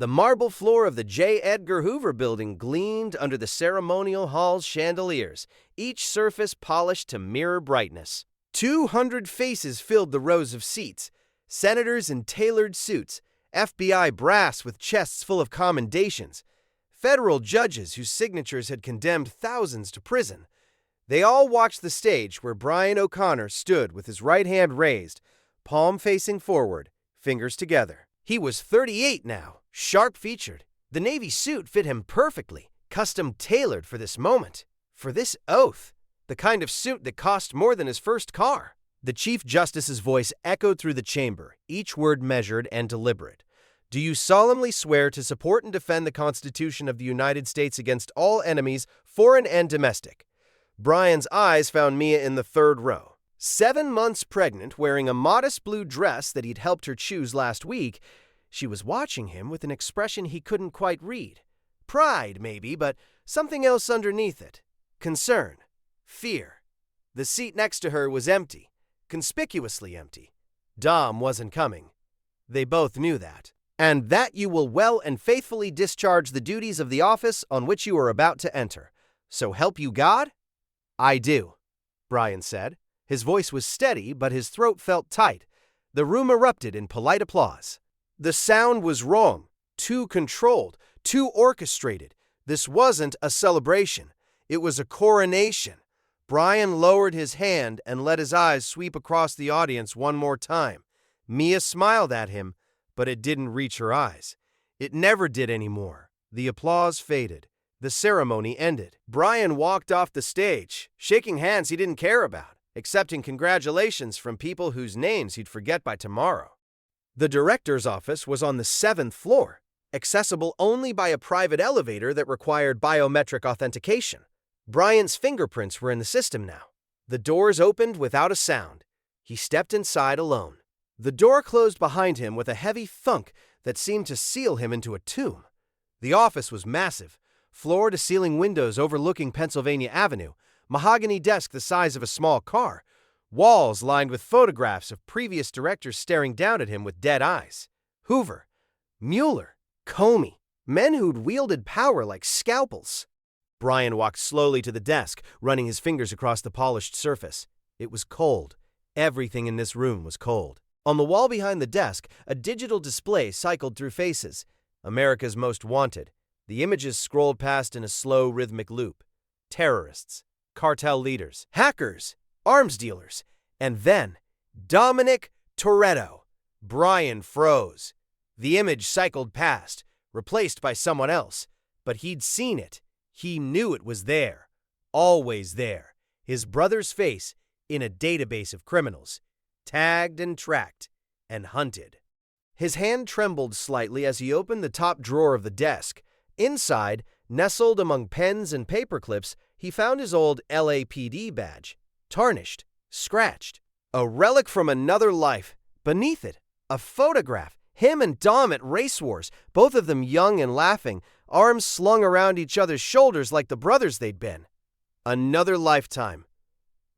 The marble floor of the J. Edgar Hoover building gleamed under the ceremonial hall's chandeliers, each surface polished to mirror brightness. 200 faces filled the rows of seats, senators in tailored suits, FBI brass with chests full of commendations, federal judges whose signatures had condemned thousands to prison. They all watched the stage where Brian O'Connor stood with his right hand raised, palm facing forward, fingers together. He was 38 now, sharp-featured. The Navy suit fit him perfectly, custom-tailored for this moment, for this oath, the kind of suit that cost more than his first car. The Chief Justice's voice echoed through the chamber, each word measured and deliberate. Do you solemnly swear to support and defend the Constitution of the United States against all enemies, foreign and domestic? Brian's eyes found Mia in the third row. 7 months pregnant, wearing a modest blue dress that he'd helped her choose last week, she was watching him with an expression he couldn't quite read. Pride, maybe, but something else underneath it. Concern. Fear. The seat next to her was empty, conspicuously empty. Dom wasn't coming. They both knew that. And that you will well and faithfully discharge the duties of the office on which you are about to enter. So help you God? I do, Brian said. His voice was steady, but his throat felt tight. The room erupted in polite applause. The sound was wrong, too controlled, too orchestrated. This wasn't a celebration. It was a coronation. Brian lowered his hand and let his eyes sweep across the audience one more time. Mia smiled at him, but it didn't reach her eyes. It never did anymore. The applause faded. The ceremony ended. Brian walked off the stage, shaking hands he didn't care about, accepting congratulations from people whose names he'd forget by tomorrow. The director's office was on the 7th floor, accessible only by a private elevator that required biometric authentication. Brian's fingerprints were in the system now. The doors opened without a sound. He stepped inside alone. The door closed behind him with a heavy thunk that seemed to seal him into a tomb. The office was massive, floor-to-ceiling windows overlooking Pennsylvania Avenue, mahogany desk the size of a small car, walls lined with photographs of previous directors staring down at him with dead eyes. Hoover, Mueller, Comey, men who'd wielded power like scalpels. Brian walked slowly to the desk, running his fingers across the polished surface. It was cold. Everything in this room was cold. On the wall behind the desk, a digital display cycled through faces. America's Most Wanted. The images scrolled past in a slow, rhythmic loop. Terrorists, cartel leaders, hackers, arms dealers, and then Dom Toretto. Brian froze. The image cycled past, replaced by someone else, but he'd seen it. He knew it was there, always there, his brother's face in a database of criminals, tagged and tracked and hunted. His hand trembled slightly as he opened the top drawer of the desk. Inside, nestled among pens and paperclips, he found his old LAPD badge, tarnished, scratched, a relic from another life. Beneath it, a photograph, him and Dom at race wars, both of them young and laughing, arms slung around each other's shoulders like the brothers they'd been. Another lifetime.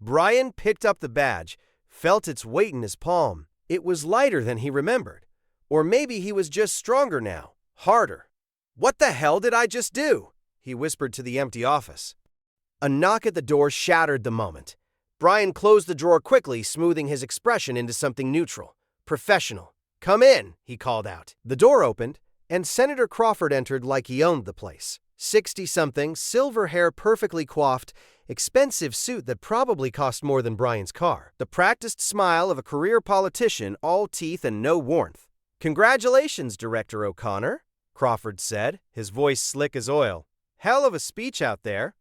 Brian picked up the badge, felt its weight in his palm. It was lighter than he remembered. Or maybe he was just stronger now, harder. What the hell did I just do? He whispered to the empty office. A knock at the door shattered the moment. Brian closed the drawer quickly, smoothing his expression into something neutral, professional. Come in, he called out. The door opened, and Senator Crawford entered like he owned the place. 60-something, silver hair perfectly coiffed, expensive suit that probably cost more than Brian's car. The practiced smile of a career politician, all teeth and no warmth. Congratulations, Director O'Connor, Crawford said, his voice slick as oil. Hell of a speech out there.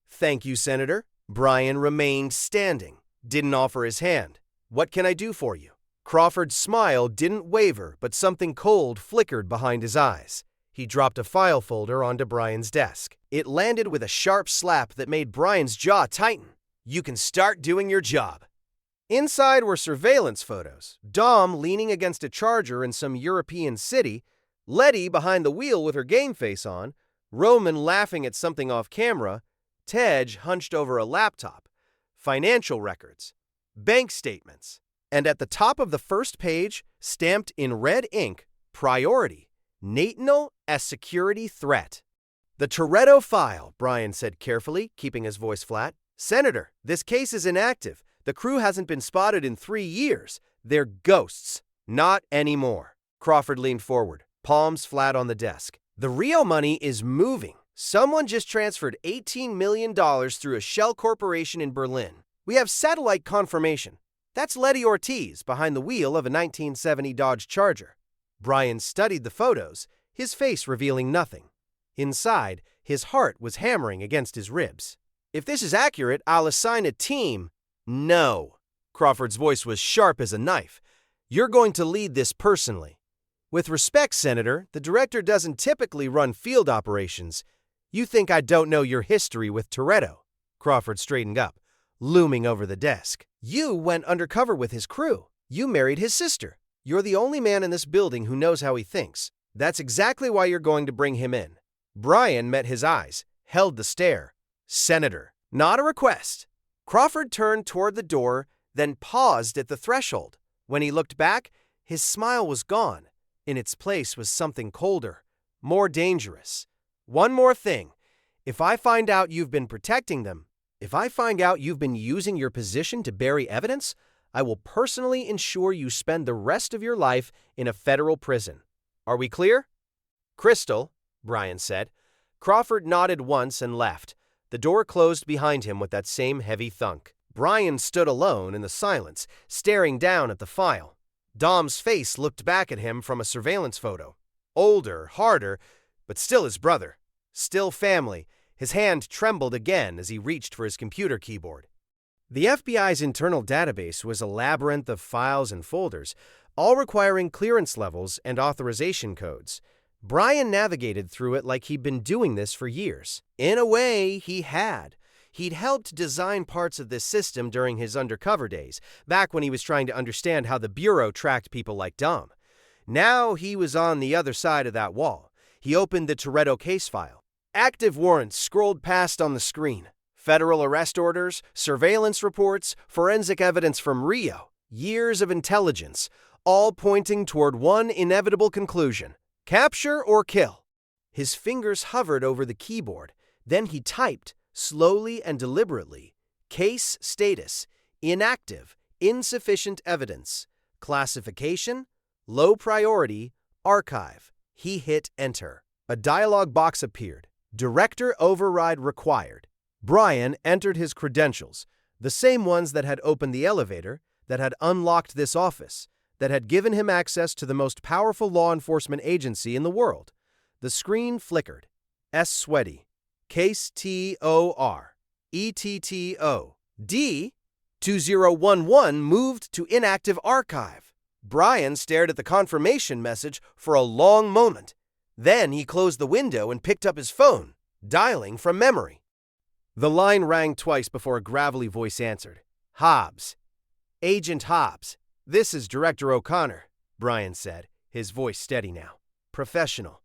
Thank you, Senator. Brian remained standing, didn't offer his hand. What can I do for you? Crawford's smile didn't waver, but something cold flickered behind his eyes. He dropped a file folder onto Brian's desk. It landed with a sharp slap that made Brian's jaw tighten. You can start doing your job. Inside were surveillance photos. Dom leaning against a charger in some European city, Letty behind the wheel with her game face on, Roman laughing at something off camera, Tej hunched over a laptop, financial records, bank statements, and at the top of the first page, stamped in red ink, priority, national as security threat. The Toretto file, Brian said carefully, keeping his voice flat. Senator, this case is inactive. The crew hasn't been spotted in 3 years. They're ghosts. Not anymore. Crawford leaned forward, palms flat on the desk. The real money is moving. Someone just transferred $18 million through a shell corporation in Berlin. We have satellite confirmation. That's Letty Ortiz behind the wheel of a 1970 Dodge Charger. Brian studied the photos, his face revealing nothing. Inside, his heart was hammering against his ribs. If this is accurate, I'll assign a team. No. Crawford's voice was sharp as a knife. You're going to lead this personally. With respect, Senator, the director doesn't typically run field operations. You think I don't know your history with Toretto? Crawford straightened up, looming over the desk. You went undercover with his crew. You married his sister. You're the only man in this building who knows how he thinks. That's exactly why you're going to bring him in. Brian met his eyes, held the stare. Senator, not a request. Crawford turned toward the door, then paused at the threshold. When he looked back, his smile was gone. In its place was something colder, more dangerous. One more thing. If I find out you've been protecting them, if I find out you've been using your position to bury evidence, I will personally ensure you spend the rest of your life in a federal prison. Are we clear? Crystal, Brian said. Crawford nodded once and left. The door closed behind him with that same heavy thunk. Brian stood alone in the silence, staring down at the file. Dom's face looked back at him from a surveillance photo. Older, harder, but still his brother. Still family. His hand trembled again as he reached for his computer keyboard. The FBI's internal database was a labyrinth of files and folders, all requiring clearance levels and authorization codes. Brian navigated through it like he'd been doing this for years. In a way, he had. He'd helped design parts of this system during his undercover days, back when he was trying to understand how the Bureau tracked people like Dom. Now he was on the other side of that wall. He opened the Toretto case file. Active warrants scrolled past on the screen. Federal arrest orders, surveillance reports, forensic evidence from Rio. Years of intelligence, all pointing toward one inevitable conclusion. Capture or kill. His fingers hovered over the keyboard. Then he typed, slowly and deliberately, case status, inactive, insufficient evidence, classification, low priority, archive. He hit enter. A dialog box appeared. Director override required. Brian entered his credentials, the same ones that had opened the elevator, that had unlocked this office, that had given him access to the most powerful law enforcement agency in the world. The screen flickered. S. Sweaty. Case TOR. ETTO. D. 2011 moved to inactive archive. Brian stared at the confirmation message for a long moment. Then he closed the window and picked up his phone, dialing from memory. The line rang twice before a gravelly voice answered. Hobbs. Agent Hobbs. This is Director O'Connor, Brian said, his voice steady now. Professional.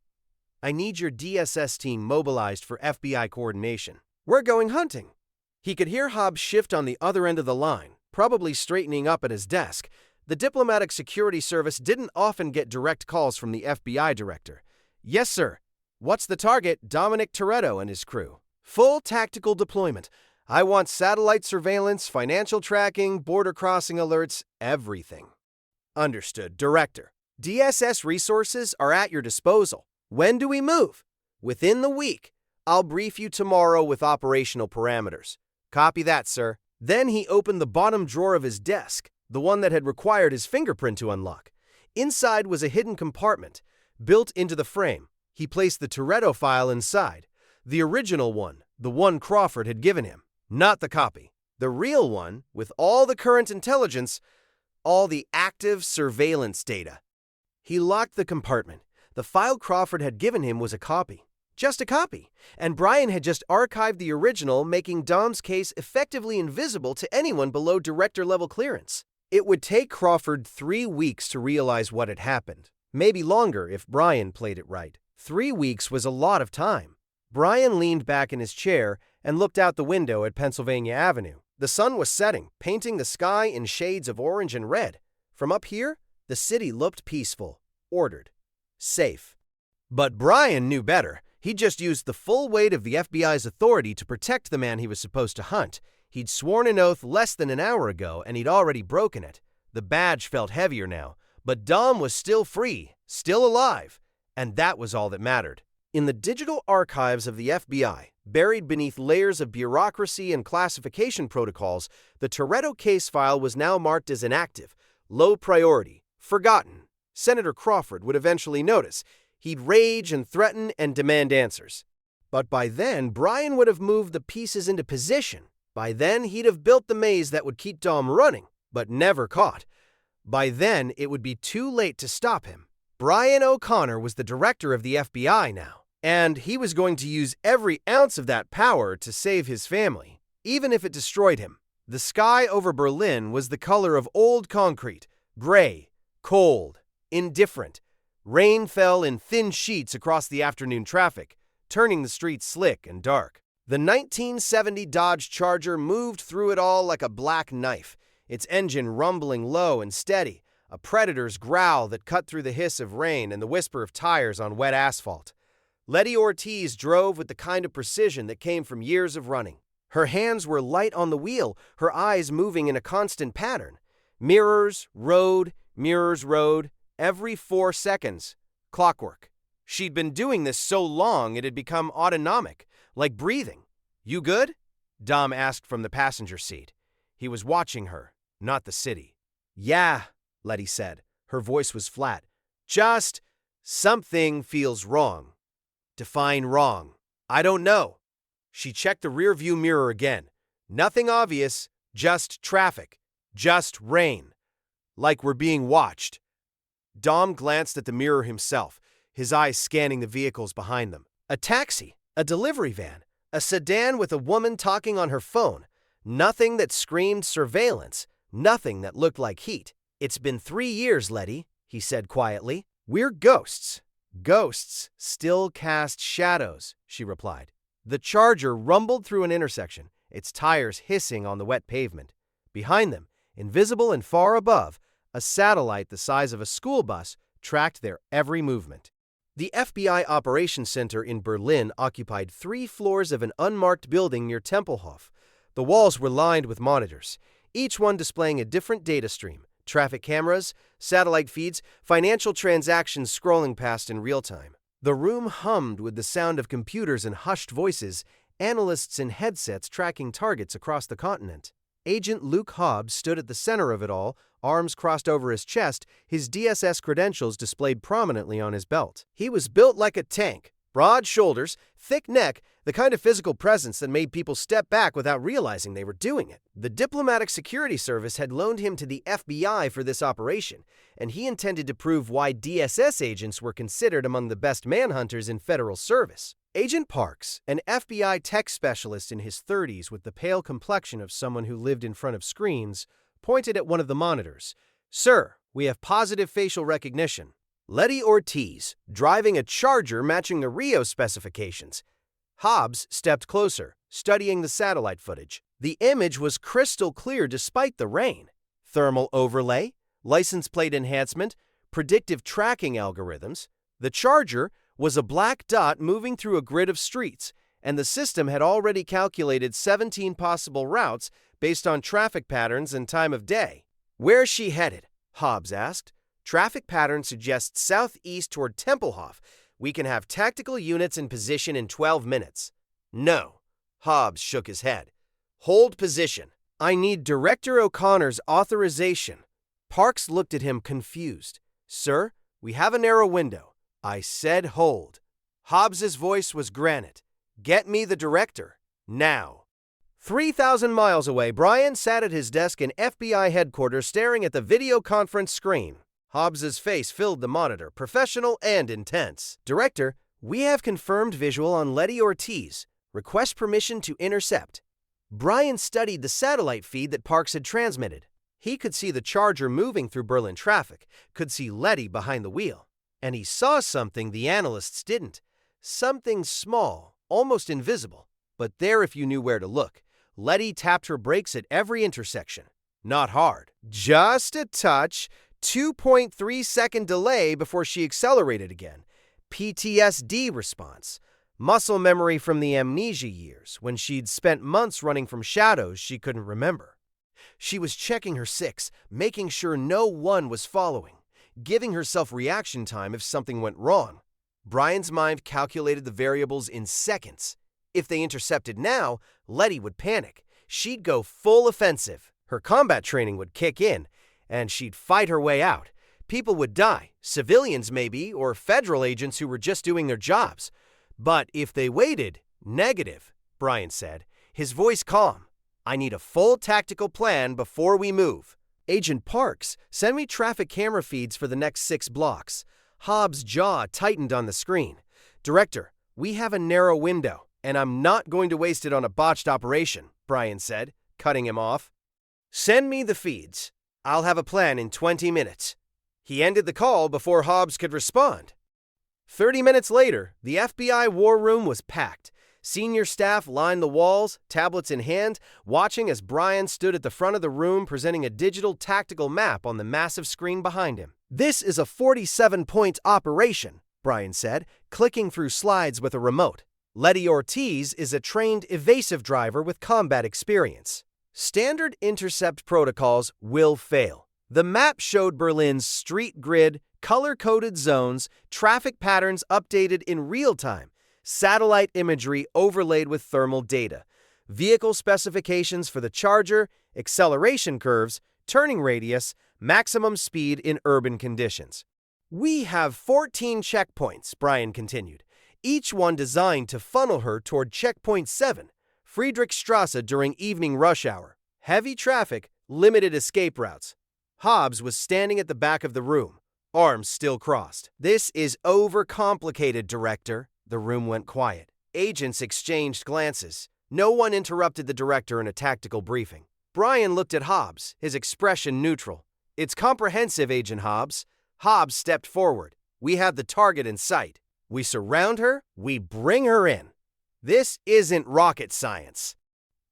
I need your DSS team mobilized for FBI coordination. We're going hunting. He could hear Hobbs shift on the other end of the line, probably straightening up at his desk. The Diplomatic Security Service didn't often get direct calls from the FBI director. Yes, sir. What's the target? Dominic Toretto and his crew. Full tactical deployment. I want satellite surveillance, financial tracking, border crossing alerts, everything. Understood, Director. DSS resources are at your disposal. When do we move? Within the week. I'll brief you tomorrow with operational parameters. Copy that, sir. Then he opened the bottom drawer of his desk, the one that had required his fingerprint to unlock. Inside was a hidden compartment. Built into the frame, he placed the Toretto file inside. The original one, the one Crawford had given him. Not the copy. The real one, with all the current intelligence, all the active surveillance data. He locked the compartment. The file Crawford had given him was a copy. Just a copy. And Brian had just archived the original, making Dom's case effectively invisible to anyone below director-level clearance. It would take Crawford 3 weeks to realize what had happened. Maybe longer if Brian played it right. 3 weeks was a lot of time. Brian leaned back in his chair and looked out the window at Pennsylvania Avenue. The sun was setting, painting the sky in shades of orange and red. From up here, the city looked peaceful, ordered, safe. But Brian knew better. He just used the full weight of the FBI's authority to protect the man he was supposed to hunt. He'd sworn an oath less than an hour ago, and he'd already broken it. The badge felt heavier now, but Dom was still free, still alive, and that was all that mattered. In the digital archives of the FBI, buried beneath layers of bureaucracy and classification protocols, the Toretto case file was now marked as inactive, low priority, forgotten. Senator Crawford would eventually notice. He'd rage and threaten and demand answers. But by then, Brian would have moved the pieces into position. By then, he'd have built the maze that would keep Dom running, but never caught. By then, it would be too late to stop him. Brian O'Connor was the director of the FBI now, and he was going to use every ounce of that power to save his family, even if it destroyed him. The sky over Berlin was the color of old concrete, gray, cold, indifferent. Rain fell in thin sheets across the afternoon traffic, turning the streets slick and dark. The 1970 Dodge Charger moved through it all like a black knife, its engine rumbling low and steady, a predator's growl that cut through the hiss of rain and the whisper of tires on wet asphalt. Letty Ortiz drove with the kind of precision that came from years of running. Her hands were light on the wheel, her eyes moving in a constant pattern. Mirrors, road, every 4 seconds. Clockwork. She'd been doing this so long it had become autonomic, like breathing. "You good?" Dom asked from the passenger seat. He was watching her, not the city. "Yeah," Letty said. Her voice was flat. "Just something feels wrong." Define wrong. "I don't know." She checked the rearview mirror again. Nothing obvious, just traffic, just rain. Like we're being watched. Dom glanced at the mirror himself, his eyes scanning the vehicles behind them. A taxi, a delivery van, a sedan with a woman talking on her phone. Nothing that screamed surveillance, nothing that looked like heat. "It's been 3 years, Letty," he said quietly. "We're ghosts." "Ghosts still cast shadows," she replied. The Charger rumbled through an intersection, its tires hissing on the wet pavement. Behind them, invisible and far above, a satellite the size of a school bus tracked their every movement. The FBI Operations Center in Berlin occupied 3 floors of an unmarked building near Tempelhof. The walls were lined with monitors, each one displaying a different data stream: traffic cameras, satellite feeds, financial transactions scrolling past in real time. The room hummed with the sound of computers and hushed voices, analysts in headsets tracking targets across the continent. Agent Luke Hobbs stood at the center of it all, arms crossed over his chest, his DSS credentials displayed prominently on his belt. He was built like a tank, broad shoulders, thick neck, the kind of physical presence that made people step back without realizing they were doing it. The Diplomatic Security Service had loaned him to the FBI for this operation, and he intended to prove why DSS agents were considered among the best manhunters in federal service. Agent Parks, an FBI tech specialist in his 30s with the pale complexion of someone who lived in front of screens, pointed at one of the monitors. "Sir, we have positive facial recognition." Letty Ortiz, driving a Charger matching the Rio specifications. Hobbs stepped closer, studying the satellite footage. The image was crystal clear despite the rain. Thermal overlay, license plate enhancement, predictive tracking algorithms. The Charger was a black dot moving through a grid of streets, and the system had already calculated 17 possible routes based on traffic patterns and time of day. "Where's she headed?" Hobbs asked. "Traffic pattern suggests southeast toward Tempelhof. We can have tactical units in position in 12 minutes. "No." Hobbs shook his head. "Hold position. I need Director O'Connor's authorization." Parks looked at him confused. "Sir, we have a narrow window." "I said hold." Hobbs's voice was granite. "Get me the director. Now." 3,000 miles away, Brian sat at his desk in FBI headquarters staring at the video conference screen. Hobbs's face filled the monitor, professional and intense. "Director, we have confirmed visual on Letty Ortiz. Request permission to intercept." Brian studied the satellite feed that Parks had transmitted. He could see the Charger moving through Berlin traffic, could see Letty behind the wheel. And he saw something the analysts didn't. Something small, almost invisible, but there if you knew where to look. Letty tapped her brakes at every intersection. Not hard. Just a touch, 2.3-second delay before she accelerated again. PTSD response, muscle memory from the amnesia years when she'd spent months running from shadows she couldn't remember. She was checking her six, making sure no one was following, giving herself reaction time if something went wrong. Brian's mind calculated the variables in seconds. If they intercepted now, Letty would panic. She'd go full offensive. Her combat training would kick in, and she'd fight her way out. People would die, civilians maybe, or federal agents who were just doing their jobs. But if they waited, negative, Brian said, his voice calm. I need a full tactical plan before we move. Agent Parks, send me traffic camera feeds for the next 6 blocks. Hobbs' jaw tightened on the screen. Director, we have a narrow window, and I'm not going to waste it on a botched operation, Brian said, cutting him off. Send me the feeds. I'll have a plan in 20 minutes. He ended the call before Hobbs could respond. 30 minutes later, the FBI war room was packed. Senior staff lined the walls, tablets in hand, watching as Brian stood at the front of the room presenting a digital tactical map on the massive screen behind him. This is a 47-point operation, Brian said, clicking through slides with a remote. Letty Ortiz is a trained evasive driver with combat experience. Standard intercept protocols will fail. The map showed Berlin's street grid, color-coded zones, traffic patterns updated in real time, satellite imagery overlaid with thermal data, vehicle specifications for the charger, acceleration curves, turning radius, maximum speed in urban conditions. We have 14 checkpoints, Brian continued, each one designed to funnel her toward Checkpoint 7, Friedrichstrasse during evening rush hour. Heavy traffic, limited escape routes. Hobbs was standing at the back of the room, arms still crossed. This is overcomplicated, Director. The room went quiet. Agents exchanged glances. No one interrupted the director in a tactical briefing. Brian looked at Hobbs, his expression neutral. It's comprehensive, Agent Hobbs. Hobbs stepped forward. We have the target in sight. We surround her, we bring her in. This isn't rocket science.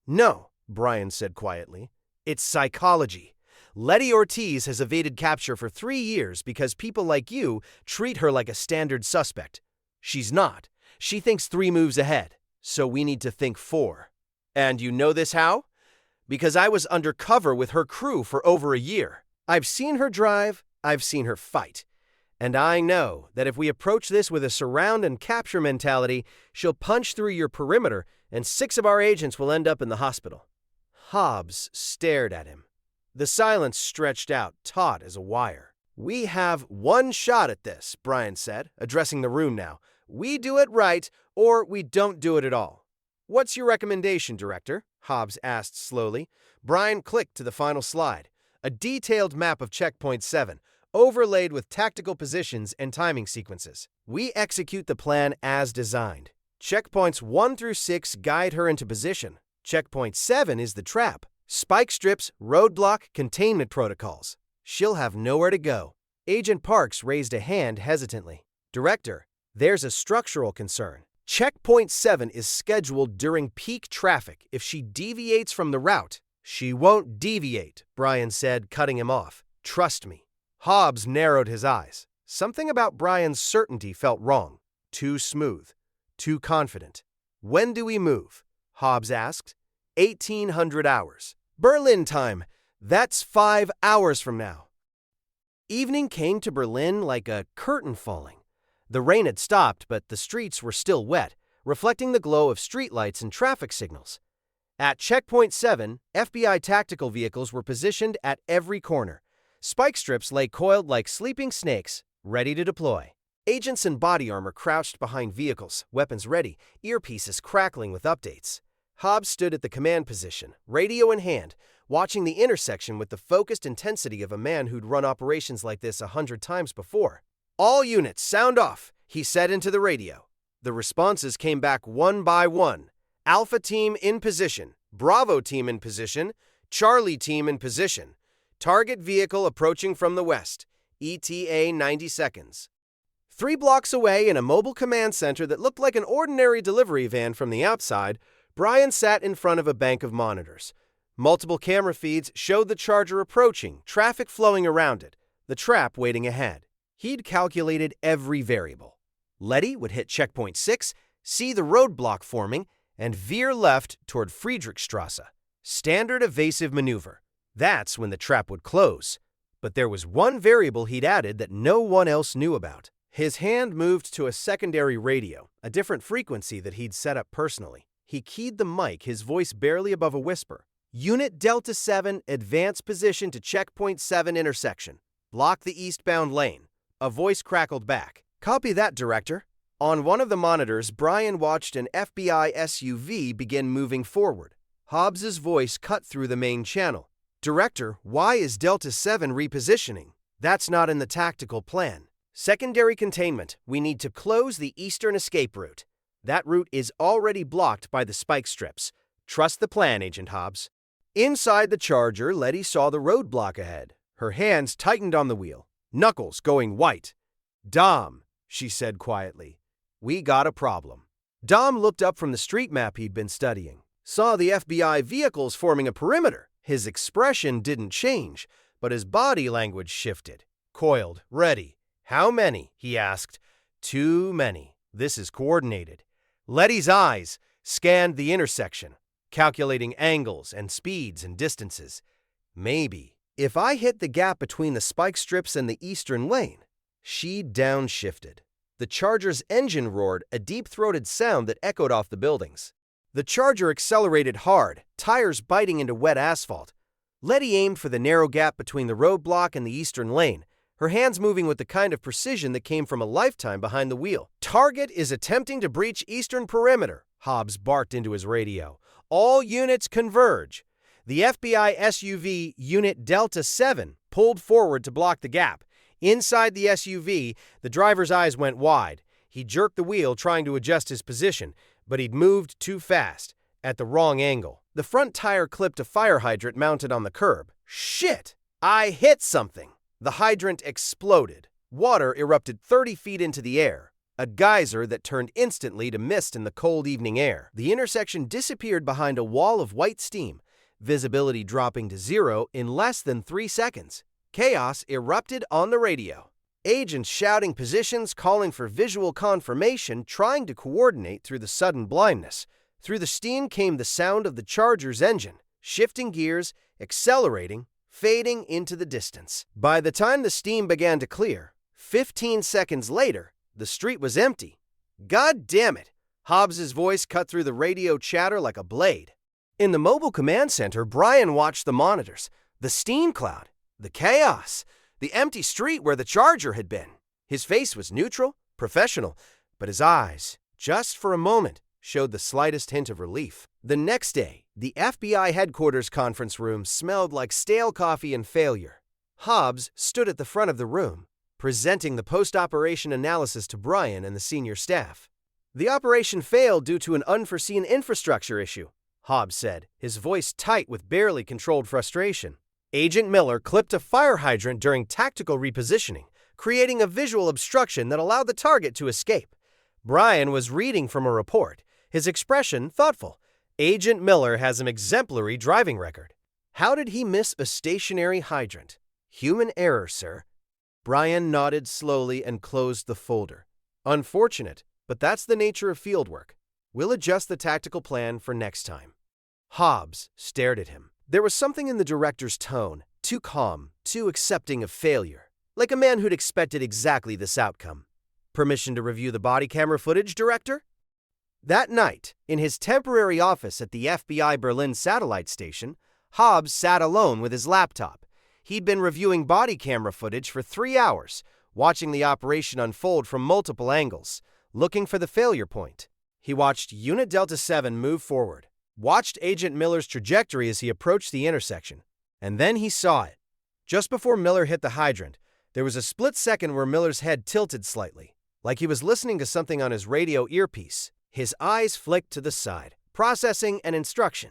No, Brian said quietly. It's psychology. Letty Ortiz has evaded capture for 3 years because people like you treat her like a standard suspect. She's not. She thinks 3 moves ahead, so we need to think 4. And you know this how? Because I was undercover with her crew for over a year. I've seen her drive, I've seen her fight. And I know that if we approach this with a surround and capture mentality, she'll punch through your perimeter and 6 of our agents will end up in the hospital. Hobbs stared at him. The silence stretched out, taut as a wire. We have 1 shot at this, Brian said, addressing the room now. We do it right, or we don't do it at all. What's your recommendation, Director? Hobbs asked slowly. Brian clicked to the final slide. A detailed map of Checkpoint 7, overlaid with tactical positions and timing sequences. We execute the plan as designed. Checkpoints 1 through 6 guide her into position. Checkpoint 7 is the trap. Spike strips, roadblock, containment protocols. She'll have nowhere to go. Agent Parks raised a hand hesitantly. Director, there's a structural concern. Checkpoint 7 is scheduled during peak traffic. If she deviates from the route, she won't deviate, Brian said, cutting him off. Trust me. Hobbs narrowed his eyes. Something about Brian's certainty felt wrong. Too smooth. Too confident. When do we move? Hobbs asked. 1800 hours. Berlin time. That's 5 hours from now. Evening came to Berlin like a curtain falling. The rain had stopped, but the streets were still wet, reflecting the glow of streetlights and traffic signals. At Checkpoint 7, FBI tactical vehicles were positioned at every corner. Spike strips lay coiled like sleeping snakes, ready to deploy. Agents in body armor crouched behind vehicles, weapons ready, earpieces crackling with updates. Hobbs stood at the command position, radio in hand, watching the intersection with the focused intensity of a man who'd run operations like this 100 times before. All units, sound off, he said into the radio. The responses came back one by one. Alpha team in position, Bravo team in position, Charlie team in position. Target vehicle approaching from the west, ETA 90 seconds. 3 blocks away in a mobile command center that looked like an ordinary delivery van from the outside, Brian sat in front of a bank of monitors. Multiple camera feeds showed the charger approaching, traffic flowing around it, the trap waiting ahead. He'd calculated every variable. Letty would hit checkpoint 6, see the roadblock forming, and veer left toward Friedrichstrasse. Standard evasive maneuver. That's when the trap would close. But there was one variable he'd added that no one else knew about. His hand moved to a secondary radio, a different frequency that he'd set up personally. He keyed the mic, his voice barely above a whisper. Unit Delta 7, advance position to checkpoint 7 intersection. Block the eastbound lane. A voice crackled back. Copy that, Director. On one of the monitors, Brian watched an FBI SUV begin moving forward. Hobbs's voice cut through the main channel. Director, why is Delta 7 repositioning? That's not in the tactical plan. Secondary containment. We need to close the eastern escape route. That route is already blocked by the spike strips. Trust the plan, Agent Hobbs. Inside the Charger, Letty saw the roadblock ahead. Her hands tightened on the wheel, knuckles going white. Dom, she said quietly, we got a problem. Dom looked up from the street map he'd been studying, saw the FBI vehicles forming a perimeter. His expression didn't change, but his body language shifted. Coiled, ready. How many? He asked. Too many. This is coordinated. Letty's eyes scanned the intersection, calculating angles and speeds and distances. Maybe. If I hit the gap between the spike strips and the eastern lane, she downshifted. The Charger's engine roared, a deep-throated sound that echoed off the buildings. The Charger accelerated hard, tires biting into wet asphalt. Letty aimed for the narrow gap between the roadblock and the eastern lane, her hands moving with the kind of precision that came from a lifetime behind the wheel. Target is attempting to breach eastern perimeter, Hobbs barked into his radio. All units converge. The FBI SUV Unit Delta 7 pulled forward to block the gap. Inside the SUV, the driver's eyes went wide. He jerked the wheel, trying to adjust his position, but he'd moved too fast, at the wrong angle. The front tire clipped a fire hydrant mounted on the curb. Shit! I hit something! The hydrant exploded. Water erupted 30 feet into the air, a geyser that turned instantly to mist in the cold evening air. The intersection disappeared behind a wall of white steam, visibility dropping to 0 in less than 3 seconds. Chaos erupted on the radio. Agents shouting positions, calling for visual confirmation, trying to coordinate through the sudden blindness. Through the steam came the sound of the Charger's engine, shifting gears, accelerating, fading into the distance. By the time the steam began to clear, 15 seconds later, the street was empty. God damn it! Hobbs's voice cut through the radio chatter like a blade. In the mobile command center, Brian watched the monitors, the steam cloud, the chaos, the empty street where the Charger had been. His face was neutral, professional, but his eyes, just for a moment, showed the slightest hint of relief. The next day, the FBI headquarters conference room smelled like stale coffee and failure. Hobbs stood at the front of the room, presenting the post-operation analysis to Brian and the senior staff. The operation failed due to an unforeseen infrastructure issue, Hobbs said, his voice tight with barely controlled frustration. Agent Miller clipped a fire hydrant during tactical repositioning, creating a visual obstruction that allowed the target to escape. Brian was reading from a report, his expression thoughtful. Agent Miller has an exemplary driving record. How did he miss a stationary hydrant? Human error, sir. Brian nodded slowly and closed the folder. Unfortunate, but that's the nature of fieldwork. We'll adjust the tactical plan for next time. Hobbs stared at him. There was something in the director's tone, too calm, too accepting of failure, like a man who'd expected exactly this outcome. Permission to review the body camera footage, Director? That night, in his temporary office at the FBI Berlin satellite station, Hobbs sat alone with his laptop. He'd been reviewing body camera footage for 3 hours, watching the operation unfold from multiple angles, looking for the failure point. He watched Unit Delta 7 move forward, watched Agent Miller's trajectory as he approached the intersection, and then he saw it. Just before Miller hit the hydrant, there was a split second where Miller's head tilted slightly, like he was listening to something on his radio earpiece. His eyes flicked to the side, processing an instruction.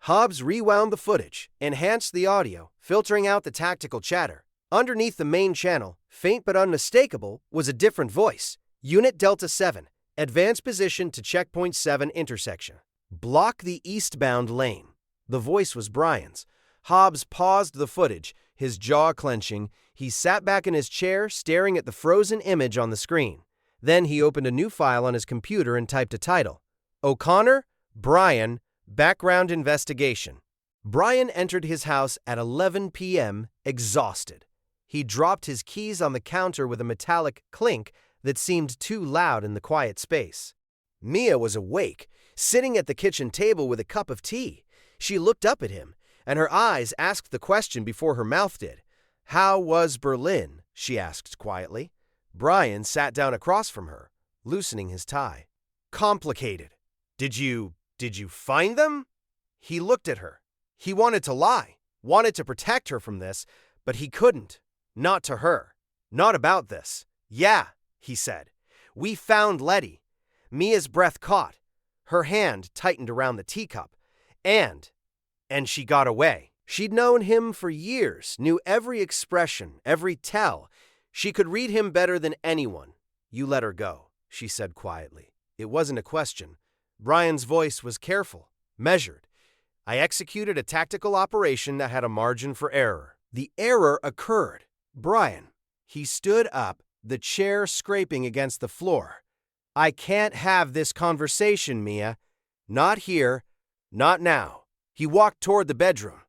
Hobbs rewound the footage, enhanced the audio, filtering out the tactical chatter. Underneath the main channel, faint but unmistakable, was a different voice. Unit Delta 7, advance position to checkpoint 7 intersection. Block the eastbound lane. The voice was Brian's. Hobbs paused the footage, his jaw clenching. He sat back in his chair, staring at the frozen image on the screen. Then he opened a new file on his computer and typed a title: O'Connor, Brian, Background Investigation. Brian entered his house at 11 p.m., exhausted. He dropped his keys on the counter with a metallic clink that seemed too loud in the quiet space. Mia was awake, sitting at the kitchen table with a cup of tea. She looked up at him, and her eyes asked the question before her mouth did. "How was Berlin?" she asked quietly. Brian sat down across from her, loosening his tie. "Complicated. Did you find them?" He looked at her. He wanted to lie, wanted to protect her from this, but he couldn't. Not to her. Not about this. "Yeah," he said. "We found Letty." Mia's breath caught. Her hand tightened around the teacup. And she got away. She'd known him for years, knew every expression, every tell. She could read him better than anyone. "You let her go," she said quietly. It wasn't a question. Brian's voice was careful, measured. "I executed a tactical operation that had a margin for error." The error occurred. Brian. He stood up, the chair scraping against the floor. "I can't have this conversation, Mia. Not here. Not now." He walked toward the bedroom.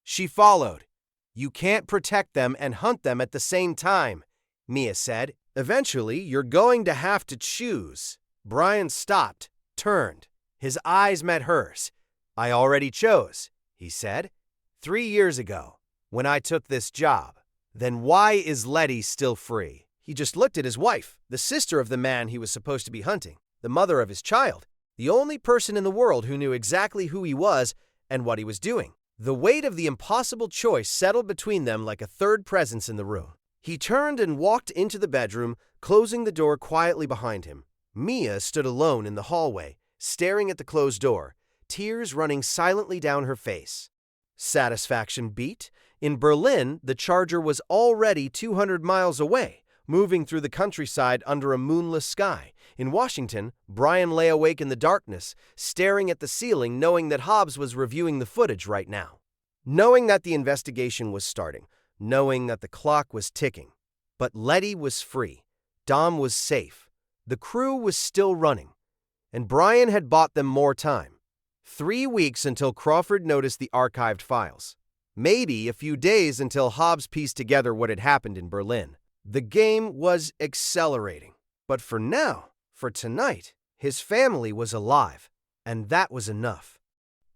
She followed. "You can't protect them and hunt them at the same time," Mia said. "Eventually, you're going to have to choose." Brian stopped, turned. His eyes met hers. "I already chose," he said. 3 years ago, when I took this job. Then why is Letty still free?" He just looked at his wife, the sister of the man he was supposed to be hunting, the mother of his child, the only person in the world who knew exactly who he was and what he was doing. The weight of the impossible choice settled between them like a third presence in the room. He turned and walked into the bedroom, closing the door quietly behind him. Mia stood alone in the hallway, staring at the closed door, tears running silently down her face. Satisfaction beat. In Berlin, the Charger was already 200 miles away, moving through the countryside under a moonless sky. In Washington, Brian lay awake in the darkness, staring at the ceiling, knowing that Hobbs was reviewing the footage right now. Knowing that the investigation was starting, knowing that the clock was ticking. But Letty was free. Dom was safe. The crew was still running. And Brian had bought them more time. 3 weeks until Crawford noticed the archived files. Maybe a few days until Hobbs pieced together what had happened in Berlin. The game was accelerating. But for now, for tonight, his family was alive, and that was enough.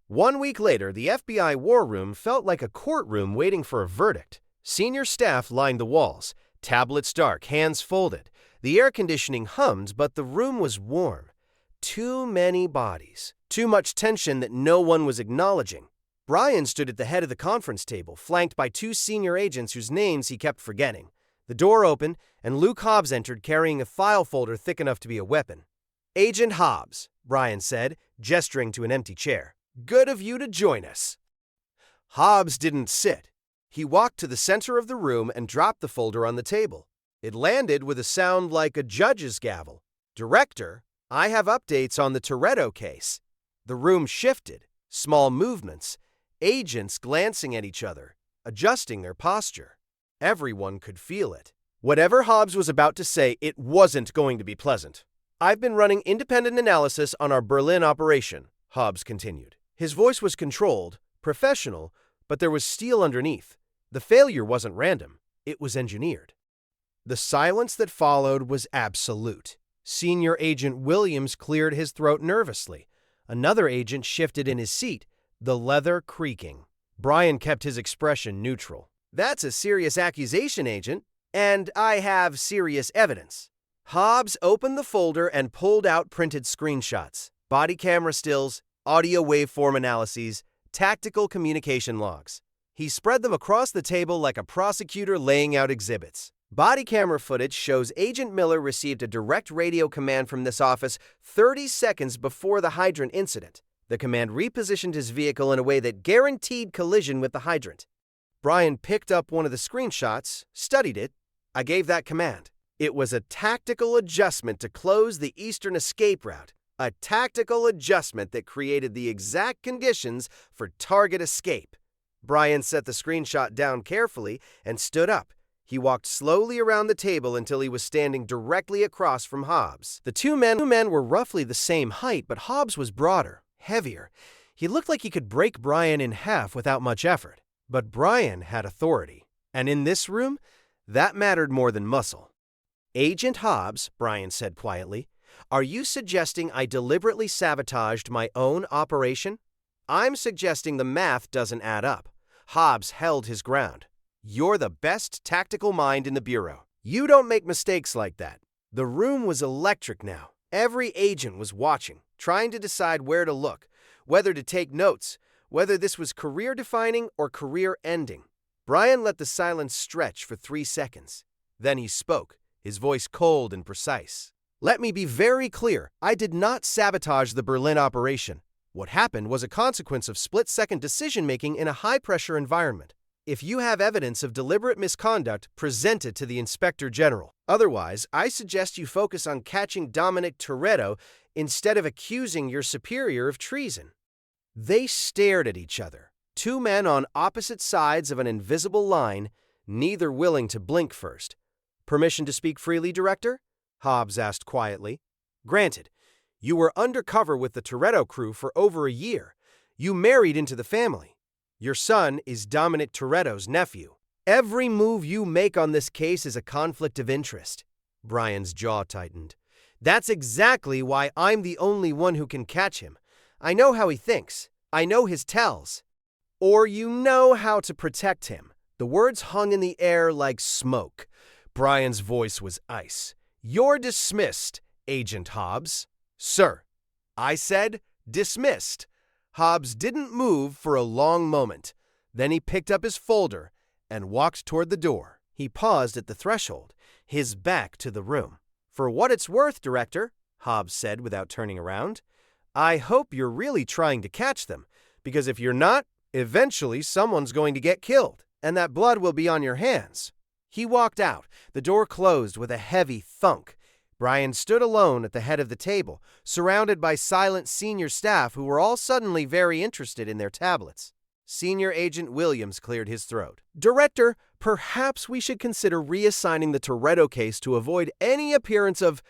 1 week later, the FBI war room felt like a courtroom waiting for a verdict. Senior staff lined the walls, tablets dark, hands folded. The air conditioning hummed, but the room was warm. Too many bodies. Too much tension that no one was acknowledging. Brian stood at the head of the conference table, flanked by 2 senior agents whose names he kept forgetting. The door opened, and Luke Hobbs entered carrying a file folder thick enough to be a weapon. "Agent Hobbs," Brian said, gesturing to an empty chair. "Good of you to join us." Hobbs didn't sit. He walked to the center of the room and dropped the folder on the table. It landed with a sound like a judge's gavel. "Director, I have updates on the Toretto case." The room shifted, small movements, agents glancing at each other, adjusting their posture. Everyone could feel it. Whatever Hobbs was about to say, it wasn't going to be pleasant. "I've been running independent analysis on our Berlin operation," Hobbs continued. His voice was controlled, professional, but there was steel underneath. The failure wasn't random. It was engineered. The silence that followed was absolute. Senior Agent Williams cleared his throat nervously. Another agent shifted in his seat, the leather creaking. Brian kept his expression neutral. "That's a serious accusation, Agent, and I have serious evidence." Hobbs opened the folder and pulled out printed screenshots, body camera stills, audio waveform analyses, tactical communication logs. He spread them across the table like a prosecutor laying out exhibits. Body camera footage shows Agent Miller received a direct radio command from this office 30 seconds before the hydrant incident. The command repositioned his vehicle in a way that guaranteed collision with the hydrant. Brian picked up one of the screenshots, studied it. "I gave that command. It was a tactical adjustment to close the eastern escape route. A tactical adjustment that created the exact conditions for target escape." Brian set the screenshot down carefully and stood up. He walked slowly around the table until he was standing directly across from Hobbs. The two men were roughly the same height, but Hobbs was broader, heavier. He looked like he could break Brian in half without much effort. But Brian had authority. And in this room, that mattered more than muscle. "Agent Hobbs," Brian said quietly, "are you suggesting I deliberately sabotaged my own operation?" "I'm suggesting the math doesn't add up." Hobbs held his ground. "You're the best tactical mind in the Bureau. You don't make mistakes like that." The room was electric now. Every agent was watching, trying to decide where to look, whether to take notes, whether this was career-defining or career-ending. Brian let the silence stretch for 3 seconds. Then he spoke, his voice cold and precise. "Let me be very clear. I did not sabotage the Berlin operation. What happened was a consequence of split-second decision-making in a high-pressure environment. If you have evidence of deliberate misconduct, present it to the Inspector General. Otherwise, I suggest you focus on catching Dom Toretto instead of accusing your superior of treason." They stared at each other, two men on opposite sides of an invisible line, neither willing to blink first. "Permission to speak freely, Director?" Hobbs asked quietly. "Granted. You were undercover with the Toretto crew for over a year. You married into the family. Your son is Dominic Toretto's nephew. Every move you make on this case is a conflict of interest." Brian's jaw tightened. "That's exactly why I'm the only one who can catch him. I know how he thinks. I know his tells. Or you know how to protect him." The words hung in the air like smoke. Brian's voice was ice. "You're dismissed, Agent Hobbs." "Sir." "I said dismissed." Hobbs didn't move for a long moment. Then he picked up his folder and walked toward the door. He paused at the threshold, his back to the room. "For what it's worth, Director," Hobbs said without turning around, "I hope you're really trying to catch them, because if you're not, eventually someone's going to get killed, and that blood will be on your hands." He walked out. The door closed with a heavy thunk. Brian stood alone at the head of the table, surrounded by silent senior staff who were all suddenly very interested in their tablets. Senior Agent Williams cleared his throat. "Director, perhaps we should consider reassigning the Toretto case to avoid any appearance of—"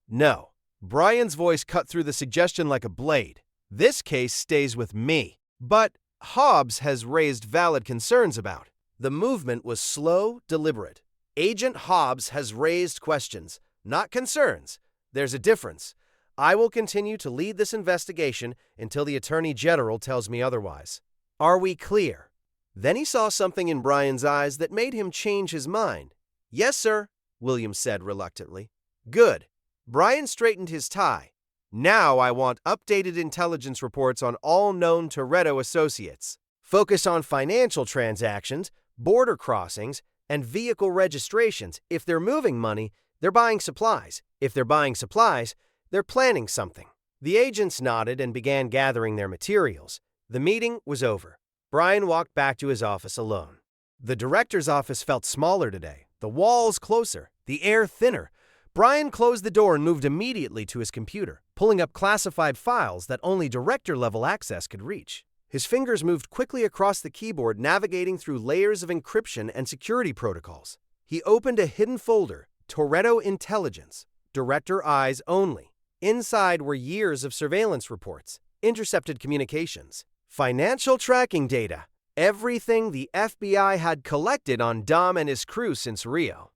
"No." Brian's voice cut through the suggestion like a blade. "This case stays with me." "But Hobbs has raised valid concerns about." The movement was slow, deliberate. "Agent Hobbs has raised questions, not concerns. There's a difference. I will continue to lead this investigation until the Attorney General tells me otherwise. Are we clear?" Then he saw something in Brian's eyes that made him change his mind. "Yes, sir," Williams said reluctantly. "Good." Brian straightened his tie. "Now I want updated intelligence reports on all known Toretto associates. Focus on financial transactions, border crossings, and vehicle registrations. If they're moving money, they're buying supplies. If they're buying supplies, they're planning something." The agents nodded and began gathering their materials. The meeting was over. Brian walked back to his office alone. The director's office felt smaller today, the walls closer, the air thinner. Brian closed the door and moved immediately to his computer, pulling up classified files that only director-level access could reach. His fingers moved quickly across the keyboard, navigating through layers of encryption and security protocols. He opened a hidden folder, Toretto Intelligence, Director Eyes Only. Inside were years of surveillance reports, intercepted communications, financial tracking data, everything the FBI had collected on Dom and his crew since Rio.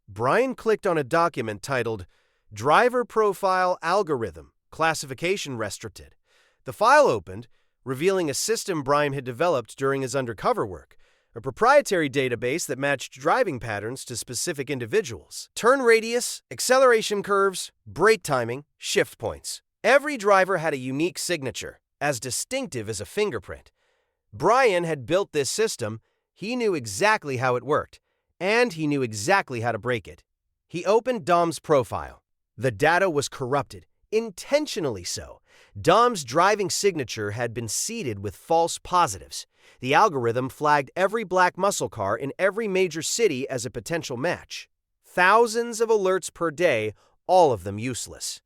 Brian clicked on a document titled Driver Profile Algorithm, Classification Restricted. The file opened, revealing a system Brian had developed during his undercover work, a proprietary database that matched driving patterns to specific individuals. Turn radius, acceleration curves, brake timing, shift points. Every driver had a unique signature, as distinctive as a fingerprint. Brian had built this system. He knew exactly how it worked, and he knew exactly how to break it. He opened Dom's profile. The data was corrupted, intentionally so. Dom's driving signature had been seeded with false positives. The algorithm flagged every black muscle car in every major city as a potential match. Thousands of alerts per day, all of them useless.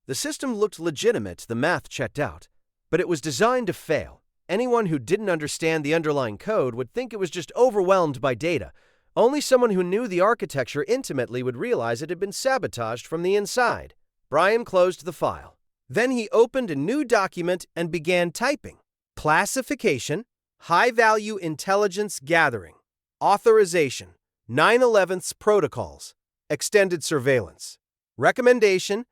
The system looked legitimate, the math checked out, but it was designed to fail. Anyone who didn't understand the underlying code would think it was just overwhelmed by data, Only someone who knew the architecture intimately would realize it had been sabotaged from the inside. Brian closed the file. Then he opened a new document and began typing. Classification, High-Value Intelligence Gathering. Authorization, 9/11's Protocols. Extended Surveillance. Recommendation,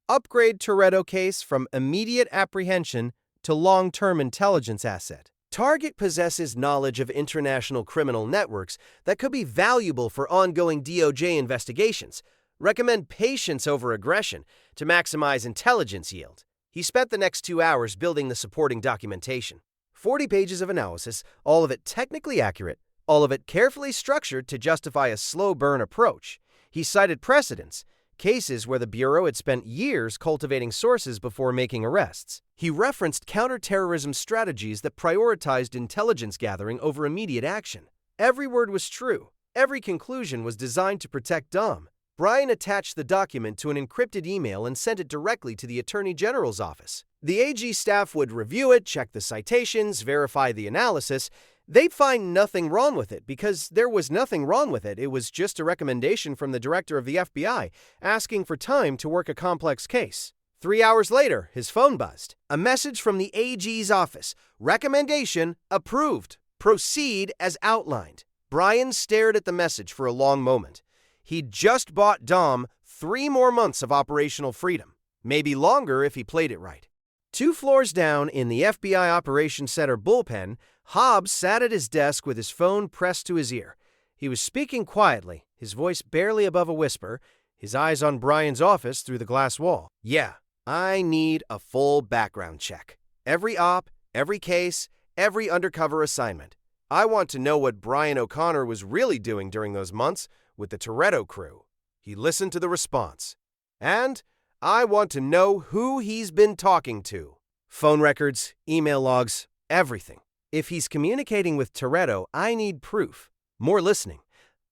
upgrade Toretto case from immediate apprehension to long-term intelligence asset. Target possesses knowledge of international criminal networks that could be valuable for ongoing DOJ investigations. Recommend patience over aggression to maximize intelligence yield. He spent the next 2 hours building the supporting documentation. 40 pages of analysis, all of it technically accurate, all of it carefully structured to justify a slow burn approach. He cited precedents, cases where the Bureau had spent years cultivating sources before making arrests. He referenced counterterrorism strategies that prioritized intelligence gathering over immediate action. Every word was true. Every conclusion was designed to protect Dom. Brian attached the document to an encrypted email and sent it directly to the Attorney General's office. The AG staff would review it, check the citations, verify the analysis. They'd find nothing wrong with it because there was nothing wrong with it. It was just a recommendation from the director of the FBI asking for time to work a complex case. 3 hours later, his phone buzzed. A message from the AG's office. Recommendation approved. Proceed as outlined. Brian stared at the message for a long moment. He'd just bought Dom 3 more months of operational freedom. Maybe longer if he played it right. 2 floors down in the FBI Operations Center bullpen, Hobbs sat at his desk with his phone pressed to his ear. He was speaking quietly, his voice barely above a whisper, his eyes on Brian's office through the glass wall. Yeah, I need a full background check. Every op, every case, every undercover assignment. I want to know what Brian O'Connor was really doing during those months with the Toretto crew. He listened to the response. And I want to know who he's been talking to. Phone records, email logs, everything. If he's communicating with Toretto, I need proof. More listening.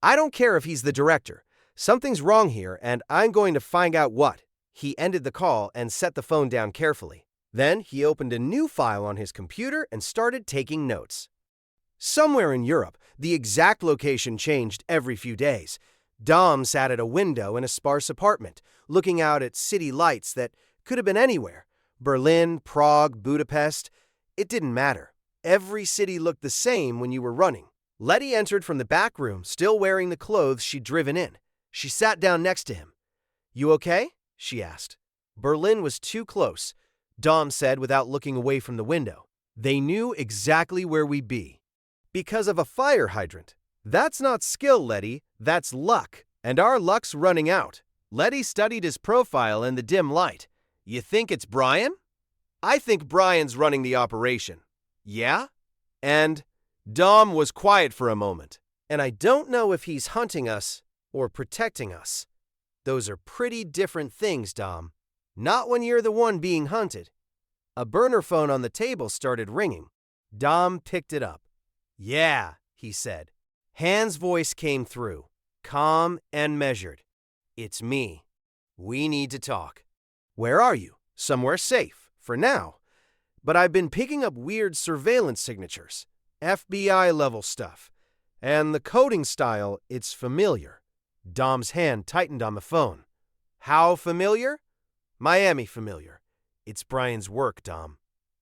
I don't care if he's the director. Something's wrong here, and I'm going to find out what. He ended the call and set the phone down carefully. Then he opened a new file on his computer and started taking notes. Somewhere in Europe, the exact location changed every few days. Dom sat at a window in a sparse apartment, looking out at city lights that could have been anywhere. Berlin, Prague, Budapest. It didn't matter. Every city looked the same when you were running. Letty entered from the back room, still wearing the clothes she'd driven in. She sat down next to him. "You okay?" she asked. Berlin was too close, Dom said without looking away from the window. They knew exactly where we'd be. Because of a fire hydrant. That's not skill, Letty. That's luck. And our luck's running out. Letty studied his profile in the dim light. You think it's Brian? I think Brian's running the operation. Yeah? And Dom was quiet for a moment. And I don't know if he's hunting us or protecting us. Those are pretty different things, Dom. Not when you're the one being hunted. A burner phone on the table started ringing. Dom picked it up. Yeah, he said. Han's voice came through, calm and measured. It's me. We need to talk. Where are you? Somewhere safe, for now. But I've been picking up weird surveillance signatures, FBI-level stuff. And the coding style, it's familiar. Dom's hand tightened on the phone. How familiar? Miami familiar. It's Brian's work, Dom.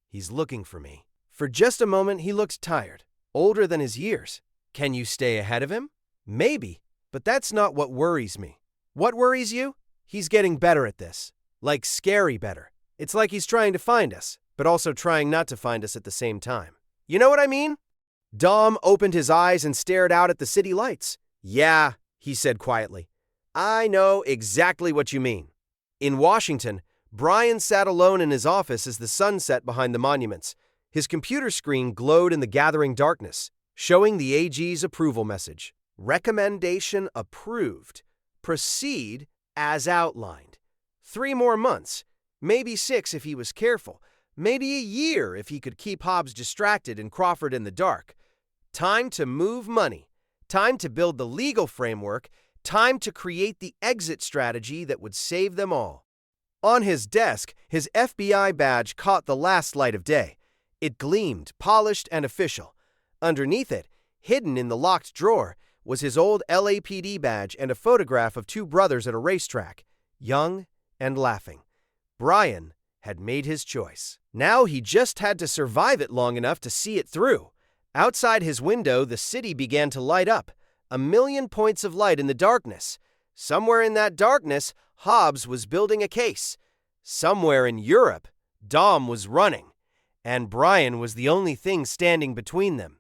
He's looking for me. For just a moment, he looked tired, older than his years. Can you stay ahead of him? Maybe, but that's not what worries me. What worries you? He's getting better at this. Like scary better. It's like he's trying to find us, but also trying not to find us at the same time. You know what I mean? Dom opened his eyes and stared out at the city lights. Yeah, he said quietly. I know exactly what you mean. In Washington, Brian sat alone in his office as the sun set behind the monuments. His computer screen glowed in the gathering darkness, showing the AG's approval message. Recommendation approved. Proceed as outlined. 3 more months. Maybe 6 if he was careful. Maybe a year if he could keep Hobbs distracted and Crawford in the dark. Time to move money. Time to build the legal framework. Time to create the exit strategy that would save them all. On his desk, his FBI badge caught the last light of day. It gleamed, polished and official. Underneath it, hidden in the locked drawer, was his old LAPD badge and a photograph of two brothers at a racetrack, young and laughing. Brian had made his choice. Now he just had to survive it long enough to see it through. Outside his window, the city began to light up, a million points of light in the darkness. Somewhere in that darkness, Hobbs was building a case. Somewhere in Europe, Dom was running, and Brian was the only thing standing between them.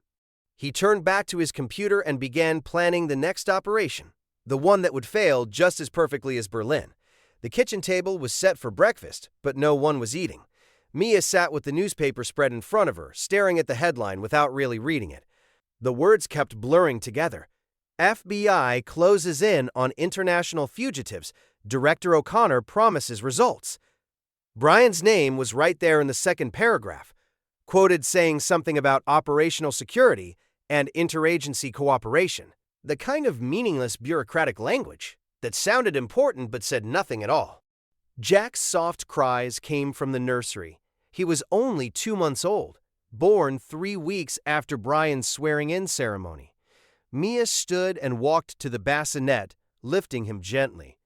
He turned back to his computer and began planning the next operation, the one that would fail just as perfectly as Berlin. The kitchen table was set for breakfast, but no one was eating. Mia sat with the newspaper spread in front of her, staring at the headline without really reading it. The words kept blurring together. FBI closes in on international fugitives. Director O'Connor promises results. Brian's name was right there in the second paragraph, quoted saying something about operational security and interagency cooperation. The kind of meaningless bureaucratic language that sounded important but said nothing at all. Jack's soft cries came from the nursery. He was only 2 months old, born 3 weeks after Brian's swearing-in ceremony. Mia stood and walked to the bassinet, lifting him gently.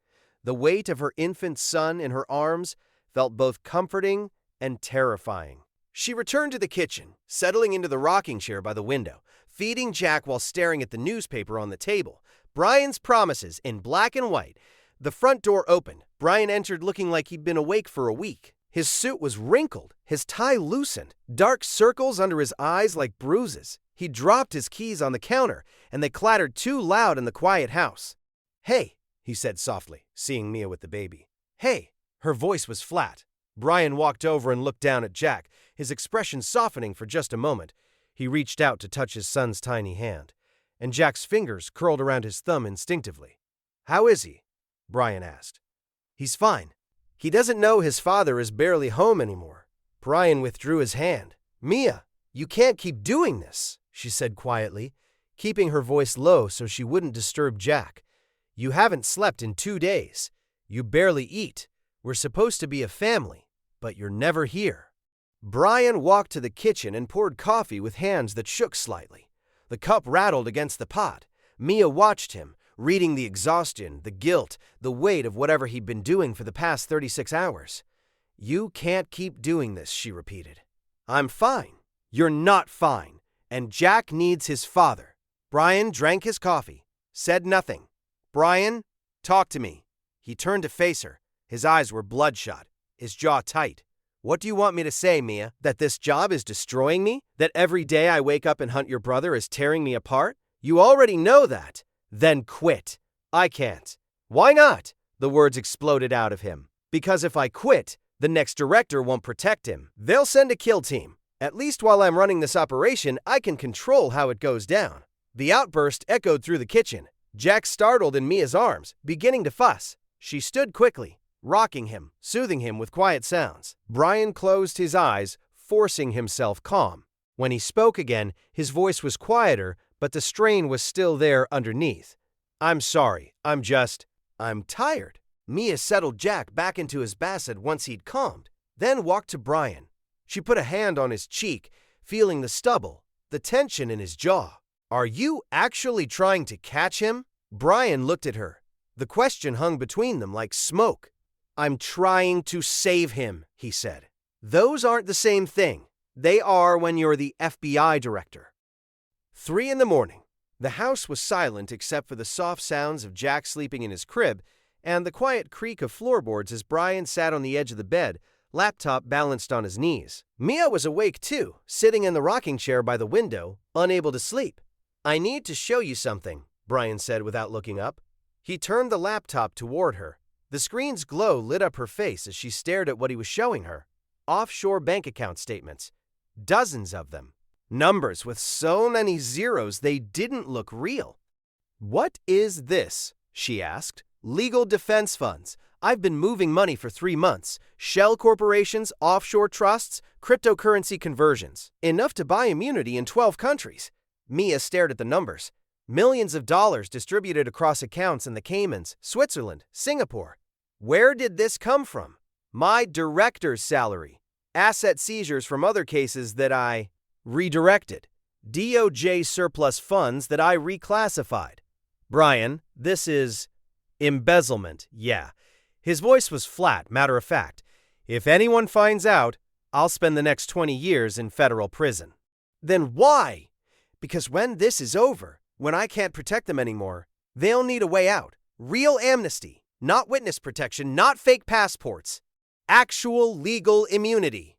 The weight of her infant son in her arms felt both comforting and terrifying. She returned to the kitchen, settling into the rocking chair by the window, feeding Jack while staring at the newspaper on the table. Brian's promises in black and white. The front door opened. Brian entered looking like he'd been awake for a week. His suit was wrinkled, his tie loosened, dark circles under his eyes like bruises. He dropped his keys on the counter, and they clattered too loud in the quiet house. "Hey," he said softly, seeing Mia with the baby. "Hey." Her voice was flat. Brian walked over and looked down at Jack, his expression softening for just a moment. He reached out to touch his son's tiny hand, and Jack's fingers curled around his thumb instinctively. "How is he?" Brian asked. "He's fine. He doesn't know his father is barely home anymore." Brian withdrew his hand. "Mia, you can't keep doing this," she said quietly, keeping her voice low so she wouldn't disturb Jack. "You haven't slept in 2 days. You barely eat. We're supposed to be a family, but you're never here." Brian walked to the kitchen and poured coffee with hands that shook slightly. The cup rattled against the pot. Mia watched him, reading the exhaustion, the guilt, the weight of whatever he'd been doing for the past 36 hours. "You can't keep doing this," she repeated. "I'm fine. You're not fine. And Jack needs his father." Brian drank his coffee, said nothing. "Brian, talk to me." He turned to face her. His eyes were bloodshot, his jaw tight. "What do you want me to say, Mia? That this job is destroying me? That every day I wake up and hunt your brother is tearing me apart? You already know that. Then quit." "I can't." "Why not?" The words exploded out of him. "Because if I quit, the next director won't protect him. They'll send a kill team. At least while I'm running this operation, I can control how it goes down." The outburst echoed through the kitchen. Jack startled in Mia's arms, beginning to fuss. She stood quickly, rocking him, soothing him with quiet sounds. Brian closed his eyes, forcing himself calm. When he spoke again, his voice was quieter, but the strain was still there underneath. "I'm sorry. I'm tired." Mia settled Jack back into his basset once he'd calmed, then walked to Brian. She put a hand on his cheek, feeling the stubble, the tension in his jaw. "Are you actually trying to catch him?" Brian looked at her. The question hung between them like smoke. "I'm trying to save him," he said. "Those aren't the same thing. They are when you're the FBI director." 3 in the morning. The house was silent except for the soft sounds of Jack sleeping in his crib and the quiet creak of floorboards as Brian sat on the edge of the bed, laptop balanced on his knees. Mia was awake too, sitting in the rocking chair by the window, unable to sleep. "I need to show you something," Brian said without looking up. He turned the laptop toward her. The screen's glow lit up her face as she stared at what he was showing her. Offshore bank account statements. Dozens of them. Numbers with so many zeros they didn't look real. "What is this?" she asked. "Legal defense funds. I've been moving money for 3 months. Shell corporations, offshore trusts, cryptocurrency conversions. Enough to buy immunity in 12 countries. Mia stared at the numbers. Millions of dollars distributed across accounts in the Caymans, Switzerland, Singapore. Where did this come from? My director's salary. Asset seizures from other cases that I redirected. DOJ surplus funds that I reclassified. Brian, this is embezzlement, yeah. His voice was flat, matter of fact. If anyone finds out, I'll spend the next 20 years in federal prison. Then why? Because when this is over, when I can't protect them anymore, they'll need a way out. Real amnesty, not witness protection, not fake passports. Actual legal immunity.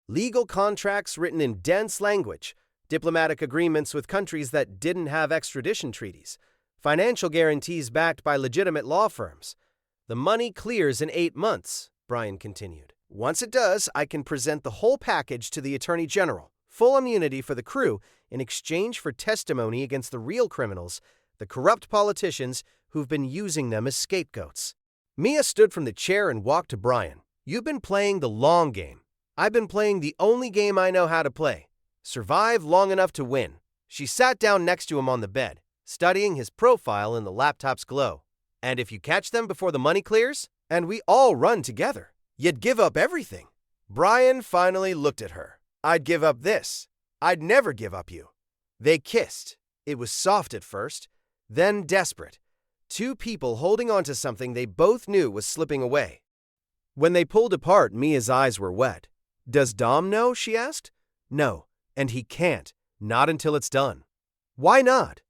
Legal contracts written in dense language, diplomatic agreements with countries that didn't have extradition treaties, financial guarantees backed by legitimate law firms. The money clears in 8 months, Brian continued. Once it does, I can present the whole package to the Attorney General, full immunity for the crew in exchange for testimony against the real criminals, the corrupt politicians who've been using them as scapegoats. Mia stood from the chair and walked to Brian. You've been playing the long game. I've been playing the only game I know how to play. Survive long enough to win. She sat down next to him on the bed, studying his profile in the laptop's glow. And if you catch them before the money clears, and we all run together, you'd give up everything. Brian finally looked at her. I'd give up this. I'd never give up you. They kissed. It was soft at first, then desperate. Two people holding on to something they both knew was slipping away. When they pulled apart, Mia's eyes were wet. Does Dom know? She asked. No, and he can't. Not until it's done. Why not?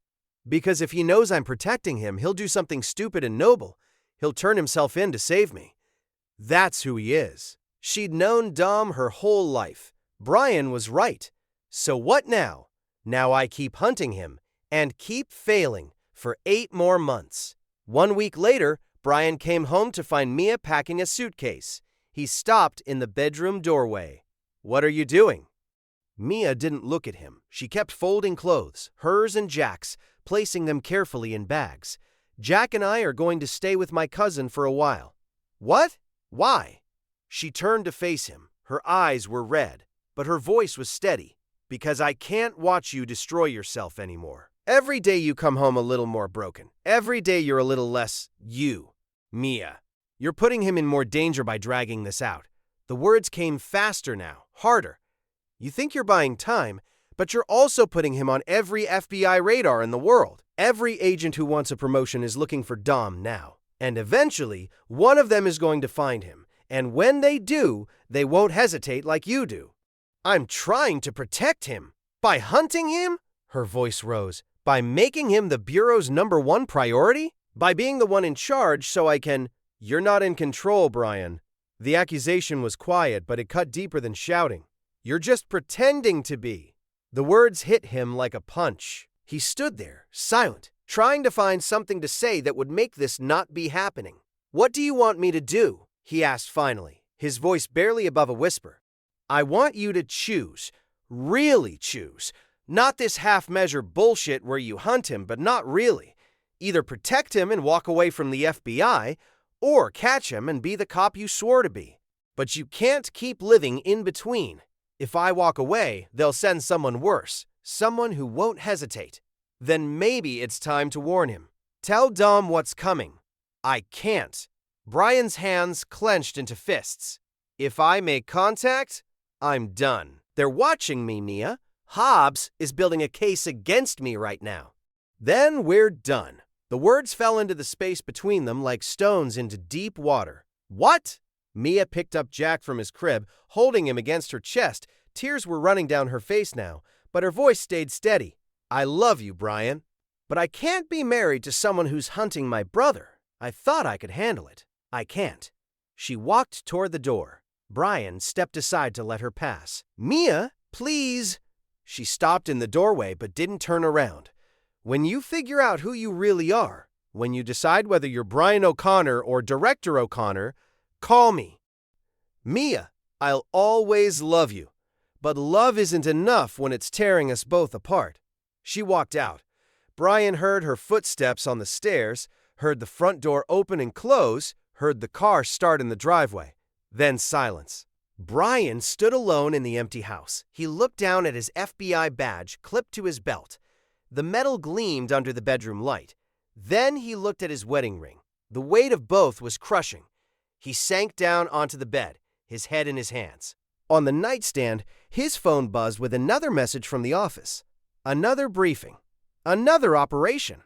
Because if he knows I'm protecting him, he'll do something stupid and noble. He'll turn himself in to save me. That's who he is. She'd known Dom her whole life. Brian was right. So what now? Now I keep hunting him and keep failing for 8 more months. 1 week later, Brian came home to find Mia packing a suitcase. He stopped in the bedroom doorway. What are you doing? Mia didn't look at him. She kept folding clothes, hers and Jack's, placing them carefully in bags. Jack and I are going to stay with my cousin for a while. What? Why? She turned to face him. Her eyes were red, but her voice was steady. Because I can't watch you destroy yourself anymore. Every day you come home a little more broken. Every day you're a little less you. Mia. You're putting him in more danger by dragging this out. The words came faster now, harder. You think you're buying time, but you're also putting him on every FBI radar in the world. Every agent who wants a promotion is looking for Dom now. And eventually, one of them is going to find him. And when they do, they won't hesitate like you do. I'm trying to protect him. By hunting him? Her voice rose. By making him the Bureau's #1 priority? By being the one in charge so I can... You're not in control, Brian. The accusation was quiet, but it cut deeper than shouting. You're just pretending to be. The words hit him like a punch. He stood there, silent, trying to find something to say that would make this not be happening. What do you want me to do? He asked finally, his voice barely above a whisper. I want you to choose. Really choose. Not this half-measure bullshit where you hunt him, but not really. Either protect him and walk away from the FBI, or catch him and be the cop you swore to be. But you can't keep living in between. If I walk away, they'll send someone worse, someone who won't hesitate. Then maybe it's time to warn him. Tell Dom what's coming. I can't. Brian's hands clenched into fists. If I make contact, I'm done. They're watching me, Mia. Hobbs is building a case against me right now. Then we're done. The words fell into the space between them like stones into deep water. What? Mia picked up Jack from his crib, holding him against her chest. Tears were running down her face now, but her voice stayed steady. I love you, Brian. But I can't be married to someone who's hunting my brother. I thought I could handle it. I can't. She walked toward the door. Brian stepped aside to let her pass. Mia, please. She stopped in the doorway but didn't turn around. When you figure out who you really are, when you decide whether you're Brian O'Connor or Director O'Connor, call me. Mia, I'll always love you. But love isn't enough when it's tearing us both apart. She walked out. Brian heard her footsteps on the stairs, heard the front door open and close, heard the car start in the driveway. Then silence. Brian stood alone in the empty house. He looked down at his FBI badge clipped to his belt. The metal gleamed under the bedroom light. Then he looked at his wedding ring. The weight of both was crushing. He sank down onto the bed, his head in his hands. On the nightstand, his phone buzzed with another message from the office. Another briefing. Another operation.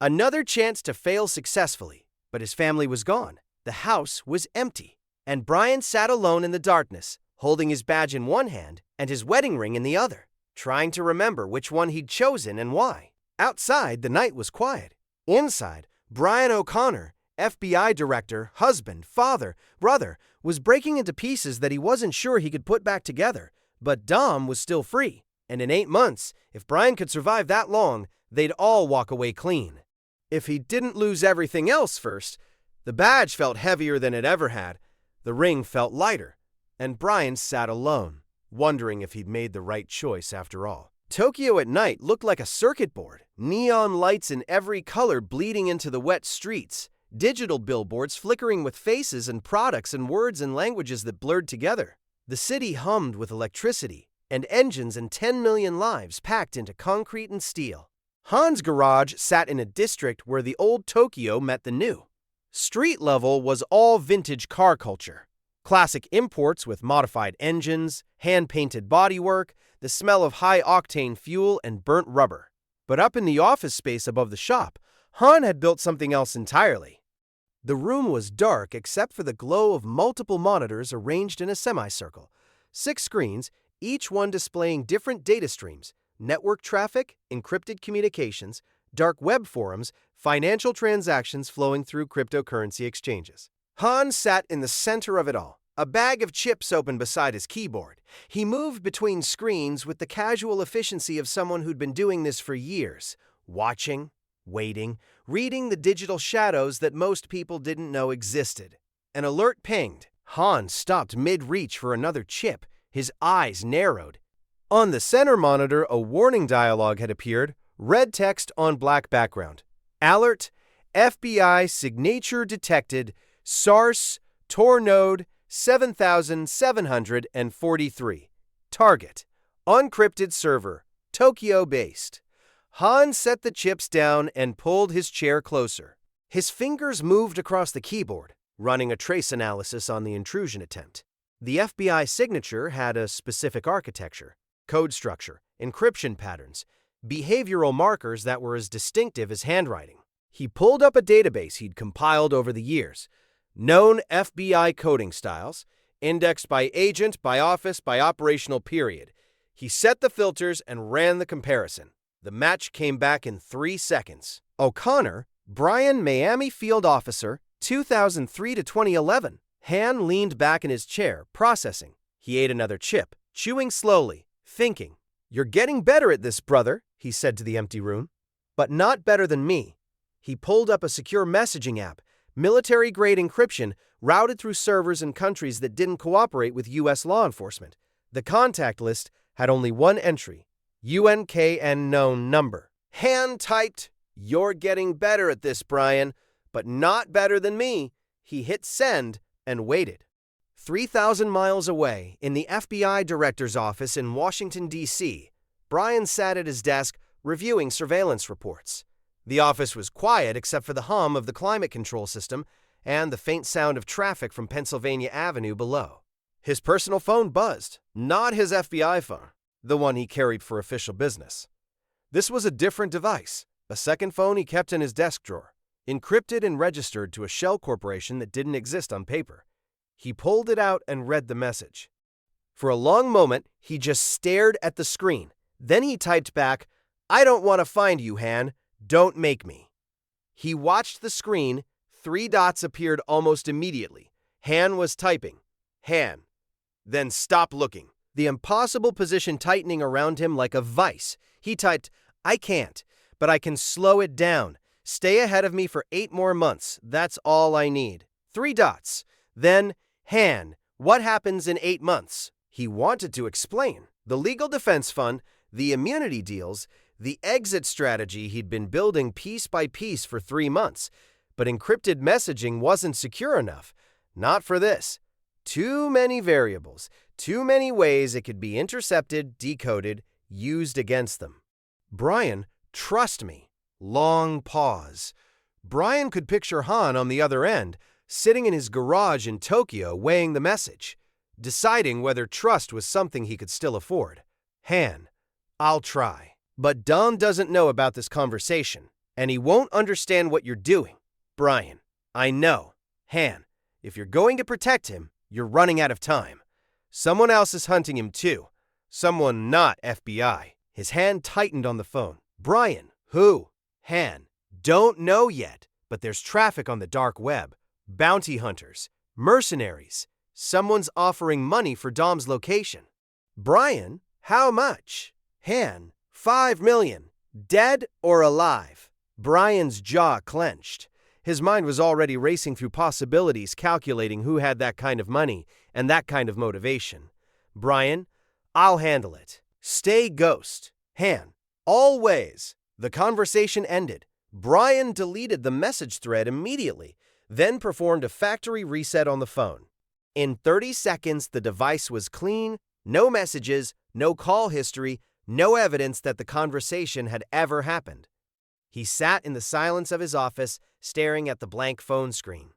Another chance to fail successfully, but his family was gone. The house was empty, and Brian sat alone in the darkness, holding his badge in one hand and his wedding ring in the other, trying to remember which one he'd chosen and why. Outside, the night was quiet. Inside, Brian O'Connor, FBI director, husband, father, brother, was breaking into pieces that he wasn't sure he could put back together. But Dom was still free, and in 8 months, if Brian could survive that long, they'd all walk away clean. If he didn't lose everything else first, the badge felt heavier than it ever had, the ring felt lighter, and Brian sat alone, wondering if he'd made the right choice after all. Tokyo at night looked like a circuit board, neon lights in every color bleeding into the wet streets, digital billboards flickering with faces and products and words and languages that blurred together. The city hummed with electricity, and engines and 10 million lives packed into concrete and steel. Han's garage sat in a district where the old Tokyo met the new. Street level was all vintage car culture. Classic imports with modified engines, hand-painted bodywork, the smell of high-octane fuel and burnt rubber. But up in the office space above the shop, Han had built something else entirely. The room was dark except for the glow of multiple monitors arranged in a semicircle. 6 screens, each one displaying different data streams: network traffic, encrypted communications, dark web forums, financial transactions flowing through cryptocurrency exchanges. Han sat in the center of it all, a bag of chips open beside his keyboard. He moved between screens with the casual efficiency of someone who'd been doing this for years, watching, waiting, reading the digital shadows that most people didn't know existed. An alert pinged. Han stopped mid-reach for another chip, his eyes narrowed. On the center monitor, a warning dialogue had appeared, red text on black background. Alert, FBI signature detected, SARS, Tor node 7743. Target, uncrypted server, Tokyo-based. Han set the chips down and pulled his chair closer. His fingers moved across the keyboard, running a trace analysis on the intrusion attempt. The FBI signature had a specific architecture, code structure, encryption patterns, behavioral markers that were as distinctive as handwriting. He pulled up a database he'd compiled over the years, known FBI coding styles, indexed by agent, by office, by operational period. He set the filters and ran the comparison. The match came back in 3 seconds. O'Connor, Brian Miami Field Officer, 2003 to 2011. Han leaned back in his chair, processing. He ate another chip, chewing slowly, thinking. "You're getting better at this, brother," he said to the empty room. "But not better than me." He pulled up a secure messaging app, military-grade encryption, routed through servers in countries that didn't cooperate with U.S. law enforcement. The contact list had only one entry, UNKN known number. Han typed, "You're getting better at this, Brian, but not better than me." He hit send and waited. 3,000 miles away, in the FBI director's office in Washington, D.C., Brian sat at his desk reviewing surveillance reports. The office was quiet except for the hum of the climate control system and the faint sound of traffic from Pennsylvania Avenue below. His personal phone buzzed, not his FBI phone, the one he carried for official business. This was a different device, a second phone he kept in his desk drawer, encrypted and registered to a shell corporation that didn't exist on paper. He pulled it out and read the message. For a long moment, he just stared at the screen. Then he typed back, "I don't want to find you, Han. Don't make me." He watched the screen. 3 dots appeared almost immediately. Han was typing. Han. Then stop looking. The impossible position tightening around him like a vice. He typed, "I can't, but I can slow it down. Stay ahead of me for 8 more months. That's all I need." 3 dots. Then, Han, what happens in 8 months? He wanted to explain. The legal defense fund, the immunity deals, the exit strategy he'd been building piece by piece for 3 months. But encrypted messaging wasn't secure enough. Not for this. Too many variables, too many ways it could be intercepted, decoded, used against them. "Brian, trust me." Long pause. Brian could picture Han on the other end, sitting in his garage in Tokyo weighing the message, deciding whether trust was something he could still afford. Han, I'll try. But Dom doesn't know about this conversation, And he won't understand what you're doing. Brian, I know. Han, if you're going to protect him, you're running out of time. Someone else is hunting him too. Someone not FBI. His hand tightened on the phone. Brian, who? Han, don't know yet, but there's traffic on the dark web. Bounty hunters, mercenaries. Someone's offering money for Dom's location. Brian, how much? Han, 5 million. Dead or alive? Brian's jaw clenched. His mind was already racing through possibilities, calculating who had that kind of money and that kind of motivation. Brian, I'll handle it. Stay ghost. Han, always. The conversation ended. Brian deleted the message thread immediately, then performed a factory reset on the phone. In 30 seconds, the device was clean, no messages, no call history, no evidence that the conversation had ever happened. He sat in the silence of his office, staring at the blank phone screen.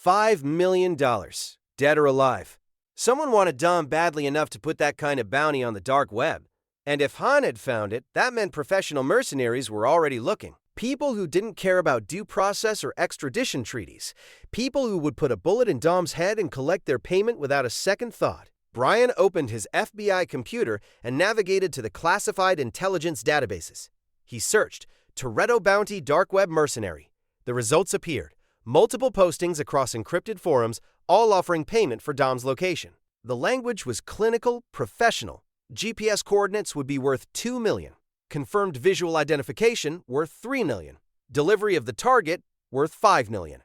$5 million, dead or alive. Someone wanted Dom badly enough to put that kind of bounty on the dark web. And if Han had found it, that meant professional mercenaries were already looking. People who didn't care about due process or extradition treaties. People who would put a bullet in Dom's head and collect their payment without a second thought. Brian opened his FBI computer and navigated to the classified intelligence databases. He searched, Toretto Bounty Dark Web Mercenary. The results appeared. Multiple postings across encrypted forums, all offering payment for Dom's location. The language was clinical, professional. GPS coordinates would be worth $2 million. Confirmed visual identification worth $3 million. Delivery of the target worth $5 million.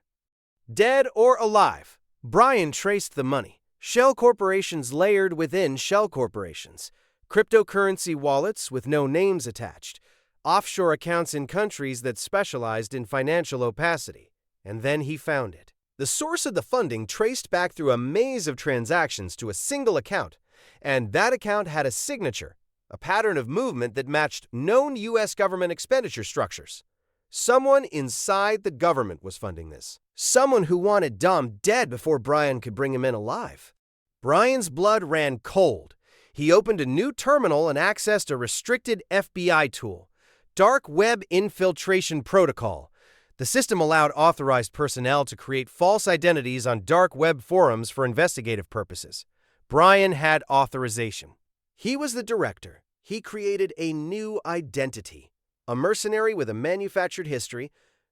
Dead or alive? Brian traced the money. Shell corporations layered within shell corporations. Cryptocurrency wallets with no names attached. Offshore accounts in countries that specialized in financial opacity. And then he found it. The source of the funding traced back through a maze of transactions to a single account. And that account had a signature, a pattern of movement that matched known U.S. government expenditure structures. Someone inside the government was funding this. Someone who wanted Dom dead before Brian could bring him in alive. Brian's blood ran cold. He opened a new terminal and accessed a restricted FBI tool, Dark Web Infiltration Protocol. The system allowed authorized personnel to create false identities on dark web forums for investigative purposes. Brian had authorization. He was the director. He created a new identity, a mercenary with a manufactured history,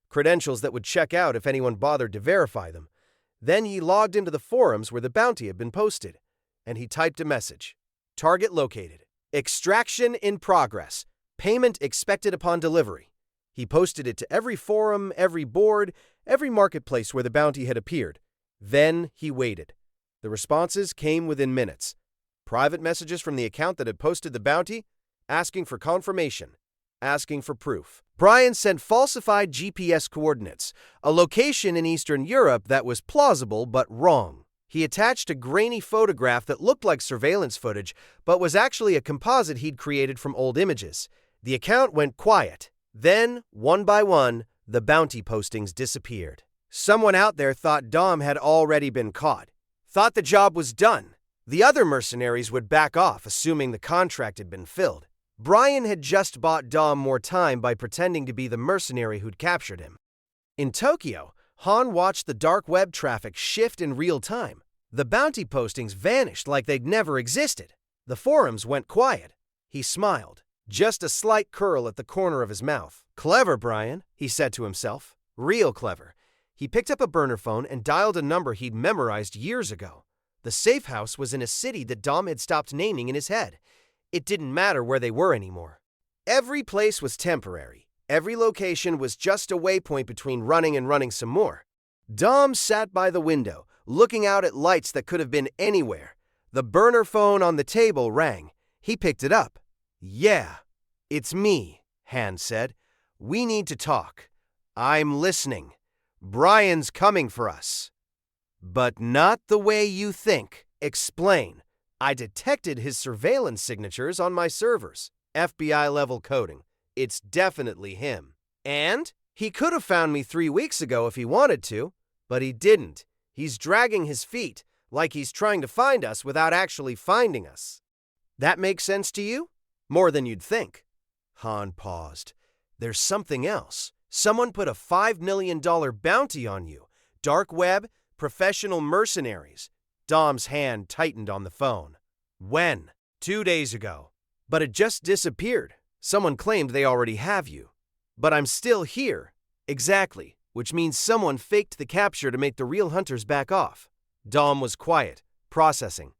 credentials that would check out if anyone bothered to verify them. Then he logged into the forums where the bounty had been posted, and he typed a message. Target located. Extraction in progress. Payment expected upon delivery. He posted it to every forum, every board, every marketplace where the bounty had appeared. Then he waited. The responses came within minutes. Private messages from the account that had posted the bounty, asking for confirmation, asking for proof. Brian sent falsified GPS coordinates, a location in Eastern Europe that was plausible but wrong. He attached a grainy photograph that looked like surveillance footage, but was actually a composite he'd created from old images. The account went quiet. Then, one by one, the bounty postings disappeared. Someone out there thought Dom had already been caught. Thought the job was done. The other mercenaries would back off, assuming the contract had been filled. Brian had just bought Dom more time by pretending to be the mercenary who'd captured him. In Tokyo, Han watched the dark web traffic shift in real time. The bounty postings vanished like they'd never existed. The forums went quiet. He smiled, just a slight curl at the corner of his mouth. Clever, Brian, he said to himself. Real clever. He picked up a burner phone and dialed a number he'd memorized years ago. The safe house was in a city that Dom had stopped naming in his head. It didn't matter where they were anymore. Every place was temporary. Every location was just a waypoint between running and running some more. Dom sat by the window, looking out at lights that could have been anywhere. The burner phone on the table rang. He picked it up. Yeah, it's me, Han said. We need to talk. I'm listening. Brian's coming for us. But not the way you think. Explain. I detected his surveillance signatures on my servers. FBI-level coding. It's definitely him. And he could have found me 3 weeks ago if he wanted to, but he didn't. He's dragging his feet, like he's trying to find us without actually finding us. That makes sense to you? More than you'd think. Han paused. There's something else. Someone put a $5 million bounty on you. Dark web, professional mercenaries. Dom's hand tightened on the phone. When? 2 days ago. But it just disappeared. Someone claimed they already have you. But I'm still here. Exactly, which means someone faked the capture to make the real hunters back off. Dom was quiet, processing.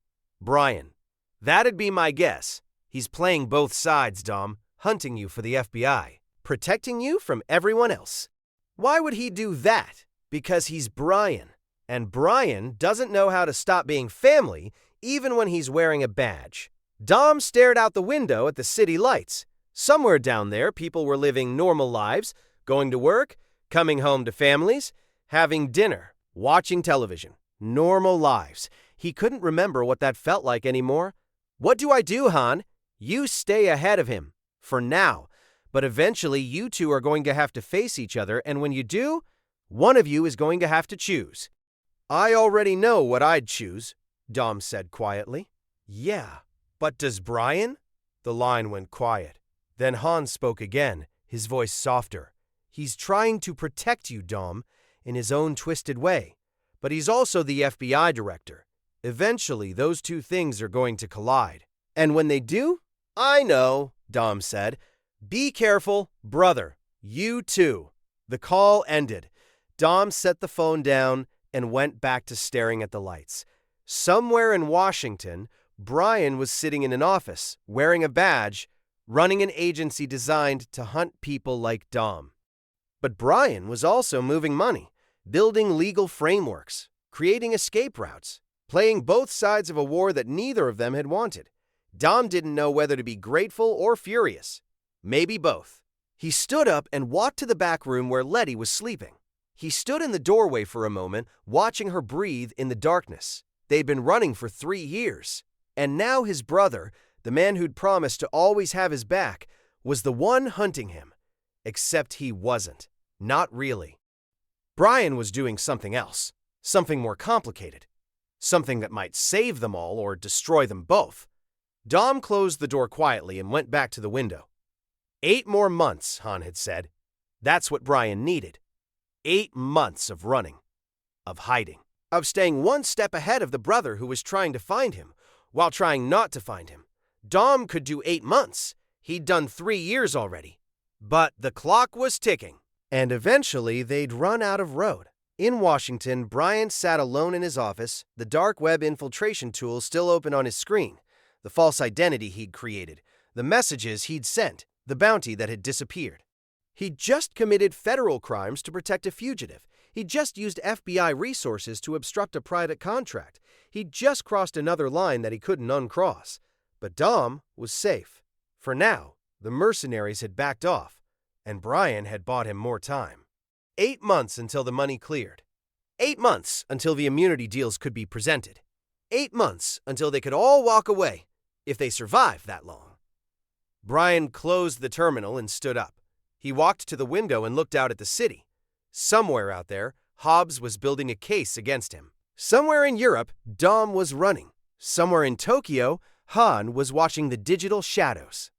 Brian. That'd be my guess. He's playing both sides, Dom, hunting you for the FBI, protecting you from everyone else. Why would he do that? Because he's Brian. And Brian doesn't know how to stop being family even when he's wearing a badge. Dom stared out the window at the city lights. Somewhere down there, people were living normal lives, going to work, coming home to families, having dinner, watching television. Normal lives. He couldn't remember what that felt like anymore. What do I do, Han? You stay ahead of him. For now. But eventually, you two are going to have to face each other, and when you do, one of you is going to have to choose. I already know what I'd choose, Dom said quietly. Yeah, but does Brian? The line went quiet. Then Han spoke again, his voice softer. He's trying to protect you, Dom, in his own twisted way. But he's also the FBI director. Eventually, those two things are going to collide. And when they do? I know, Dom said. Be careful, brother. You too. The call ended. Dom set the phone down and went back to staring at the lights. Somewhere in Washington, Brian was sitting in an office, wearing a badge, running an agency designed to hunt people like Dom. But Brian was also moving money, building legal frameworks, creating escape routes, playing both sides of a war that neither of them had wanted. Dom didn't know whether to be grateful or furious. Maybe both. He stood up and walked to the back room where Letty was sleeping. He stood in the doorway for a moment, watching her breathe in the darkness. They'd been running for 3 years. And now his brother, the man who'd promised to always have his back, was the one hunting him. Except he wasn't. Not really. Brian was doing something else. Something more complicated. Something that might save them all or destroy them both. Dom closed the door quietly and went back to the window. 8 more months, Han had said. That's what Brian needed. 8 months of running, of hiding, of staying one step ahead of the brother who was trying to find him, while trying not to find him. Dom could do 8 months. He'd done 3 years already. But the clock was ticking. And eventually, they'd run out of road. In Washington, Brian sat alone in his office, the dark web infiltration tool still open on his screen, the false identity he'd created, the messages he'd sent, the bounty that had disappeared. He'd just committed federal crimes to protect a fugitive. He'd just used FBI resources to obstruct a private contract. He'd just crossed another line that he couldn't uncross. But Dom was safe. For now, the mercenaries had backed off, and Brian had bought him more time. 8 months until the money cleared. 8 months until the immunity deals could be presented. 8 months until they could all walk away, if they survived that long. Brian closed the terminal and stood up. He walked to the window and looked out at the city. Somewhere out there, Hobbs was building a case against him. Somewhere in Europe, Dom was running. Somewhere in Tokyo, Han was watching the digital shadows.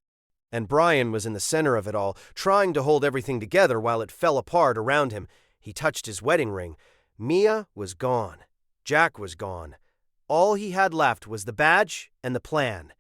And Brian was in the center of it all, trying to hold everything together while it fell apart around him. He touched his wedding ring. Mia was gone. Jack was gone. All he had left was the badge and the plan,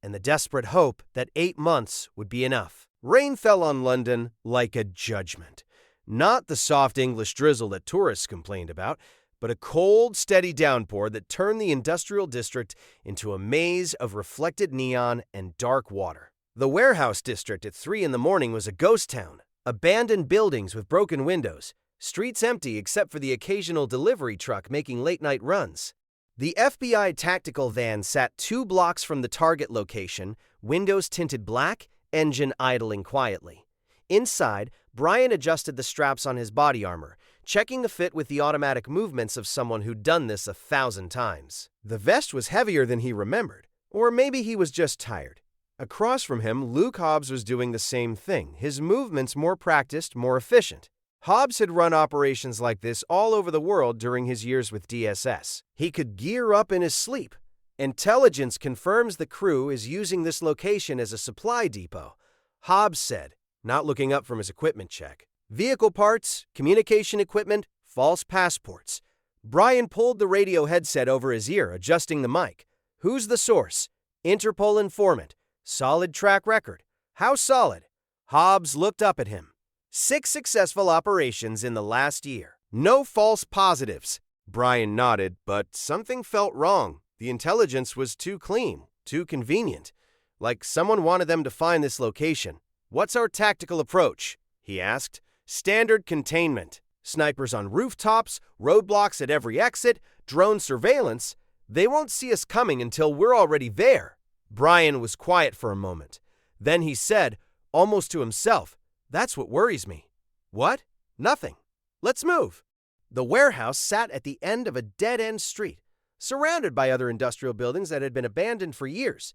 and the desperate hope that 8 months would be enough. Rain fell on London like a judgment. Not the soft English drizzle that tourists complained about, but a cold, steady downpour that turned the industrial district into a maze of reflected neon and dark water. The warehouse district at 3 in the morning was a ghost town. Abandoned buildings with broken windows. Streets empty except for the occasional delivery truck making late-night runs. The FBI tactical van sat 2 blocks from the target location, windows tinted black, engine idling quietly. Inside, Brian adjusted the straps on his body armor, checking the fit with the automatic movements of someone who'd done this 1,000 times. The vest was heavier than he remembered, or maybe he was just tired. Across from him, Luke Hobbs was doing the same thing, his movements more practiced, more efficient. Hobbs had run operations like this all over the world during his years with DSS. He could gear up in his sleep. Intelligence confirms the crew is using this location as a supply depot, Hobbs said, not looking up from his equipment check. Vehicle parts, communication equipment, false passports. Brian pulled the radio headset over his ear, adjusting the mic. Who's the source? Interpol informant. Solid track record. How solid? Hobbs looked up at him. 6 successful operations in the last year. No false positives. Brian nodded, but something felt wrong. The intelligence was too clean, too convenient. Like someone wanted them to find this location. What's our tactical approach? He asked. Standard containment. Snipers on rooftops, roadblocks at every exit, drone surveillance. They won't see us coming until we're already there. Brian was quiet for a moment. Then he said, almost to himself, that's what worries me. What? Nothing. Let's move. The warehouse sat at the end of a dead-end street, surrounded by other industrial buildings that had been abandoned for years.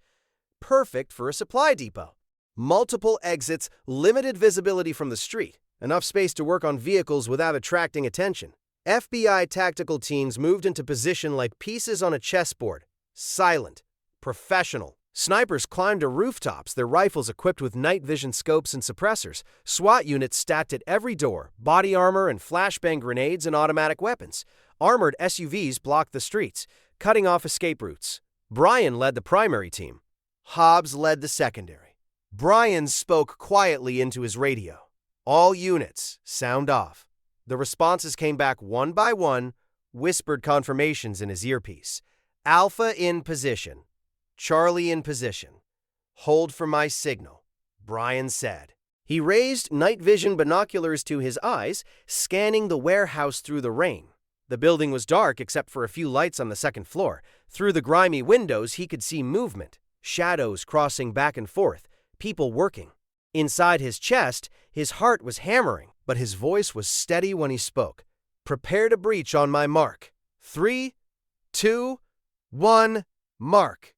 Perfect for a supply depot. Multiple exits, limited visibility from the street, enough space to work on vehicles without attracting attention. FBI tactical teams moved into position like pieces on a chessboard. Silent. Professional. Snipers climbed to rooftops, their rifles equipped with night vision scopes and suppressors. SWAT units stacked at every door, body armor and flashbang grenades and automatic weapons. Armored SUVs blocked the streets, cutting off escape routes. Brian led the primary team. Hobbs led the secondary. Brian spoke quietly into his radio. All units, sound off. The responses came back one by one, whispered confirmations in his earpiece. Alpha in position. Charlie in position. Hold for my signal, Brian said. He raised night vision binoculars to his eyes, scanning the warehouse through the rain. The building was dark except for a few lights on the second floor. Through the grimy windows, he could see movement, shadows crossing back and forth, people working. Inside his chest, his heart was hammering, but his voice was steady when he spoke. Prepare to breach on my mark. 3, 2, 1, mark.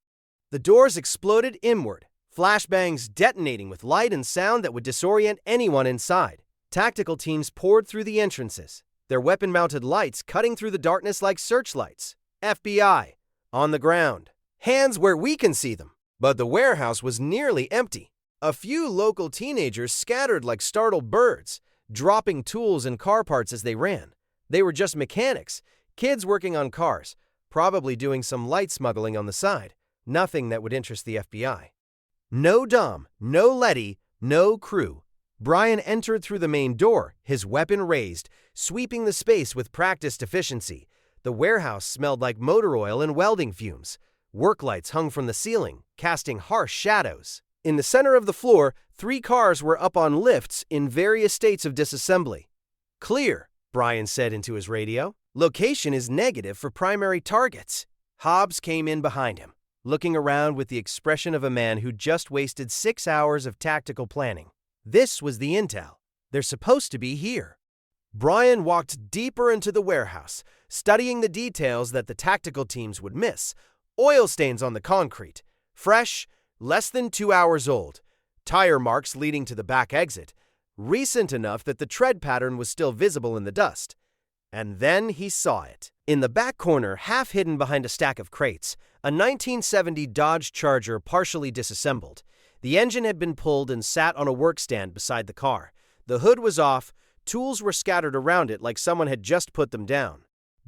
The doors exploded inward, flashbangs detonating with light and sound that would disorient anyone inside. Tactical teams poured through the entrances, their weapon-mounted lights cutting through the darkness like searchlights. FBI, on the ground. Hands where we can see them. But the warehouse was nearly empty. A few local teenagers scattered like startled birds, dropping tools and car parts as they ran. They were just mechanics, kids working on cars, probably doing some light smuggling on the side. Nothing that would interest the FBI. No Dom, no Letty, no crew. Brian entered through the main door, his weapon raised, sweeping the space with practiced efficiency. The warehouse smelled like motor oil and welding fumes. Work lights hung from the ceiling, casting harsh shadows. In the center of the floor, 3 cars were up on lifts in various states of disassembly. Clear, Brian said into his radio. Location is negative for primary targets. Hobbs came in behind him, looking around with the expression of a man who just wasted 6 hours of tactical planning. This was the intel. They're supposed to be here. Brian walked deeper into the warehouse, studying the details that the tactical teams would miss. Oil stains on the concrete. Fresh, less than 2 hours old. Tire marks leading to the back exit. Recent enough that the tread pattern was still visible in the dust. And then he saw it. In the back corner, half hidden behind a stack of crates, a 1970 Dodge Charger partially disassembled. The engine had been pulled and sat on a workstand beside the car. The hood was off, tools were scattered around it like someone had just put them down.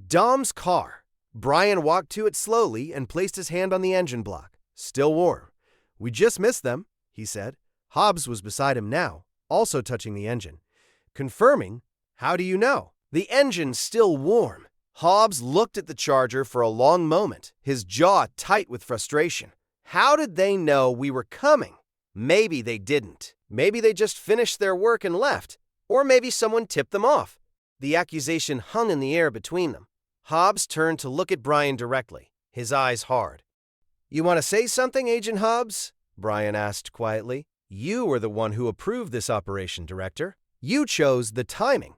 Dom's car. Brian walked to it slowly and placed his hand on the engine block. Still warm. We just missed them, he said. Hobbs was beside him now, also touching the engine. Confirming, how do you know? The engine's still warm. Hobbs looked at the Charger for a long moment, his jaw tight with frustration. How did they know we were coming? Maybe they didn't. Maybe they just finished their work and left. Or maybe someone tipped them off. The accusation hung in the air between them. Hobbs turned to look at Brian directly, his eyes hard. You want to say something, Agent Hobbs? Brian asked quietly. You were the one who approved this operation, Director. You chose the timing,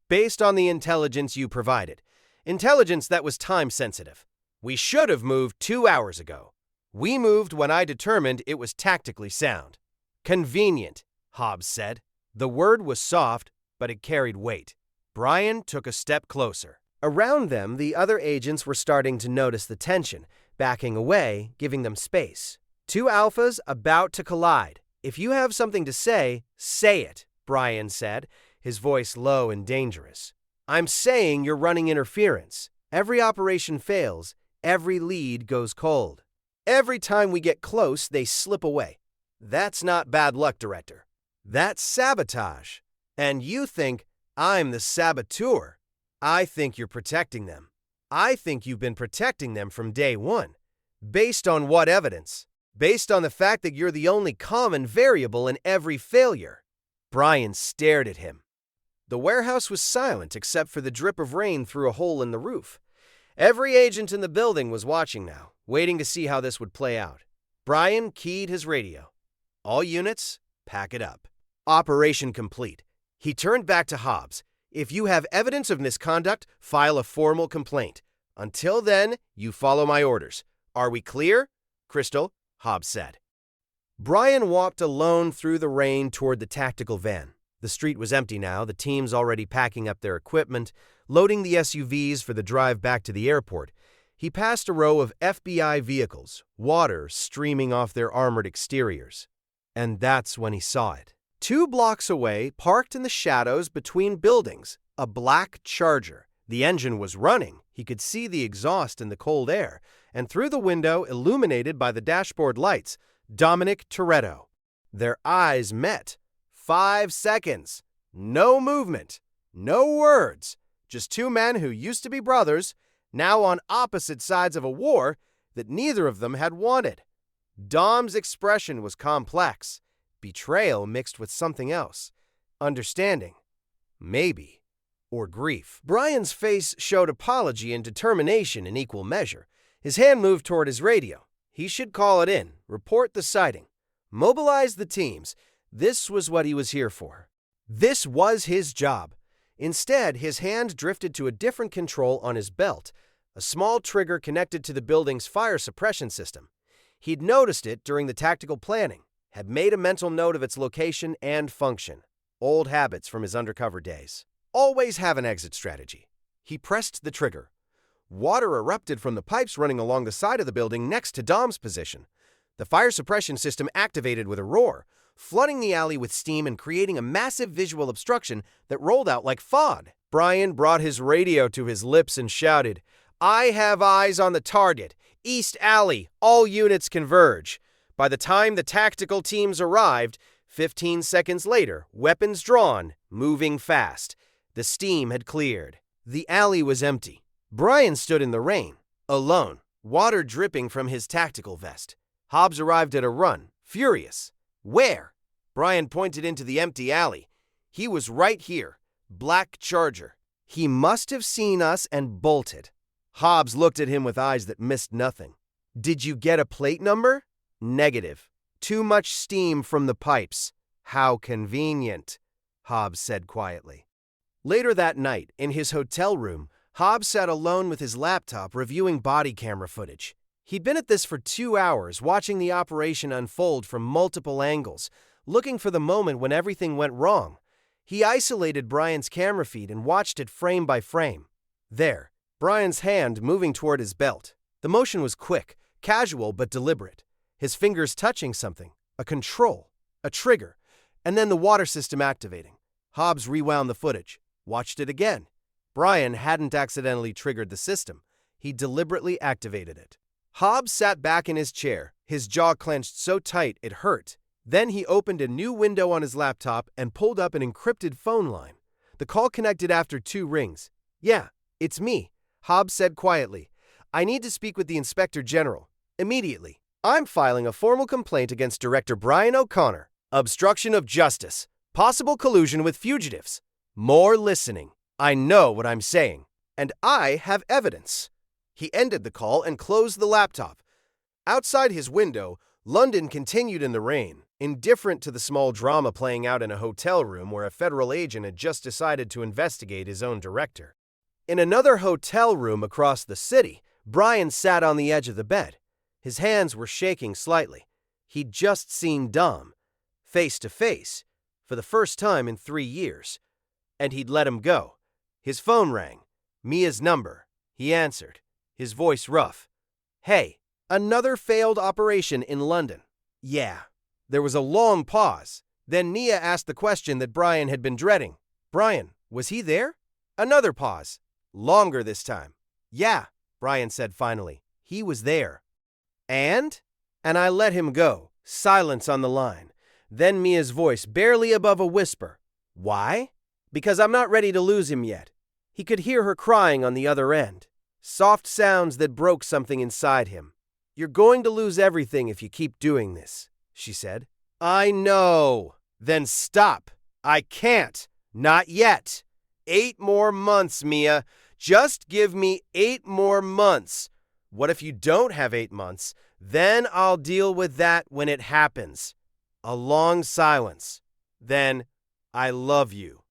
based on the intelligence you provided. Intelligence that was time-sensitive. We should have moved 2 hours ago. We moved when I determined it was tactically sound. Convenient, Hobbs said. The word was soft, but it carried weight. Brian took a step closer. Around them, the other agents were starting to notice the tension, backing away, giving them space. 2 alphas about to collide. If you have something to say it, Brian said. his voice low and dangerous. "I'm saying you're running interference. Every operation fails. Every lead goes cold. Every time we get close, they slip away. That's not bad luck, Director. That's sabotage. And you think I'm the saboteur. I think you're protecting them. I think you've been protecting them from day one. Based on what evidence? Based on the fact that you're the only common variable in every failure." Brian stared at him. The warehouse was silent except for the drip of rain through a hole in the roof. Every agent in the building was watching now, waiting to see how this would play out. Brian keyed his radio. "All units, pack it up. Operation complete." He turned back to Hobbs. "If you have evidence of misconduct, file a formal complaint. Until then, you follow my orders. Are we clear?" "Crystal," Hobbs said. Brian walked alone through the rain toward the tactical van. The street was empty now, the teams already packing up their equipment, loading the SUVs for the drive back to the airport. He passed a row of FBI vehicles, water streaming off their armored exteriors. And that's when he saw it. 2 blocks away, parked in the shadows between buildings, a black Charger. The engine was running. He could see the exhaust in the cold air, and through the window, illuminated by the dashboard lights, Dom Toretto. Their eyes met. 5 seconds. No movement. No words. Just 2 men who used to be brothers, now on opposite sides of a war that neither of them had wanted. Dom's expression was complex. Betrayal mixed with something else. Understanding. Maybe. Or grief. Brian's face showed apology and determination in equal measure. His hand moved toward his radio. He should call it in, report the sighting, mobilize the teams. This was what he was here for. This was his job. Instead, his hand drifted to a different control on his belt, a small trigger connected to the building's fire suppression system. He'd noticed it during the tactical planning, had made a mental note of its location and function. Old habits from his undercover days. Always have an exit strategy. He pressed the trigger. Water erupted from the pipes running along the side of the building next to Dom's position. The fire suppression system activated with a roar, flooding the alley with steam and creating a massive visual obstruction that rolled out like fog. Brian brought his radio to his lips and shouted, "I have eyes on the target. East Alley. All units converge." By the time the tactical teams arrived, 15 seconds later, weapons drawn, moving fast. The steam had cleared. The alley was empty. Brian stood in the rain, alone, water dripping from his tactical vest. Hobbs arrived at a run, furious. "Where?" Brian pointed into the empty alley. "He was right here. Black Charger. He must have seen us and bolted." Hobbs looked at him with eyes that missed nothing. "Did you get a plate number?" "Negative. Too much steam from the pipes." "How convenient," Hobbs said quietly. Later that night, in his hotel room, Hobbs sat alone with his laptop reviewing body camera footage. He'd been at this for 2 hours, watching the operation unfold from multiple angles, looking for the moment when everything went wrong. He isolated Brian's camera feed and watched it frame by frame. There, Brian's hand moving toward his belt. The motion was quick, casual but deliberate. His fingers touching something, a control, a trigger, and then the water system activating. Hobbs rewound the footage, watched it again. Brian hadn't accidentally triggered the system. He deliberately activated it. Hobbs sat back in his chair, his jaw clenched so tight it hurt. Then he opened a new window on his laptop and pulled up an encrypted phone line. The call connected after 2 rings. "Yeah, it's me," Hobbs said quietly. "I need to speak with the Inspector General. Immediately. I'm filing a formal complaint against Director Brian O'Connor. Obstruction of justice. Possible collusion with fugitives. More listening. I know what I'm saying. And I have evidence." He ended the call and closed the laptop. Outside his window, London continued in the rain, indifferent to the small drama playing out in a hotel room where a federal agent had just decided to investigate his own director. In another hotel room across the city, Brian sat on the edge of the bed. His hands were shaking slightly. He'd just seen Dom, face to face, for the first time in 3 years. And he'd let him go. His phone rang. Mia's number. He answered, his voice rough. "Hey, another failed operation in London." "Yeah." There was a long pause. Then Nia asked the question that Brian had been dreading. Brian, was he there? Another pause. Longer this time. Yeah, Brian said finally. He was there. And? And I let him go. Silence on the line. Then Mia's voice, barely above a whisper. Why? Because I'm not ready to lose him yet. He could hear her crying on the other end. Soft sounds that broke something inside him. You're going to lose everything if you keep doing this, she said. I know. Then stop. I can't. Not yet. 8 more months, Mia. Just give me 8 more months. What if you don't have 8 months? Then I'll deal with that when it happens. A long silence. Then, I love you.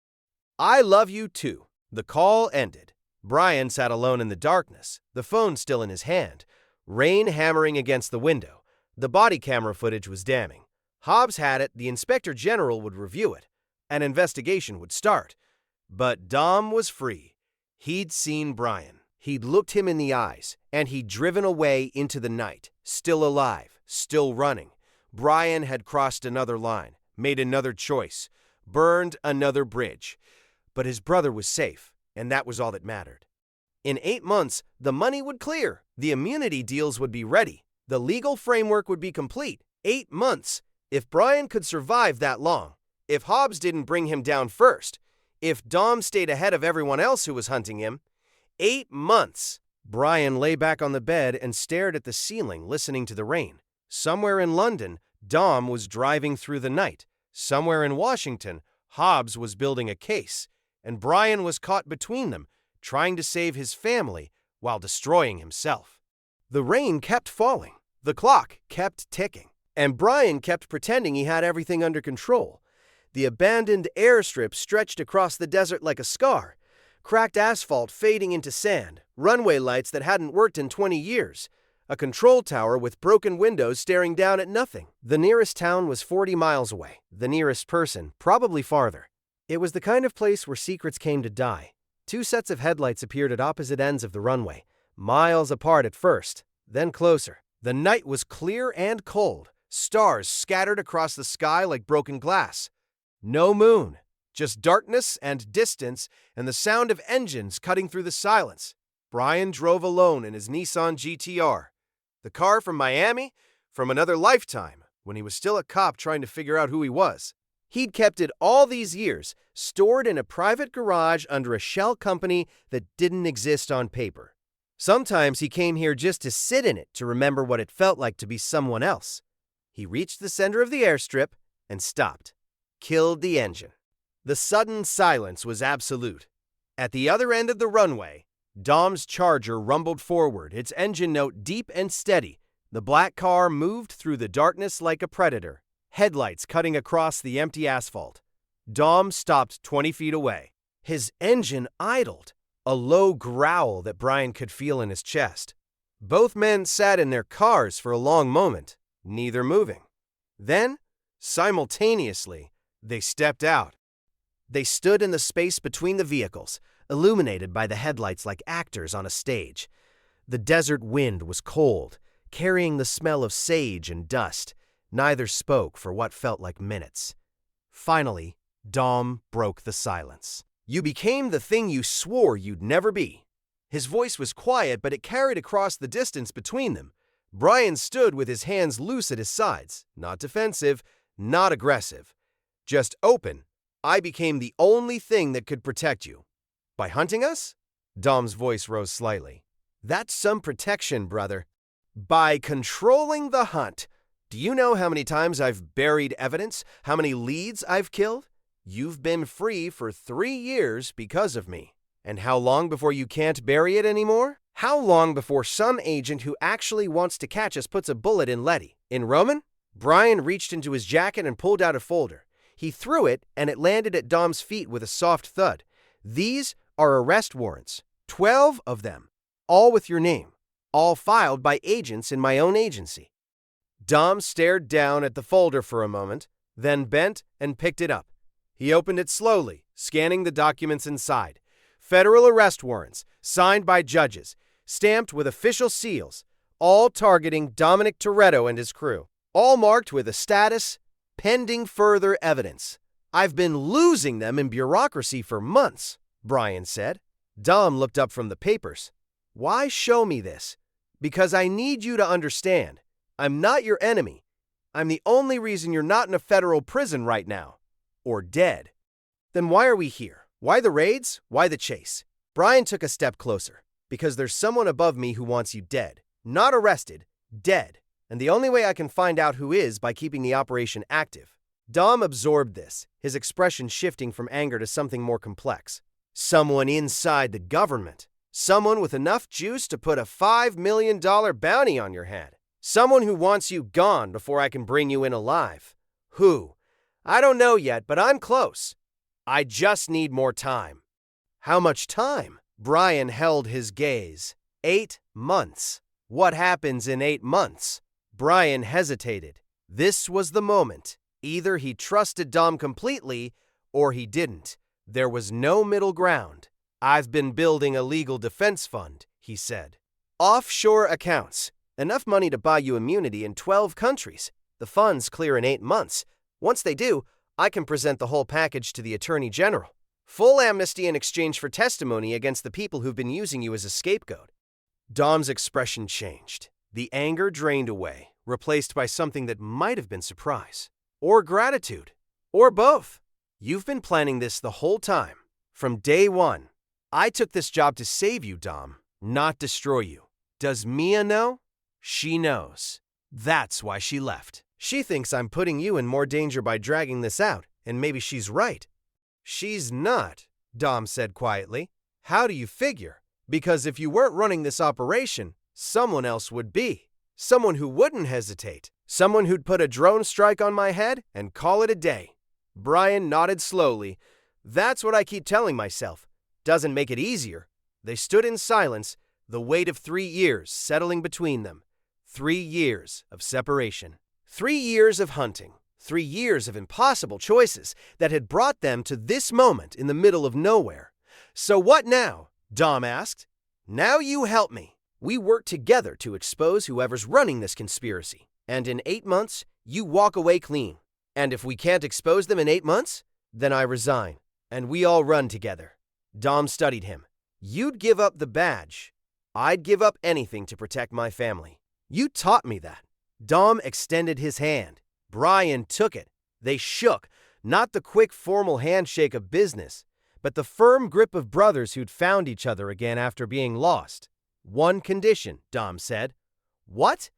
I love you too. The call ended. Brian sat alone in the darkness, the phone still in his hand, rain hammering against the window. The body camera footage was damning. Hobbs had it, the Inspector General would review it. An investigation would start. But Dom was free. He'd seen Brian. He'd looked him in the eyes, and he'd driven away into the night, still alive, still running. Brian had crossed another line, made another choice, burned another bridge. But his brother was safe, and that was all that mattered. In 8 months, the money would clear, the immunity deals would be ready, the legal framework would be complete. 8 months. If Brian could survive that long, if Hobbs didn't bring him down first, if Dom stayed ahead of everyone else who was hunting him, 8 months. Brian lay back on the bed and stared at the ceiling, listening to the rain. Somewhere in London, Dom was driving through the night. Somewhere in Washington, Hobbs was building a case, and Brian was caught between them, trying to save his family while destroying himself. The rain kept falling. The clock kept ticking. And Brian kept pretending he had everything under control. The abandoned airstrip stretched across the desert like a scar, cracked asphalt fading into sand, runway lights that hadn't worked in 20 years, a control tower with broken windows staring down at nothing. The nearest town was 40 miles away, the nearest person probably farther. It was the kind of place where secrets came to die. 2 sets of headlights appeared at opposite ends of the runway, miles apart at first, then closer. The night was clear and cold, stars scattered across the sky like broken glass. No moon, just darkness and distance and the sound of engines cutting through the silence. Brian drove alone in his Nissan GTR, the car from Miami, from another lifetime, when he was still a cop trying to figure out who he was. He'd kept it all these years, stored in a private garage under a shell company that didn't exist on paper. Sometimes he came here just to sit in it to remember what it felt like to be someone else. He reached the center of the airstrip and stopped. Killed the engine. The sudden silence was absolute. At the other end of the runway, Dom's Charger rumbled forward, its engine note deep and steady. The black car moved through the darkness like a predator, headlights cutting across the empty asphalt. Dom stopped 20 feet away. His engine idled, a low growl that Brian could feel in his chest. Both men sat in their cars for a long moment, neither moving. Then, simultaneously, they stepped out. They stood in the space between the vehicles, illuminated by the headlights like actors on a stage. The desert wind was cold, carrying the smell of sage and dust. Neither spoke for what felt like minutes. Finally, Dom broke the silence. You became the thing you swore you'd never be. His voice was quiet, but it carried across the distance between them. Brian stood with his hands loose at his sides, not defensive, not aggressive. Just open. I became the only thing that could protect you. By hunting us? Dom's voice rose slightly. That's some protection, brother. By controlling the hunt. Do you know how many times I've buried evidence? How many leads I've killed? You've been free for 3 years because of me. And how long before you can't bury it anymore? How long before some agent who actually wants to catch us puts a bullet in Letty? In Roman? Brian reached into his jacket and pulled out a folder. He threw it, and it landed at Dom's feet with a soft thud. These are arrest warrants. 12 of them. All with your name. All filed by agents in my own agency. Dom stared down at the folder for a moment, then bent and picked it up. He opened it slowly, scanning the documents inside. Federal arrest warrants, signed by judges, stamped with official seals, all targeting Dom Toretto and his crew. All marked with a status, pending further evidence. I've been losing them in bureaucracy for months, Brian said. Dom looked up from the papers. Why show me this? Because I need you to understand. I'm not your enemy. I'm the only reason you're not in a federal prison right now. Or dead. Then why are we here? Why the raids? Why the chase? Brian took a step closer. Because there's someone above me who wants you dead. Not arrested. Dead. And the only way I can find out who is by keeping the operation active. Dom absorbed this, his expression shifting from anger to something more complex. Someone inside the government. Someone with enough juice to put a $5 million bounty on your head. Someone who wants you gone before I can bring you in alive. Who? I don't know yet, but I'm close. I just need more time. How much time? Brian held his gaze. 8 months. What happens in 8 months? Brian hesitated. This was the moment. Either he trusted Dom completely, or he didn't. There was no middle ground. I've been building a legal defense fund, he said. Offshore accounts. Enough money to buy you immunity in 12 countries. The funds clear in 8 months. Once they do, I can present the whole package to the Attorney General. Full amnesty in exchange for testimony against the people who've been using you as a scapegoat. Dom's expression changed. The anger drained away, replaced by something that might have been surprise. Or gratitude. Or both. You've been planning this the whole time. From day one. I took this job to save you, Dom, not destroy you. Does Mia know? She knows. That's why she left. She thinks I'm putting you in more danger by dragging this out, and maybe she's right. She's not, Dom said quietly. How do you figure? Because if you weren't running this operation, someone else would be. Someone who wouldn't hesitate. Someone who'd put a drone strike on my head and call it a day. Brian nodded slowly. That's what I keep telling myself. Doesn't make it easier. They stood in silence, the weight of 3 years settling between them. 3 years of separation. 3 years of hunting. 3 years of impossible choices that had brought them to this moment in the middle of nowhere. So what now? Dom asked. Now you help me. We work together to expose whoever's running this conspiracy. And in 8 months, you walk away clean. And if we can't expose them in 8 months, then I resign. And we all run together. Dom studied him. You'd give up the badge. I'd give up anything to protect my family. You taught me that. Dom extended his hand. Brian took it. They shook, not the quick formal handshake of business, but the firm grip of brothers who'd found each other again after being lost. One condition, Dom said. What?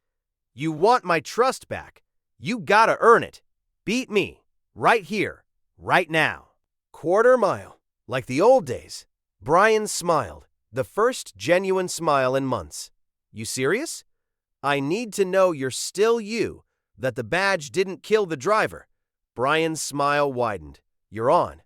You want my trust back. You gotta earn it. Beat me. Right here. Right now. Quarter mile. Like the old days. Brian smiled. The first genuine smile in months. You serious? I need to know you're still you, that the badge didn't kill the driver. Brian's smile widened. You're on.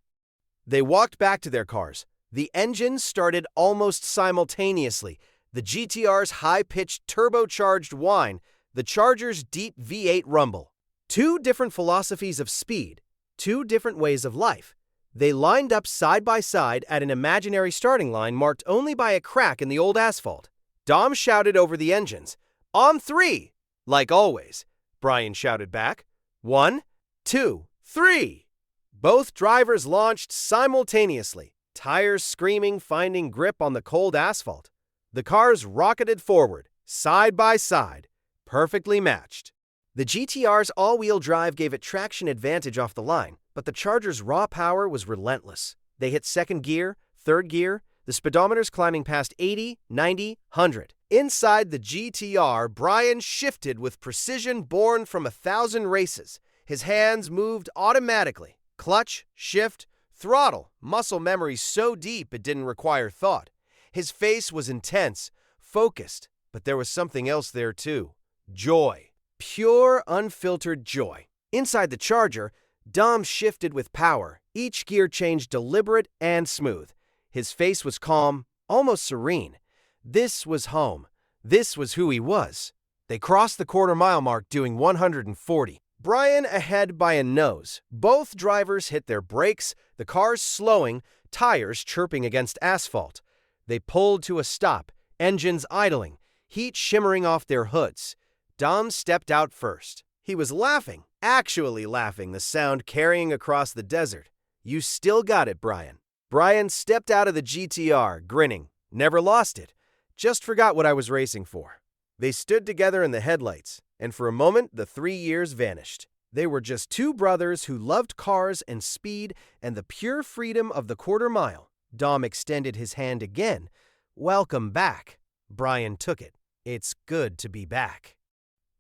They walked back to their cars. The engines started almost simultaneously. The GTR's high-pitched turbocharged whine, the Charger's deep V8 rumble. 2 different philosophies of speed, 2 different ways of life. They lined up side by side at an imaginary starting line marked only by a crack in the old asphalt. Dom shouted over the engines. On 3! Like always. Brian shouted back. 1, 2, 3! Both drivers launched simultaneously, tires screaming, finding grip on the cold asphalt. The cars rocketed forward, side by side, perfectly matched. The GTR's all-wheel drive gave it traction advantage off the line, but the Charger's raw power was relentless. They hit second gear, third gear, the speedometers climbing past 80, 90, 100. Inside the GTR, Brian shifted with precision born from 1,000 races. His hands moved automatically. Clutch, shift, throttle, muscle memory so deep it didn't require thought. His face was intense, focused, but there was something else there too. Joy. Pure, unfiltered joy. Inside the Charger, Dom shifted with power. Each gear changed deliberate and smooth. His face was calm, almost serene. This was home. This was who he was. They crossed the quarter-mile mark doing 140. Brian ahead by a nose. Both drivers hit their brakes, the cars slowing, tires chirping against asphalt. They pulled to a stop, engines idling, heat shimmering off their hoods. Dom stepped out first. He was laughing, actually laughing, the sound carrying across the desert. "You still got it, Brian." Brian stepped out of the GTR, grinning. "Never lost it. Just forgot what I was racing for." They stood together in the headlights, and for a moment the 3 years vanished. They were just two brothers who loved cars and speed and the pure freedom of the quarter mile. Dom extended his hand again. "Welcome back." Brian took it. "It's good to be back."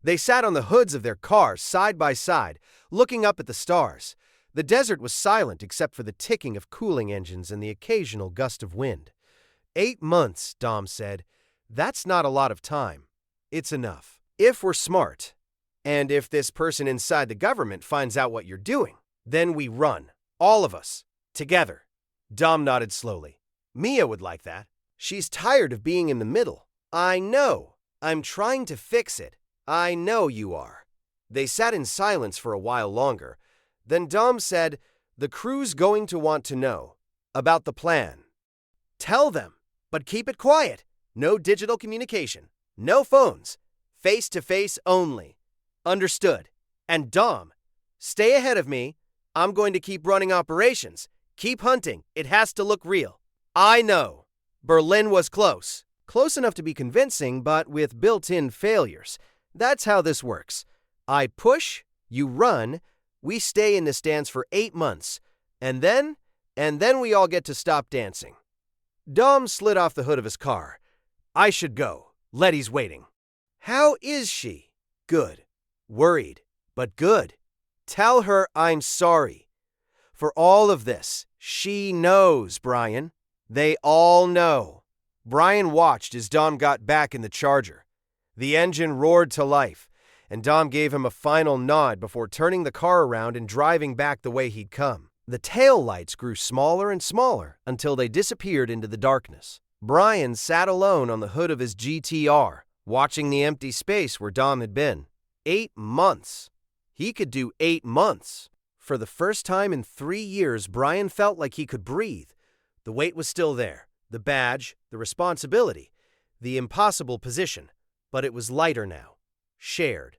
They sat on the hoods of their cars side by side, looking up at the stars. The desert was silent except for the ticking of cooling engines and the occasional gust of wind. 8 months, Dom said. "That's not a lot of time. It's enough. If we're smart, and if this person inside the government finds out what you're doing, then we run. All of us. Together." Dom nodded slowly. "Mia would like that. She's tired of being in the middle." "I know. I'm trying to fix it." "I know you are." They sat in silence for a while longer. Then Dom said, "The crew's going to want to know about the plan." "Tell them, but keep it quiet. No digital communication. No phones. Face-to-face only." "Understood." "And Dom, stay ahead of me. I'm going to keep running operations. Keep hunting. It has to look real." "I know. Berlin was close." "Close enough to be convincing, but with built-in failures. That's how this works. I push, you run, we stay in the stands for 8 months. And then we all get to stop dancing." Dom slid off the hood of his car. "I should go. Letty's waiting." "How is she?" "Good. Worried, but good. Tell her I'm sorry. For all of this, she knows, Brian. They all know." Brian watched as Dom got back in the Charger. The engine roared to life, and Dom gave him a final nod before turning the car around and driving back the way he'd come. The tail lights grew smaller and smaller until they disappeared into the darkness. Brian sat alone on the hood of his GTR, watching the empty space where Dom had been. 8 months. He could do 8 months. For the first time in 3 years, Brian felt like he could breathe. The weight was still there, the badge, the responsibility, the impossible position, but it was lighter now, shared.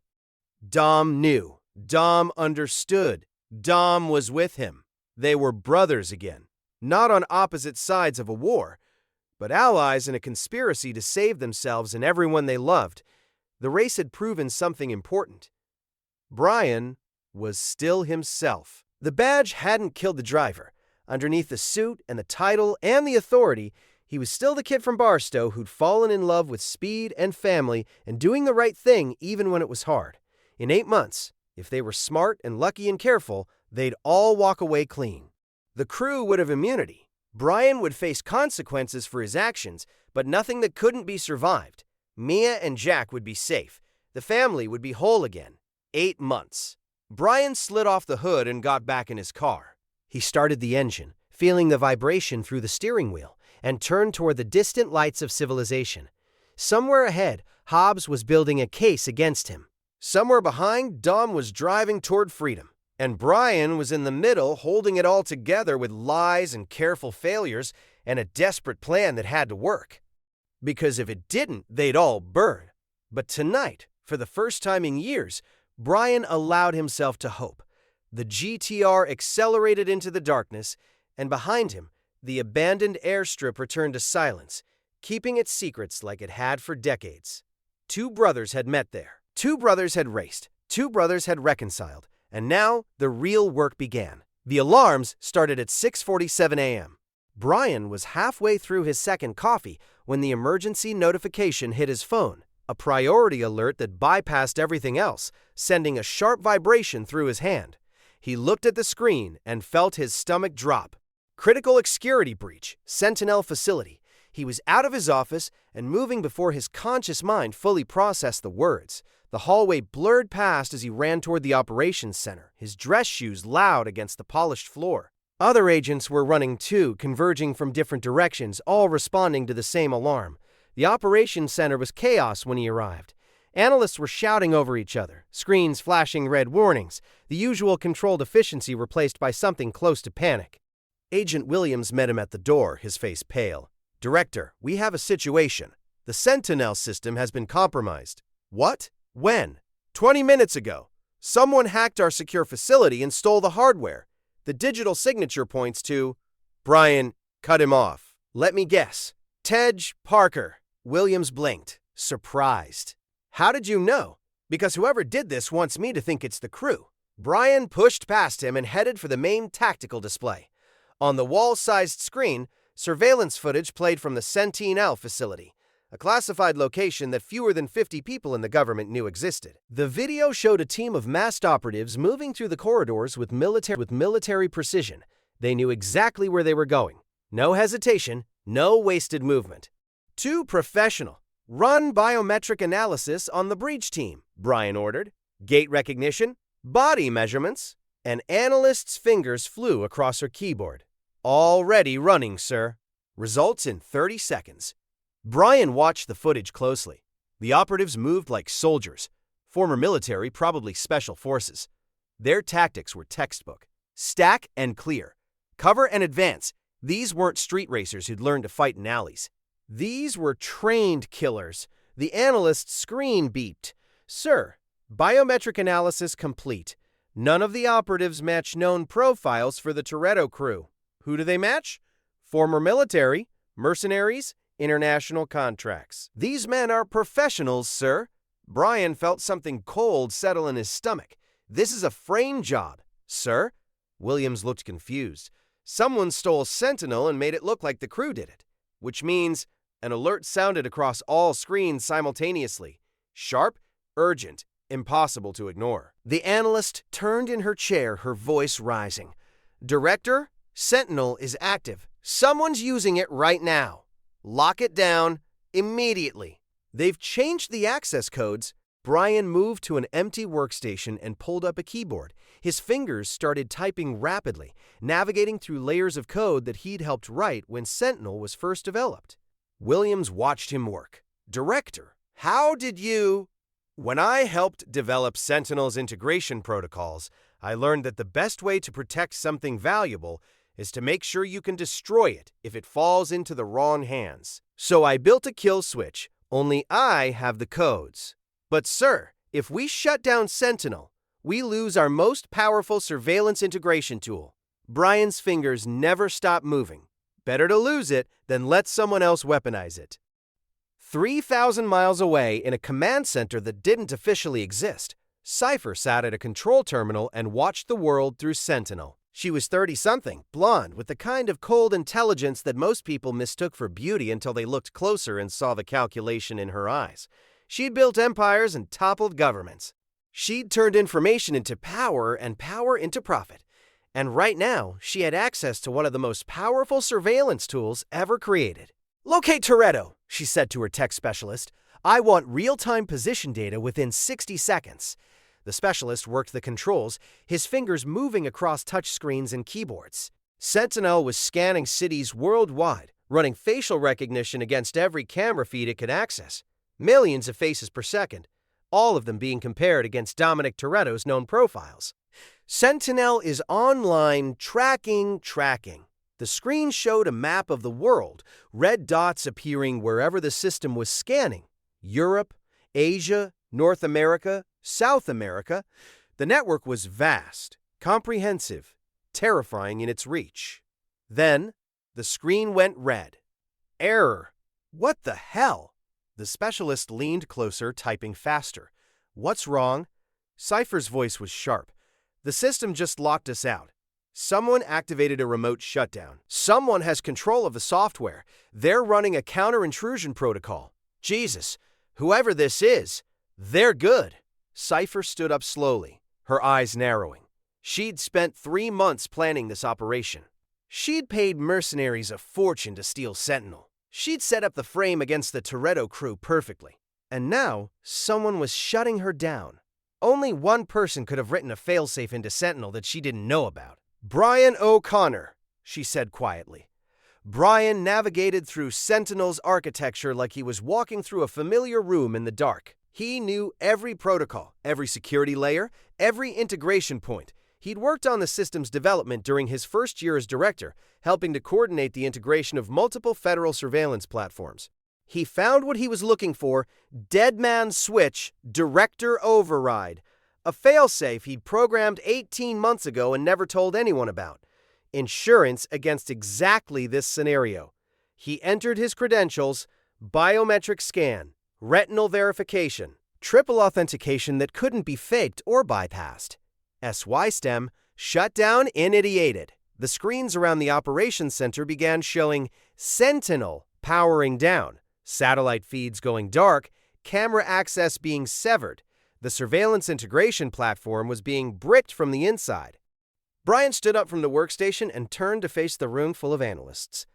Dom knew. Dom understood. Dom was with him. They were brothers again, not on opposite sides of a war, but allies in a conspiracy to save themselves and everyone they loved. The race had proven something important. Brian was still himself. The badge hadn't killed the driver. Underneath the suit and the title and the authority, he was still the kid from Barstow who'd fallen in love with speed and family and doing the right thing even when it was hard. In 8 months, if they were smart and lucky and careful, they'd all walk away clean. The crew would have immunity. Brian would face consequences for his actions, but nothing that couldn't be survived. Mia and Jack would be safe. The family would be whole again. 8 months. Brian slid off the hood and got back in his car. He started the engine, feeling the vibration through the steering wheel, and turned toward the distant lights of civilization. Somewhere ahead, Hobbs was building a case against him. Somewhere behind, Dom was driving toward freedom. And Brian was in the middle, holding it all together with lies and careful failures and a desperate plan that had to work. Because if it didn't, they'd all burn. But tonight, for the first time in years, Brian allowed himself to hope. The GTR accelerated into the darkness, and behind him, the abandoned airstrip returned to silence, keeping its secrets like it had for decades. 2 brothers had met there. 2 brothers had raced. 2 brothers had reconciled. And now, the real work began. The alarms started at 6:47 a.m. Brian was halfway through his second coffee when the emergency notification hit his phone, a priority alert that bypassed everything else, sending a sharp vibration through his hand. He looked at the screen and felt his stomach drop. Critical security breach, Sentinel facility. He was out of his office and moving before his conscious mind fully processed the words. The hallway blurred past as he ran toward the operations center, his dress shoes loud against the polished floor. Other agents were running too, converging from different directions, all responding to the same alarm. The operations center was chaos when he arrived. Analysts were shouting over each other, screens flashing red warnings, the usual controlled efficiency replaced by something close to panic. Agent Williams met him at the door, his face pale. "Director, we have a situation. The Sentinel system has been compromised." "What? When?" 20 minutes ago. Someone hacked our secure facility and stole the hardware. The digital signature points to... Brian, cut him off. Let me guess. Tej Parker. Williams blinked, surprised. How did you know? Because whoever did this wants me to think it's the crew. Brian pushed past him and headed for the main tactical display. On the wall-sized screen, surveillance footage played from the Sentinel facility, a classified location that fewer than 50 people in the government knew existed. The video showed a team of masked operatives moving through the corridors with military precision. They knew exactly where they were going. No hesitation, no wasted movement. Two professional. Run biometric analysis on the breach team, Brian ordered. Gate recognition, body measurements. An analyst's fingers flew across her keyboard. Already running, sir. Results in 30 seconds. Brian watched the footage closely. The operatives moved like soldiers. Former military, probably special forces. Their tactics were textbook. Stack and clear. Cover and advance. These weren't street racers who'd learned to fight in alleys. These were trained killers. The analyst's screen beeped. Sir, biometric analysis complete. None of the operatives match known profiles for the Toretto crew. Who do they match? Former military, mercenaries, international contracts. These men are professionals, sir. Brian felt something cold settle in his stomach. This is a frame job, sir. Williams looked confused. Someone stole Sentinel and made it look like the crew did it, which means an alert sounded across all screens simultaneously. Sharp, urgent, impossible to ignore. The analyst turned in her chair, her voice rising. Director, Sentinel is active. Someone's using it right now. Lock it down immediately. They've changed the access codes. Brian moved to an empty workstation and pulled up a keyboard. His fingers started typing rapidly, navigating through layers of code that he'd helped write when Sentinel was first developed. Williams watched him work. Director, how did you... When I helped develop Sentinel's integration protocols, I learned that the best way to protect something valuable is to make sure you can destroy it if it falls into the wrong hands. So I built a kill switch. Only I have the codes. But sir, if we shut down Sentinel, we lose our most powerful surveillance integration tool. Brian's fingers never stopped moving. Better to lose it than let someone else weaponize it. 3,000 miles away in a command center that didn't officially exist, Cypher sat at a control terminal and watched the world through Sentinel. She was 30-something, blonde, with the kind of cold intelligence that most people mistook for beauty until they looked closer and saw the calculation in her eyes. She'd built empires and toppled governments. She'd turned information into power and power into profit. And right now, she had access to one of the most powerful surveillance tools ever created. Locate Toretto, she said to her tech specialist. I want real-time position data within 60 seconds. The specialist worked the controls, his fingers moving across touchscreens and keyboards. Sentinel was scanning cities worldwide, running facial recognition against every camera feed it could access. Millions of faces per second, all of them being compared against Dominic Toretto's known profiles. Sentinel is online tracking. The screen showed a map of the world, red dots appearing wherever the system was scanning. Europe, Asia, North America, South America. The network was vast, comprehensive, terrifying in its reach. Then, the screen went red. Error. What the hell? The specialist leaned closer, typing faster. What's wrong? Cypher's voice was sharp. The system just locked us out. Someone activated a remote shutdown. Someone has control of the software. They're running a counter-intrusion protocol. Jesus, whoever this is, they're good. Cypher stood up slowly, her eyes narrowing. She'd spent 3 months planning this operation. She'd paid mercenaries a fortune to steal Sentinel. She'd set up the frame against the Toretto crew perfectly. And now, someone was shutting her down. Only one person could have written a failsafe into Sentinel that she didn't know about. Brian O'Connor, she said quietly. Brian navigated through Sentinel's architecture like he was walking through a familiar room in the dark. He knew every protocol, every security layer, every integration point. He'd worked on the system's development during his first year as director, helping to coordinate the integration of multiple federal surveillance platforms. He found what he was looking for: Dead Man Switch Director Override, A failsafe he'd programmed 18 months ago and never told anyone about. Insurance against exactly this scenario. He entered his credentials, biometric scan, retinal verification, triple authentication that couldn't be faked or bypassed. SY-STEM shut down initiated. The screens around the operations center began showing Sentinel powering down, satellite feeds going dark, camera access being severed. The surveillance integration platform was being bricked from the inside. Brian stood up from the workstation and turned to face the room full of analysts.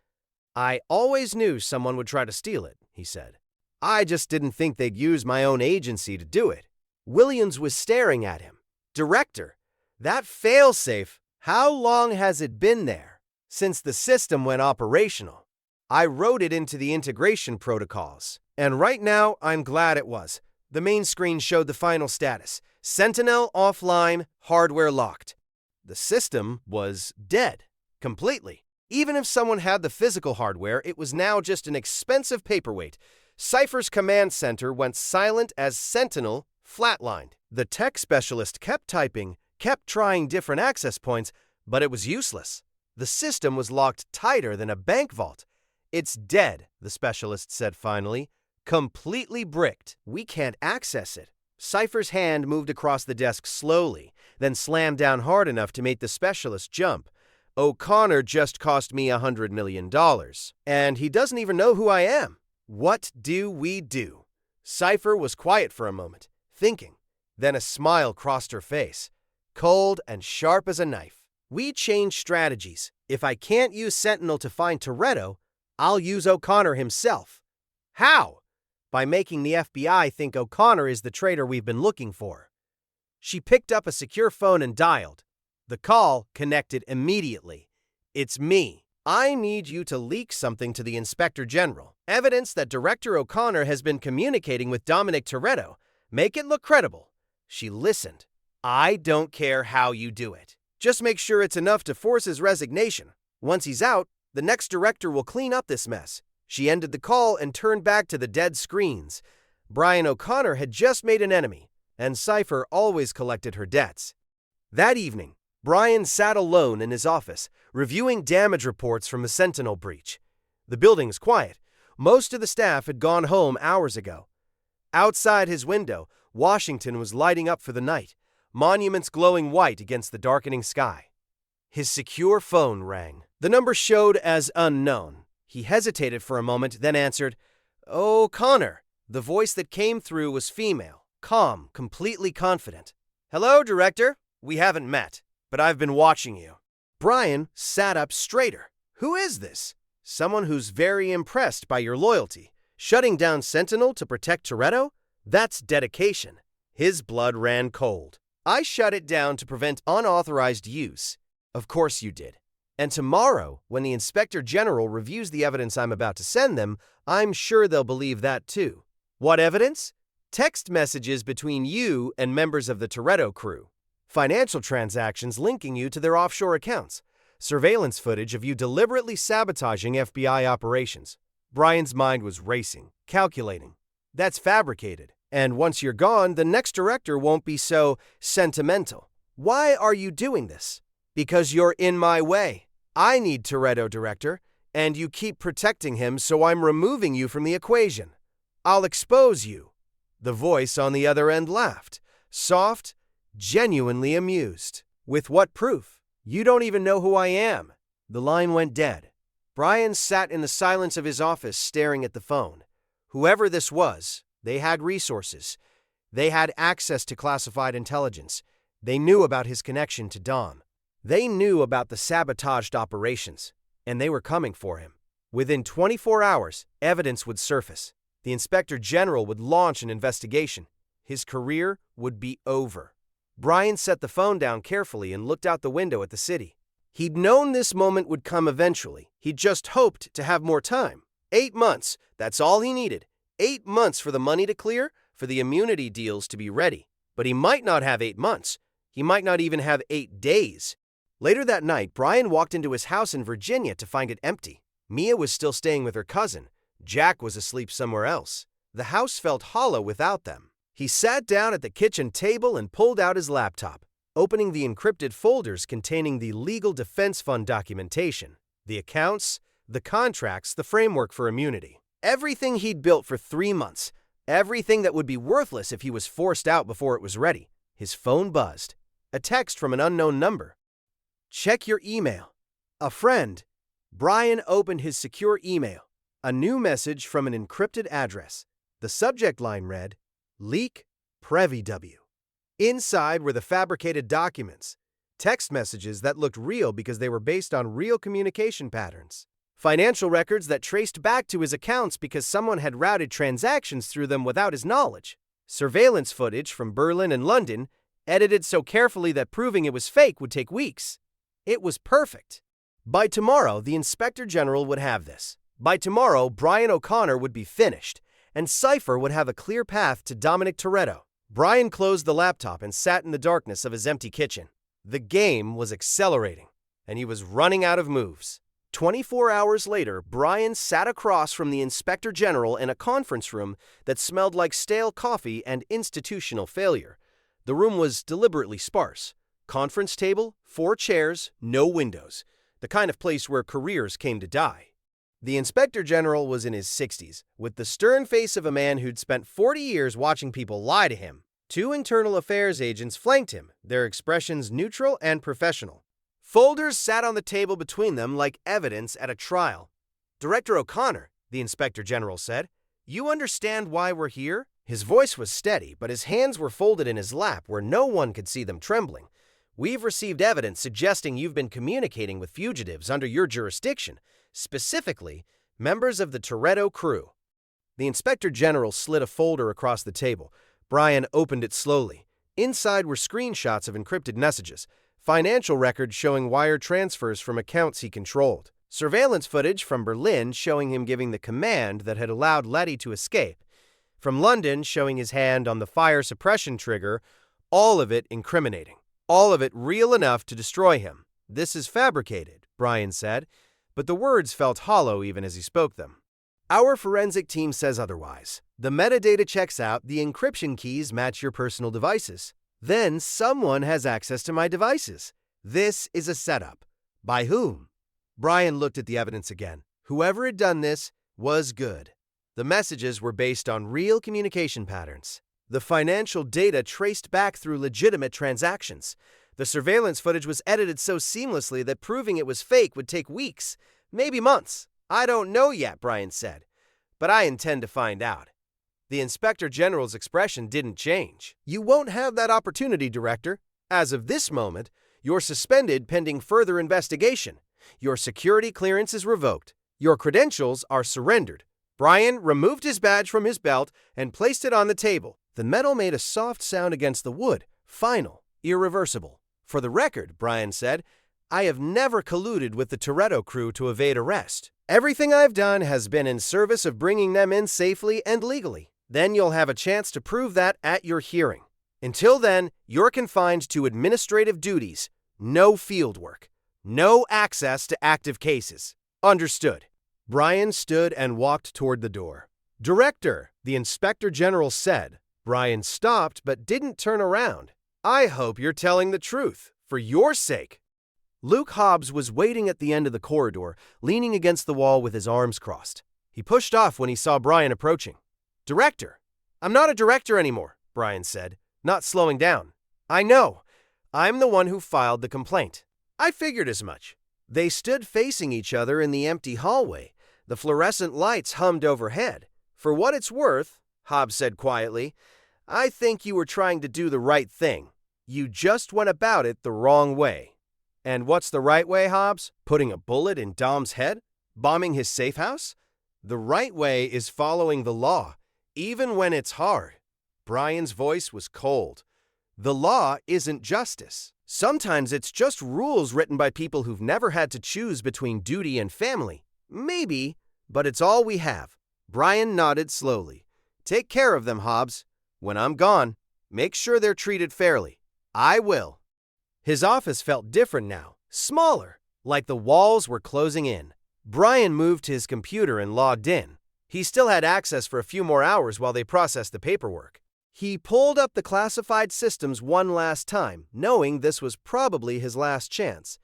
"I always knew someone would try to steal it," he said. "I just didn't think they'd use my own agency to do it." Williams was staring at him. "Director, that failsafe, how long has it been there?" "Since the system went operational. I wrote it into the integration protocols. And right now, I'm glad it was." The main screen showed the final status. Sentinel offline, hardware locked. The system was dead. Completely. Even if someone had the physical hardware, it was now just an expensive paperweight. Cypher's command center went silent as Sentinel flatlined. The tech specialist kept typing, kept trying different access points, but it was useless. The system was locked tighter than a bank vault. "It's dead," the specialist said finally. "Completely bricked. We can't access it." Cypher's hand moved across the desk slowly, then slammed down hard enough to make the specialist jump. "O'Connor just cost me $100 million, and he doesn't even know who I am. What do we do?" Cypher was quiet for a moment, thinking. Then a smile crossed her face, cold and sharp as a knife. "We change strategies. If I can't use Sentinel to find Toretto, I'll use O'Connor himself." "How?" "By making the FBI think O'Connor is the traitor we've been looking for." She picked up a secure phone and dialed. The call connected immediately. "It's me. I need you to leak something to the Inspector General. Evidence that Director O'Connor has been communicating with Dominic Toretto. Make it look credible." She listened. "I don't care how you do it. Just make sure it's enough to force his resignation. Once he's out, the next director will clean up this mess." She ended the call and turned back to the dead screens. Brian O'Connor had just made an enemy, and Cypher always collected her debts. That evening, Brian sat alone in his office, reviewing damage reports from the Sentinel breach. The building was quiet. Most of the staff had gone home hours ago. Outside his window, Washington was lighting up for the night, monuments glowing white against the darkening sky. His secure phone rang. The number showed as unknown. He hesitated for a moment, then answered, "O'Connor." The voice that came through was female, calm, completely confident. "Hello, Director. We haven't met, but I've been watching you." Brian sat up straighter. "Who is this?" "Someone who's very impressed by your loyalty. Shutting down Sentinel to protect Toretto? That's dedication." His blood ran cold. "I shut it down to prevent unauthorized use." "Of course you did. And tomorrow, when the Inspector General reviews the evidence I'm about to send them, I'm sure they'll believe that too." "What evidence?" "Text messages between you and members of the Toretto crew. Financial transactions linking you to their offshore accounts. Surveillance footage of you deliberately sabotaging FBI operations." Brian's mind was racing, calculating. "That's fabricated. And once you're gone, the next director won't be so sentimental." "Why are you doing this?" "Because you're in my way. I need Toretto, Director, and you keep protecting him, so I'm removing you from the equation. I'll expose you." The voice on the other end laughed, soft, genuinely amused. "With what proof? You don't even know who I am." The line went dead. Brian sat in the silence of his office staring at the phone. Whoever this was, they had resources. They had access to classified intelligence. They knew about his connection to Dom. They knew about the sabotaged operations, and they were coming for him. Within 24 hours, evidence would surface. The Inspector General would launch an investigation. His career would be over. Brian set the phone down carefully and looked out the window at the city. He'd known this moment would come eventually. He'd just hoped to have more time. 8 months, that's all he needed. 8 months for the money to clear, for the immunity deals to be ready. But he might not have 8 months. He might not even have 8 days. Later that night, Brian walked into his house in Virginia to find it empty. Mia was still staying with her cousin. Jack was asleep somewhere else. The house felt hollow without them. He sat down at the kitchen table and pulled out his laptop, opening the encrypted folders containing the Legal Defense Fund documentation, the accounts, the contracts, the framework for immunity. Everything he'd built for 3 months, everything that would be worthless if he was forced out before it was ready. His phone buzzed. A text from an unknown number. Check your email. A friend. Brian opened his secure email. A new message from an encrypted address. The subject line read, Leak Prevy W. Inside were the fabricated documents, text messages that looked real because they were based on real communication patterns, financial records that traced back to his accounts because someone had routed transactions through them without his knowledge, surveillance footage from Berlin and London, edited so carefully that proving it was fake would take weeks. It was perfect. By tomorrow, the Inspector General would have this. By tomorrow, Brian O'Connor would be finished, and Cypher would have a clear path to Dom Toretto. Brian closed the laptop and sat in the darkness of his empty kitchen. The game was accelerating, and he was running out of moves. 24 hours later, Brian sat across from the Inspector General in a conference room that smelled like stale coffee and institutional failure. The room was deliberately sparse. Conference table, 4 chairs, no windows. The kind of place where careers came to die. The Inspector General was in his 60s, with the stern face of a man who'd spent 40 years watching people lie to him. 2 internal affairs agents flanked him, their expressions neutral and professional. Folders sat on the table between them like evidence at a trial. Director O'Connor, the Inspector General said, "You understand why we're here?" His voice was steady, but his hands were folded in his lap where no one could see them trembling. "We've received evidence suggesting you've been communicating with fugitives under your jurisdiction, specifically members of the Toretto crew." The Inspector General slid a folder across the table. Brian opened it slowly. Inside were screenshots of encrypted messages, financial records showing wire transfers from accounts he controlled, surveillance footage from Berlin showing him giving the command that had allowed Letty to escape, from London showing his hand on the fire suppression trigger, all of it incriminating, all of it real enough to destroy him. "This is fabricated," Brian said, but the words felt hollow even as he spoke them. "Our forensic team says otherwise. The metadata checks out, the encryption keys match your personal devices. Then someone has access to my devices. This is a setup. By whom?" Brian looked at the evidence again. Whoever had done this was good. The messages were based on real communication patterns. The financial data traced back through legitimate transactions. The surveillance footage was edited so seamlessly that proving it was fake would take weeks, maybe months. "I don't know yet," Brian said, "but I intend to find out." The Inspector General's expression didn't change. "You won't have that opportunity, Director. As of this moment, you're suspended pending further investigation. Your security clearance is revoked. Your credentials are surrendered." Brian removed his badge from his belt and placed it on the table. The metal made a soft sound against the wood, final, irreversible. "For the record," Brian said, "I have never colluded with the Toretto crew to evade arrest. Everything I've done has been in service of bringing them in safely and legally. Then you'll have a chance to prove that at your hearing. Until then, you're confined to administrative duties, no field work, no access to active cases. Understood?" Brian stood and walked toward the door. "Director," the Inspector General said. Brian stopped but didn't turn around. "I hope you're telling the truth, for your sake." Luke Hobbs was waiting at the end of the corridor, leaning against the wall with his arms crossed. He pushed off when he saw Brian approaching. "Director, I'm not a director anymore," Brian said, not slowing down. "I know. I'm the one who filed the complaint." "I figured as much." They stood facing each other in the empty hallway. The fluorescent lights hummed overhead. "For what it's worth," Hobbs said quietly, "I think you were trying to do the right thing. You just went about it the wrong way." "And what's the right way, Hobbs? Putting a bullet in Dom's head? Bombing his safe house?" "The right way is following the law, even when it's hard." Brian's voice was cold. "The law isn't justice. Sometimes it's just rules written by people who've never had to choose between duty and family. Maybe, but it's all we have." Brian nodded slowly. "Take care of them, Hobbs. When I'm gone, make sure they're treated fairly." "I will." His office felt different now, smaller, like the walls were closing in. Brian moved to his computer and logged in. He still had access for a few more hours while they processed the paperwork. He pulled up the classified systems one last time, knowing this was probably his last chance.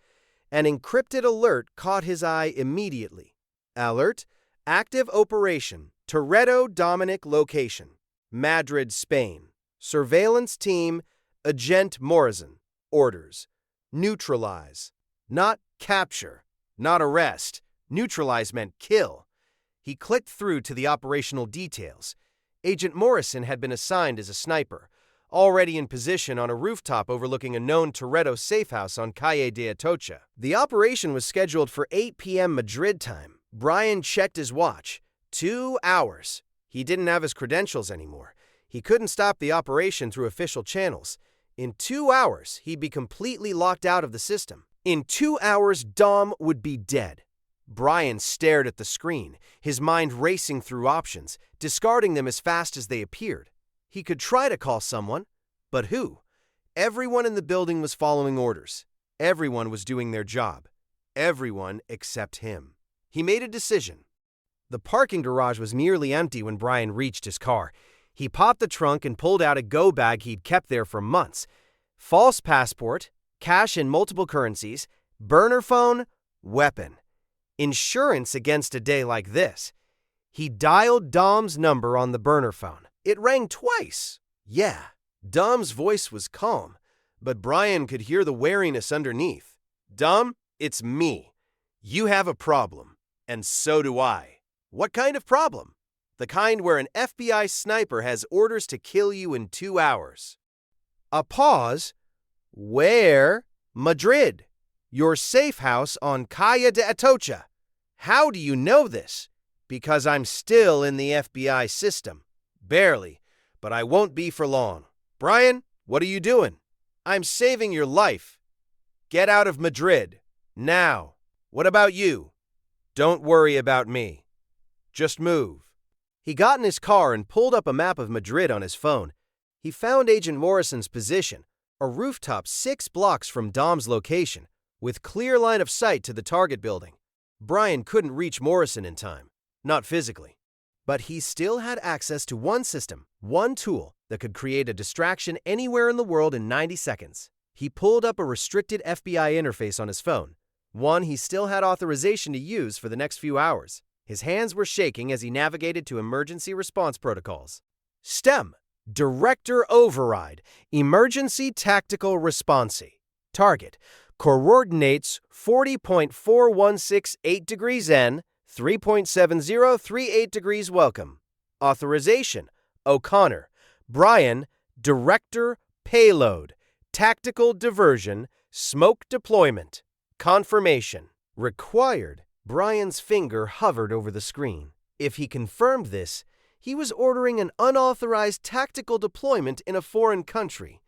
An encrypted alert caught his eye immediately. Alert: active operation, Toretto Dominic location, Madrid, Spain. Surveillance team, Agent Morrison. Orders: neutralize. Not capture, not arrest. Neutralize meant kill. He clicked through to the operational details. Agent Morrison had been assigned as a sniper, already in position on a rooftop overlooking a known Toretto safehouse on Calle de Atocha. The operation was scheduled for 8 p.m. Madrid time. Brian checked his watch. 2 hours. He didn't have his credentials anymore. He couldn't stop the operation through official channels. In 2 hours, he'd be completely locked out of the system. In 2 hours, Dom would be dead. Brian stared at the screen, his mind racing through options, discarding them as fast as they appeared. He could try to call someone, but who? Everyone in the building was following orders. Everyone was doing their job. Everyone except him. He made a decision. The parking garage was nearly empty when Brian reached his car. He popped the trunk and pulled out a go bag he'd kept there for months. False passport, cash in multiple currencies, burner phone, weapon. Insurance against a day like this. He dialed Dom's number on the burner phone. It rang twice. Yeah, Dom's voice was calm, but Brian could hear the wariness underneath. Dom, it's me. You have a problem, and so do I. What kind of problem? The kind where an FBI sniper has orders to kill you in 2 hours. A pause. Where? Madrid. Your safe house on Calle de Atocha. How do you know this? Because I'm still in the FBI system. Barely, but I won't be for long. Brian, what are you doing? I'm saving your life. Get out of Madrid. Now. What about you? Don't worry about me. Just move. He got in his car and pulled up a map of Madrid on his phone. He found Agent Morrison's position, a rooftop 6 blocks from Dom's location, with clear line of sight to the target building. Brian couldn't reach Morrison in time, not physically. But he still had access to one system, one tool that could create a distraction anywhere in the world in 90 seconds. He pulled up a restricted FBI interface on his phone, one he still had authorization to use for the next few hours. His hands were shaking as he navigated to emergency response protocols. STEM, Director Override, Emergency Tactical Response. Target, coordinates 40.4168 degrees N, 3.7038 degrees welcome. Authorization, O'Connor. Brian, Director Payload, Tactical Diversion, Smoke Deployment. Confirmation. Required. Brian's finger hovered over the screen. If he confirmed this, he was ordering an unauthorized tactical deployment in a foreign country.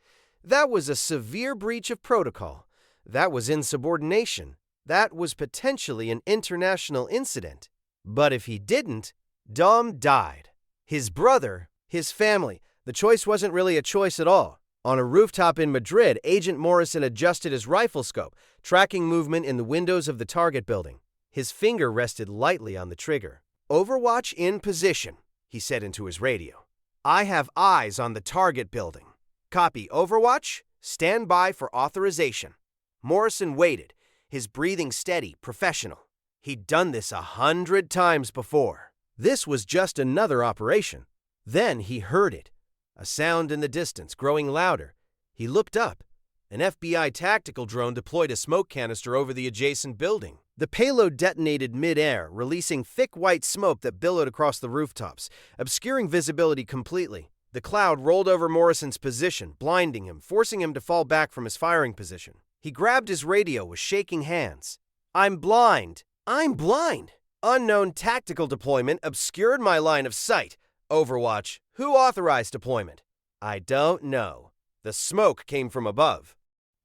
That was a severe breach of protocol. That was insubordination. That was potentially an international incident. But if he didn't, Dom died. His brother, his family, the choice wasn't really a choice at all. On a rooftop in Madrid, Agent Morrison adjusted his rifle scope, tracking movement in the windows of the target building. His finger rested lightly on the trigger. Overwatch in position, he said into his radio. I have eyes on the target building. Copy Overwatch. Stand by for authorization. Morrison waited, his breathing steady, professional. He'd done this 100 times before. This was just another operation. Then he heard it. A sound in the distance, growing louder. He looked up. An FBI tactical drone deployed a smoke canister over the adjacent building. The payload detonated mid-air, releasing thick white smoke that billowed across the rooftops, obscuring visibility completely. The cloud rolled over Morrison's position, blinding him, forcing him to fall back from his firing position. He grabbed his radio with shaking hands. I'm blind! I'm blind! Unknown tactical deployment obscured my line of sight. Overwatch, who authorized deployment? I don't know. The smoke came from above.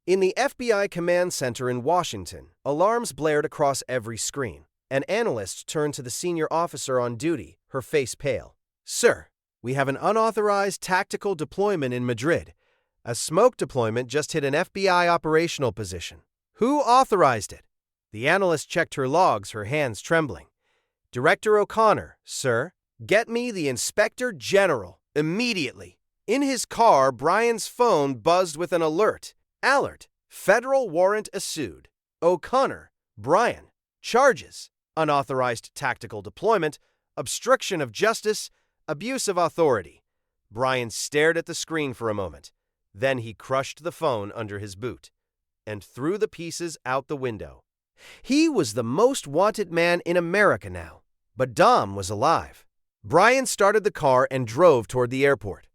In the FBI command center in Washington, alarms blared across every screen. An analyst turned to the senior officer on duty, her face pale. Sir, we have an unauthorized tactical deployment in Madrid. A smoke deployment just hit an FBI operational position. Who authorized it? The analyst checked her logs, her hands trembling. Director O'Connor, sir. Get me the Inspector General, immediately. In his car, Brian's phone buzzed with an alert. Alert. Federal warrant issued. O'Connor. Brian. Charges. Unauthorized tactical deployment. Obstruction of justice. Abuse of authority. Brian stared at the screen for a moment. Then he crushed the phone under his boot and threw the pieces out the window. He was the most wanted man in America now. But Dom was alive. Brian started the car and drove toward the airport.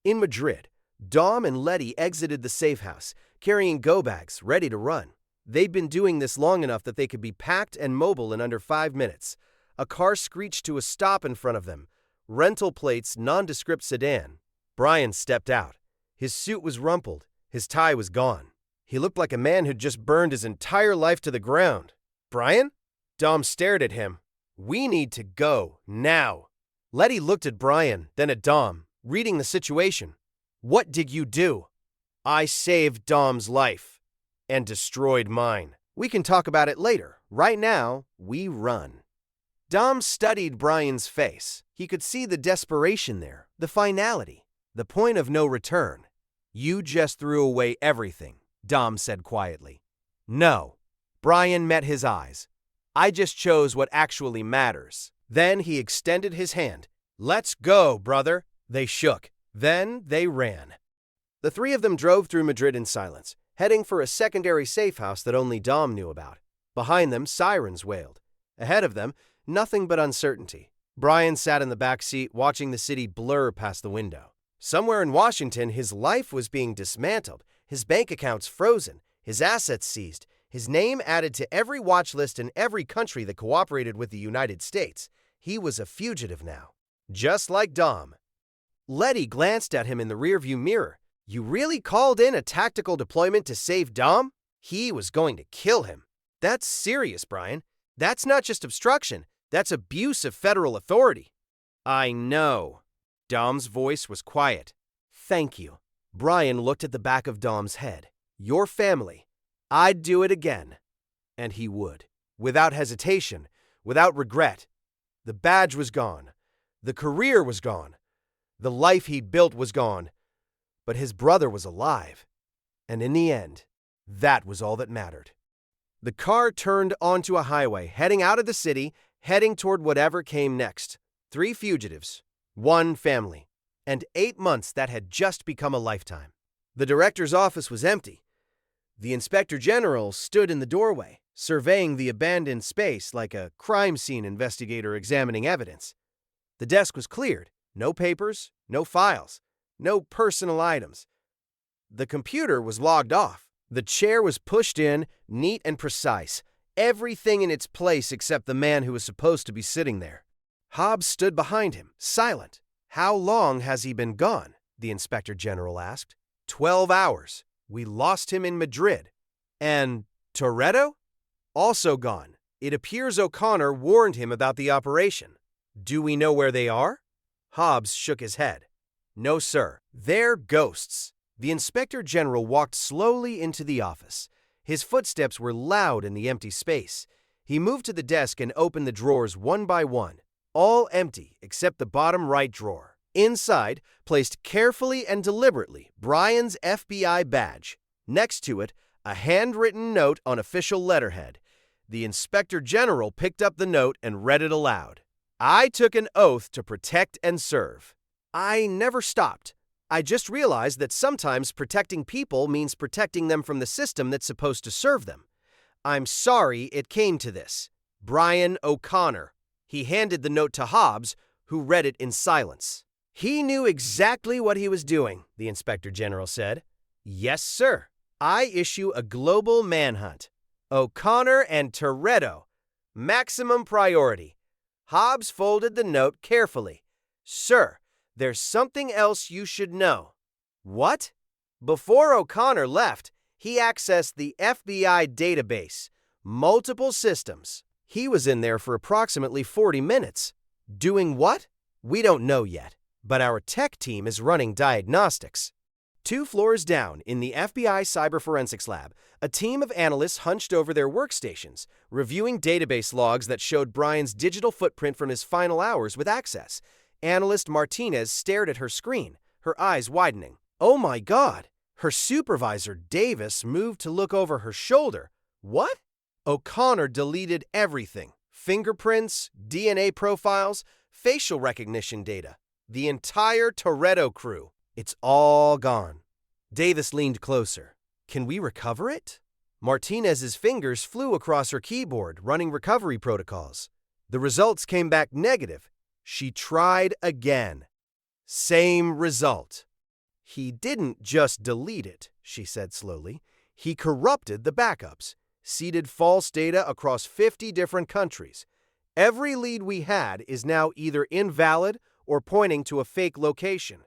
In Madrid, Dom and Letty exited the safe house, carrying go bags, ready to run. They'd been doing this long enough that they could be packed and mobile in under 5 minutes. A car screeched to a stop in front of them. Rental plates, nondescript sedan. Brian stepped out. His suit was rumpled. His tie was gone. He looked like a man who'd just burned his entire life to the ground. Brian? Dom stared at him. We need to go, now. Letty looked at Brian, then at Dom, reading the situation. What did you do? I saved Dom's life. And destroyed mine. We can talk about it later. Right now, we run. Dom studied Brian's face. He could see the desperation there, the finality, the point of no return. You just threw away everything, Dom said quietly. No. Brian met his eyes. I just chose what actually matters. Then he extended his hand. Let's go, brother. They shook. Then they ran. The three of them drove through Madrid in silence, heading for a secondary safe house that only Dom knew about. Behind them, sirens wailed. Ahead of them, nothing but uncertainty. Brian sat in the back seat, watching the city blur past the window. Somewhere in Washington, his life was being dismantled, his bank accounts frozen, his assets seized, his name added to every watch list in every country that cooperated with the United States. He was a fugitive now, just like Dom. Letty glanced at him in the rearview mirror. You really called in a tactical deployment to save Dom? He was going to kill him. That's serious, Brian. That's not just obstruction. That's abuse of federal authority. I know. Dom's voice was quiet. Thank you. Brian looked at the back of Dom's head. Your family. I'd do it again. And he would. Without hesitation. Without regret. The badge was gone. The career was gone. The life he'd built was gone. But his brother was alive. And in the end, that was all that mattered. The car turned onto a highway, heading out of the city, heading toward whatever came next. 3 fugitives, 1 family, and 8 months that had just become a lifetime. The director's office was empty. The inspector general stood in the doorway, surveying the abandoned space like a crime scene investigator examining evidence. The desk was cleared. No papers, no files, no personal items. The computer was logged off. The chair was pushed in, neat and precise. Everything in its place except the man who was supposed to be sitting there. Hobbs stood behind him, silent. How long has he been gone? The inspector general asked. 12 hours. We lost him in Madrid. And Toretto? Also gone. It appears O'Connor warned him about the operation. Do we know where they are? Hobbs shook his head. No, sir. They're ghosts. The inspector general walked slowly into the office. His footsteps were loud in the empty space. He moved to the desk and opened the drawers one by one, all empty except the bottom right drawer. Inside, placed carefully and deliberately, Brian's FBI badge. Next to it, a handwritten note on official letterhead. The inspector general picked up the note and read it aloud. I took an oath to protect and serve. I never stopped. I just realized that sometimes protecting people means protecting them from the system that's supposed to serve them. I'm sorry it came to this. Brian O'Connor. He handed the note to Hobbs, who read it in silence. He knew exactly what he was doing, the inspector general said. Yes, sir. I issue a global manhunt. O'Connor and Toretto. Maximum priority. Hobbs folded the note carefully. Sir, there's something else you should know. What? Before O'Connor left, he accessed the FBI database, multiple systems. He was in there for approximately 40 minutes. Doing what? We don't know yet, but our tech team is running diagnostics. 2 floors down in the FBI Cyber Forensics Lab, a team of analysts hunched over their workstations, reviewing database logs that showed Brian's digital footprint from his final hours with access. Analyst Martinez stared at her screen, her eyes widening. Oh my God! Her supervisor, Davis, moved to look over her shoulder. What? O'Connor deleted everything. Fingerprints, DNA profiles, facial recognition data. The entire Toretto crew. It's all gone. Davis leaned closer. Can we recover it? Martinez's fingers flew across her keyboard, running recovery protocols. The results came back negative. She tried again. Same result. He didn't just delete it, she said slowly. He corrupted the backups, seeded false data across 50 different countries. Every lead we had is now either invalid or pointing to a fake location.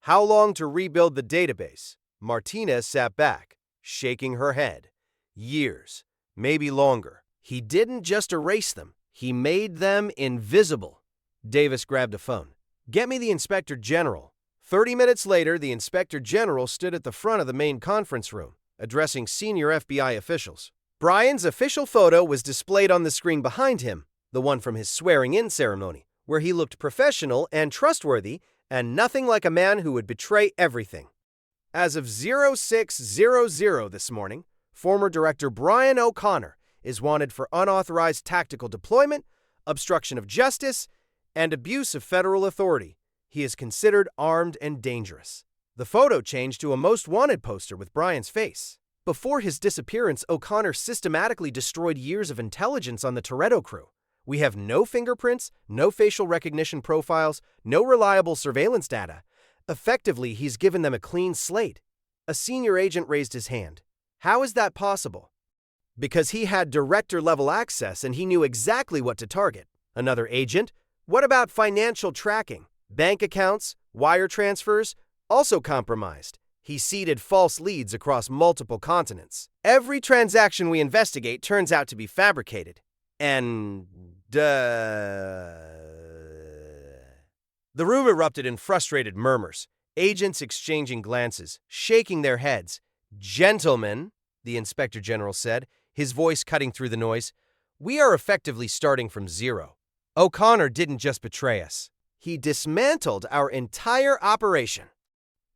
How long to rebuild the database? Martinez sat back, shaking her head. Years, maybe longer. He didn't just erase them. He made them invisible. Davis grabbed a phone. Get me the Inspector General. 30 minutes later, the Inspector General stood at the front of the main conference room, addressing senior FBI officials. Brian's official photo was displayed on the screen behind him, the one from his swearing-in ceremony, where he looked professional and trustworthy and nothing like a man who would betray everything. As of 0600 this morning, former Director Brian O'Connor is wanted for unauthorized tactical deployment, obstruction of justice, and abuse of federal authority. He is considered armed and dangerous. The photo changed to a most wanted poster with Brian's face. Before his disappearance, O'Connor systematically destroyed years of intelligence on the Toretto crew. We have no fingerprints, no facial recognition profiles, no reliable surveillance data. Effectively, he's given them a clean slate. A senior agent raised his hand. How is that possible? Because he had director-level access and he knew exactly what to target. Another agent? What about financial tracking? Bank accounts, wire transfers? Also compromised. He seeded false leads across multiple continents. Every transaction we investigate turns out to be fabricated. And the room erupted in frustrated murmurs, agents exchanging glances, shaking their heads. Gentlemen, the Inspector General said, his voice cutting through the noise, we are effectively starting from zero. O'Connor didn't just betray us. He dismantled our entire operation.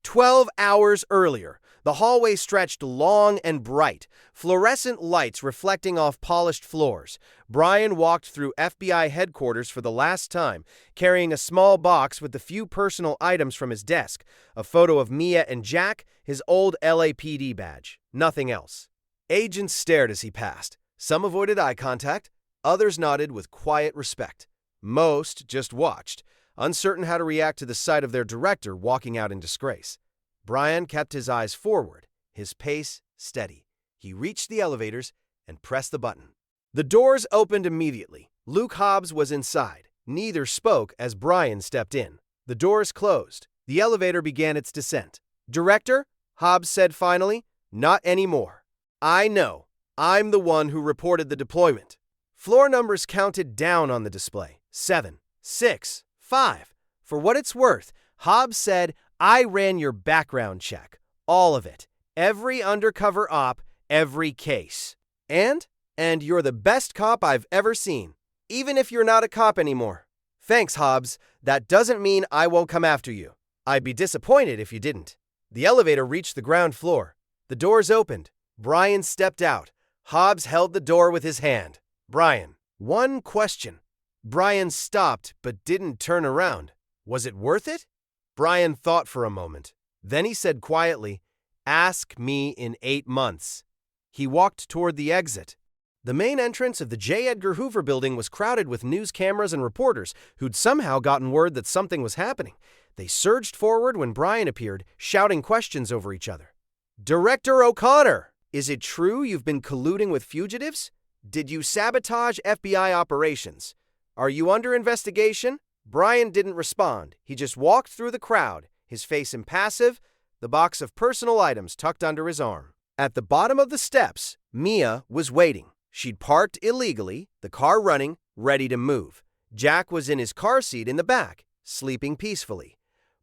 12 hours earlier, the hallway stretched long and bright, fluorescent lights reflecting off polished floors. Brian walked through FBI headquarters for the last time, carrying a small box with the few personal items from his desk, a photo of Mia and Jack, his old LAPD badge. Nothing else. Agents stared as he passed. Some avoided eye contact, others nodded with quiet respect. Most just watched, uncertain how to react to the sight of their director walking out in disgrace. Brian kept his eyes forward, his pace steady. He reached the elevators and pressed the button. The doors opened immediately. Luke Hobbs was inside. Neither spoke as Brian stepped in. The doors closed. The elevator began its descent. Director, Hobbs said finally, not anymore. I know. I'm the one who reported the deployment. Floor numbers counted down on the display. 7, 6, 5. For what it's worth, Hobbs said, I ran your background check. All of it. Every undercover op, every case. And you're the best cop I've ever seen. Even if you're not a cop anymore. Thanks, Hobbs. That doesn't mean I won't come after you. I'd be disappointed if you didn't. The elevator reached the ground floor. The doors opened. Brian stepped out. Hobbs held the door with his hand. Brian, one question. Brian stopped but didn't turn around. Was it worth it? Brian thought for a moment. Then he said quietly, ask me in 8 months. He walked toward the exit. The main entrance of the J. Edgar Hoover building was crowded with news cameras and reporters who'd somehow gotten word that something was happening. They surged forward when Brian appeared, shouting questions over each other. Director O'Connor, is it true you've been colluding with fugitives? Did you sabotage FBI operations? Are you under investigation? Brian didn't respond. He just walked through the crowd, his face impassive, the box of personal items tucked under his arm. At the bottom of the steps, Mia was waiting. She'd parked illegally, the car running, ready to move. Jack was in his car seat in the back, sleeping peacefully.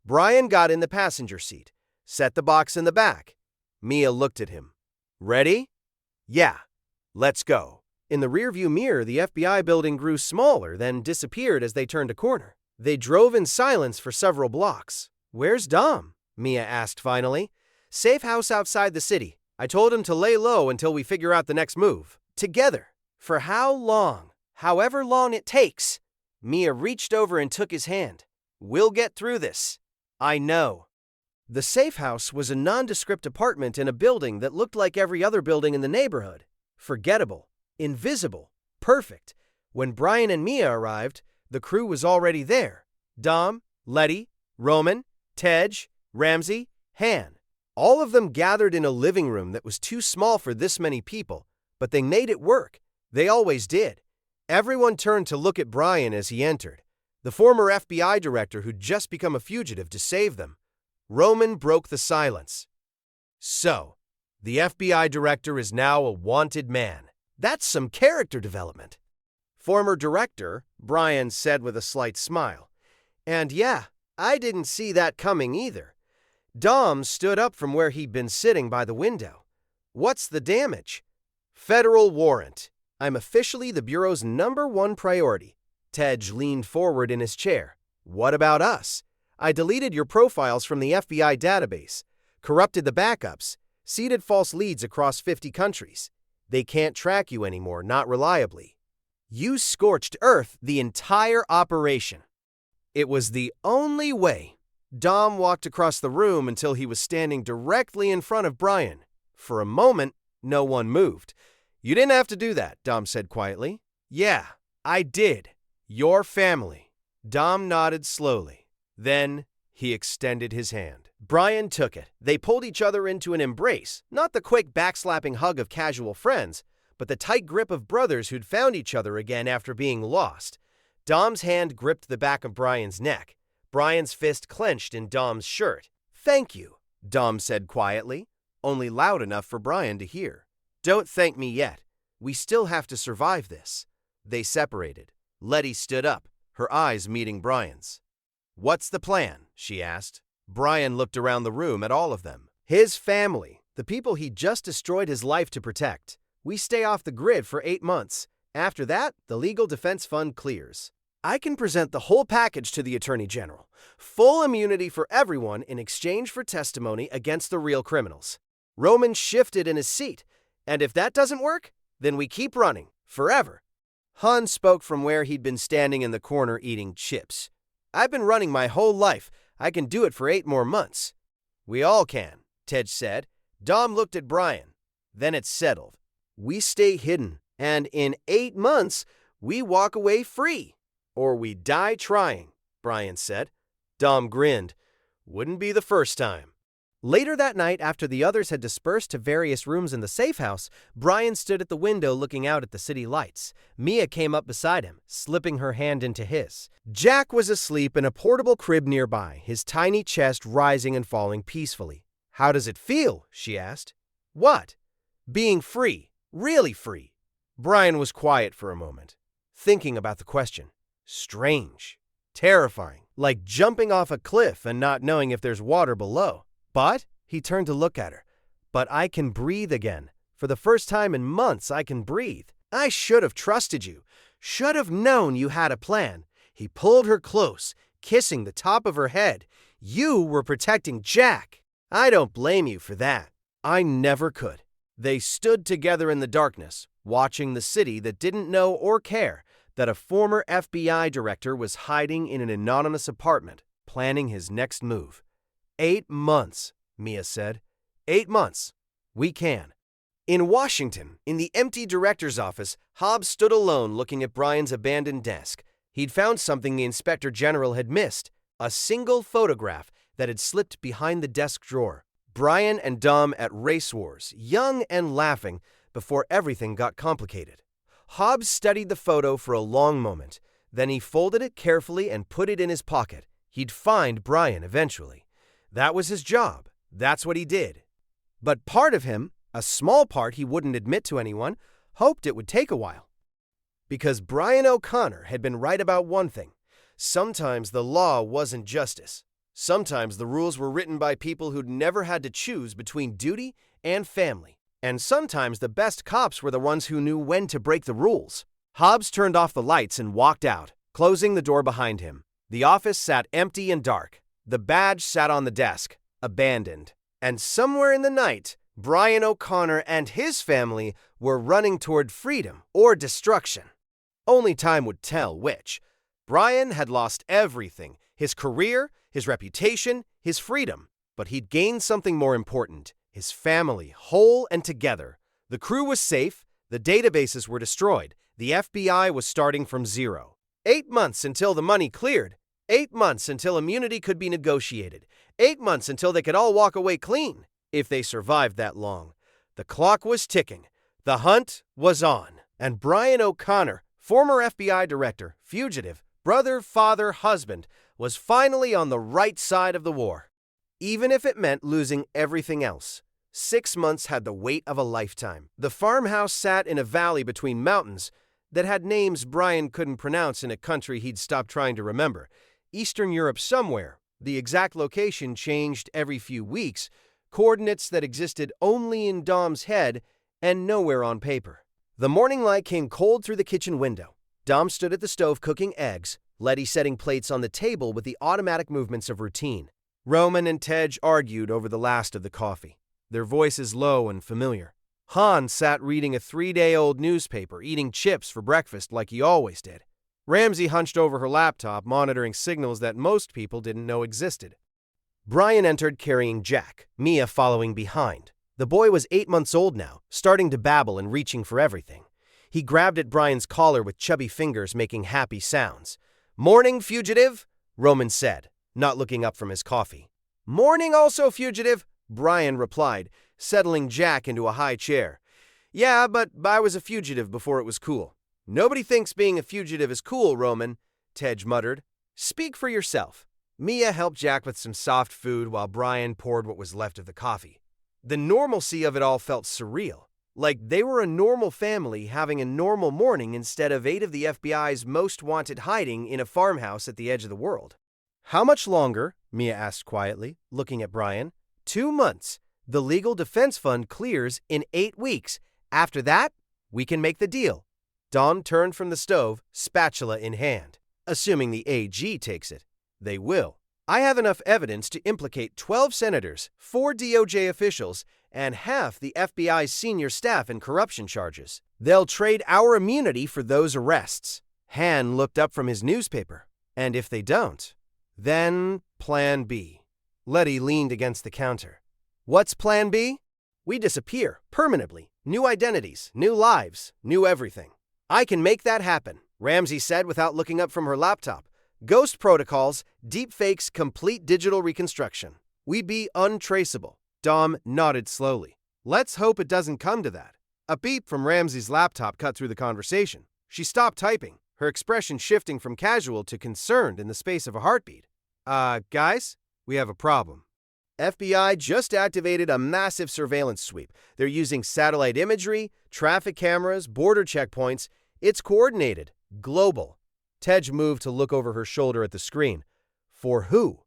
Brian got in the passenger seat, set the box in the back. Mia looked at him. Ready? Yeah. Let's go. In the rearview mirror, the FBI building grew smaller, then disappeared as they turned a corner. They drove in silence for several blocks. "Where's Dom?" Mia asked finally. "Safe house outside the city. I told him to lay low until we figure out the next move. Together. For how long? However long it takes." Mia reached over and took his hand. "We'll get through this. I know." The safe house was a nondescript apartment in a building that looked like every other building in the neighborhood. Forgettable. Invisible. Perfect. When Brian and Mia arrived, the crew was already there. Dom, Letty, Roman, Tej, Ramsey, Han. All of them gathered in a living room that was too small for this many people, but they made it work. They always did. Everyone turned to look at Brian as he entered, the former FBI director who'd just become a fugitive to save them. Roman broke the silence. "So, the FBI director is now a wanted man. That's some character development." "Former director," Brian said with a slight smile. "And yeah, I didn't see that coming either." Dom stood up from where he'd been sitting by the window. "What's the damage?" "Federal warrant. I'm officially the Bureau's #1 priority." Tej leaned forward in his chair. "What about us? I deleted your profiles from the FBI database, corrupted the backups, seeded false leads across 50 countries. They can't track you anymore, not reliably. You scorched earth the entire operation." It was the only way. Dom walked across the room until he was standing directly in front of Brian. For a moment, no one moved. "You didn't have to do that," Dom said quietly. "Yeah, I did. Your family." Dom nodded slowly. Then he extended his hand. Brian took it. They pulled each other into an embrace, not the quick backslapping hug of casual friends, but the tight grip of brothers who'd found each other again after being lost. Dom's hand gripped the back of Brian's neck. Brian's fist clenched in Dom's shirt. "Thank you," Dom said quietly, only loud enough for Brian to hear. "Don't thank me yet. We still have to survive this." They separated. Letty stood up, her eyes meeting Brian's. "What's the plan?" she asked. Brian looked around the room at all of them. "His family, the people he just destroyed his life to protect. We stay off the grid for 8 months. After that, the Legal Defense Fund clears. I can present the whole package to the Attorney General. Full immunity for everyone in exchange for testimony against the real criminals." Roman shifted in his seat. "And if that doesn't work, then we keep running, forever." Han spoke from where he'd been standing in the corner eating chips. "I've been running my whole life. I can do it for 8 more months." "We all can," Tej said. Dom looked at Brian. Then it settled. "We stay hidden, and in 8 months, we walk away free. Or we die trying," Brian said. Dom grinned. "Wouldn't be the first time." Later that night, after the others had dispersed to various rooms in the safe house, Brian stood at the window looking out at the city lights. Mia came up beside him, slipping her hand into his. Jack was asleep in a portable crib nearby, his tiny chest rising and falling peacefully. "How does it feel?" she asked. "What?" "Being free. Really free." Brian was quiet for a moment, thinking about the question. Strange. Terrifying. Like jumping off a cliff and not knowing if there's water below. "But," he turned to look at her, "but I can breathe again. For the first time in months, I can breathe. I should have trusted you. Should have known you had a plan." He pulled her close, kissing the top of her head. "You were protecting Jack. I don't blame you for that. I never could." They stood together in the darkness, watching the city that didn't know or care that a former FBI director was hiding in an anonymous apartment, planning his next move. 8 months, Mia said. 8 months. We can. In Washington, in the empty director's office, Hobbs stood alone looking at Brian's abandoned desk. He'd found something the inspector general had missed, a single photograph that had slipped behind the desk drawer. Brian and Dom at race wars, young and laughing, before everything got complicated. Hobbs studied the photo for a long moment. Then he folded it carefully and put it in his pocket. He'd find Brian eventually. That was his job. That's what he did. But part of him, a small part he wouldn't admit to anyone, hoped it would take a while. Because Brian O'Connor had been right about one thing. Sometimes the law wasn't justice. Sometimes the rules were written by people who'd never had to choose between duty and family. And sometimes the best cops were the ones who knew when to break the rules. Hobbs turned off the lights and walked out, closing the door behind him. The office sat empty and dark. The badge sat on the desk, abandoned. And somewhere in the night, Brian O'Connor and his family were running toward freedom or destruction. Only time would tell which. Brian had lost everything: his career, his reputation, his freedom. But he'd gained something more important: his family, whole and together. The crew was safe, the databases were destroyed, the FBI was starting from zero. 8 months until the money cleared. 8 months until immunity could be negotiated. 8 months until they could all walk away clean, if they survived that long. The clock was ticking. The hunt was on. And Brian O'Connor, former FBI director, fugitive, brother, father, husband, was finally on the right side of the war. Even if it meant losing everything else. 6 months had the weight of a lifetime. The farmhouse sat in a valley between mountains that had names Brian couldn't pronounce in a country he'd stopped trying to remember. Eastern Europe somewhere. The exact location changed every few weeks, coordinates that existed only in Dom's head and nowhere on paper. The morning light came cold through the kitchen window. Dom stood at the stove cooking eggs, Letty setting plates on the table with the automatic movements of routine. Roman and Tej argued over the last of the coffee, their voices low and familiar. Han sat reading a 3-day-old newspaper, eating chips for breakfast like he always did. Ramsey hunched over her laptop, monitoring signals that most people didn't know existed. Brian entered carrying Jack, Mia following behind. The boy was 8 months old now, starting to babble and reaching for everything. He grabbed at Brian's collar with chubby fingers making happy sounds. "Morning, fugitive," Roman said, not looking up from his coffee. "Morning also, fugitive," Brian replied, settling Jack into a high chair. "Yeah, but I was a fugitive before it was cool." "Nobody thinks being a fugitive is cool, Roman," Tej muttered. "Speak for yourself." Mia helped Jack with some soft food while Brian poured what was left of the coffee. The normalcy of it all felt surreal, like they were a normal family having a normal morning instead of 8 of the FBI's most wanted hiding in a farmhouse at the edge of the world. "How much longer?" Mia asked quietly, looking at Brian. 2 months. The legal defense fund clears in 8 weeks. After that, we can make the deal. Dom turned from the stove, spatula in hand. "Assuming the AG takes it." "They will. I have enough evidence to implicate 12 senators, 4 DOJ officials, and half the FBI's senior staff in corruption charges. They'll trade our immunity for those arrests." Han looked up from his newspaper. "And if they don't, then Plan B." Letty leaned against the counter. "What's Plan B?" "We disappear, permanently. New identities, new lives, new everything." "I can make that happen," Ramsey said without looking up from her laptop. "Ghost protocols, deepfakes, complete digital reconstruction. We'd be untraceable." Dom nodded slowly. "Let's hope it doesn't come to that." A beep from Ramsey's laptop cut through the conversation. She stopped typing, her expression shifting from casual to concerned in the space of a heartbeat. Guys, we have a problem." FBI just activated a massive surveillance sweep. They're using satellite imagery, traffic cameras, border checkpoints. It's coordinated, global. Tej moved to look over her shoulder at the screen. "For who?"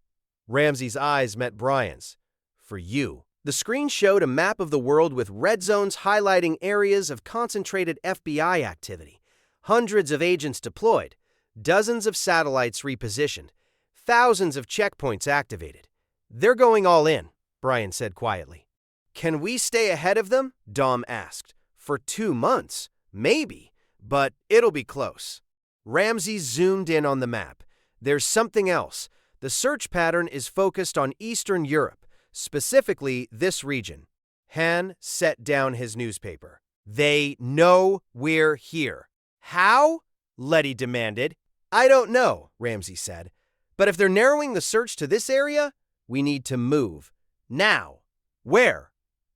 Ramsey's eyes met Brian's. "For you." The screen showed a map of the world with red zones highlighting areas of concentrated FBI activity. Hundreds of agents deployed, dozens of satellites repositioned, thousands of checkpoints activated. "They're going all in," Brian said quietly. "Can we stay ahead of them?" Dom asked. "For 2 months. Maybe, but it'll be close." Ramsey zoomed in on the map. "There's something else. The search pattern is focused on Eastern Europe, specifically this region." Han set down his newspaper. "They know we're here." "How?" Letty demanded. "I don't know," Ramsey said. "But if they're narrowing the search to this area, we need to move. Now." "Where?"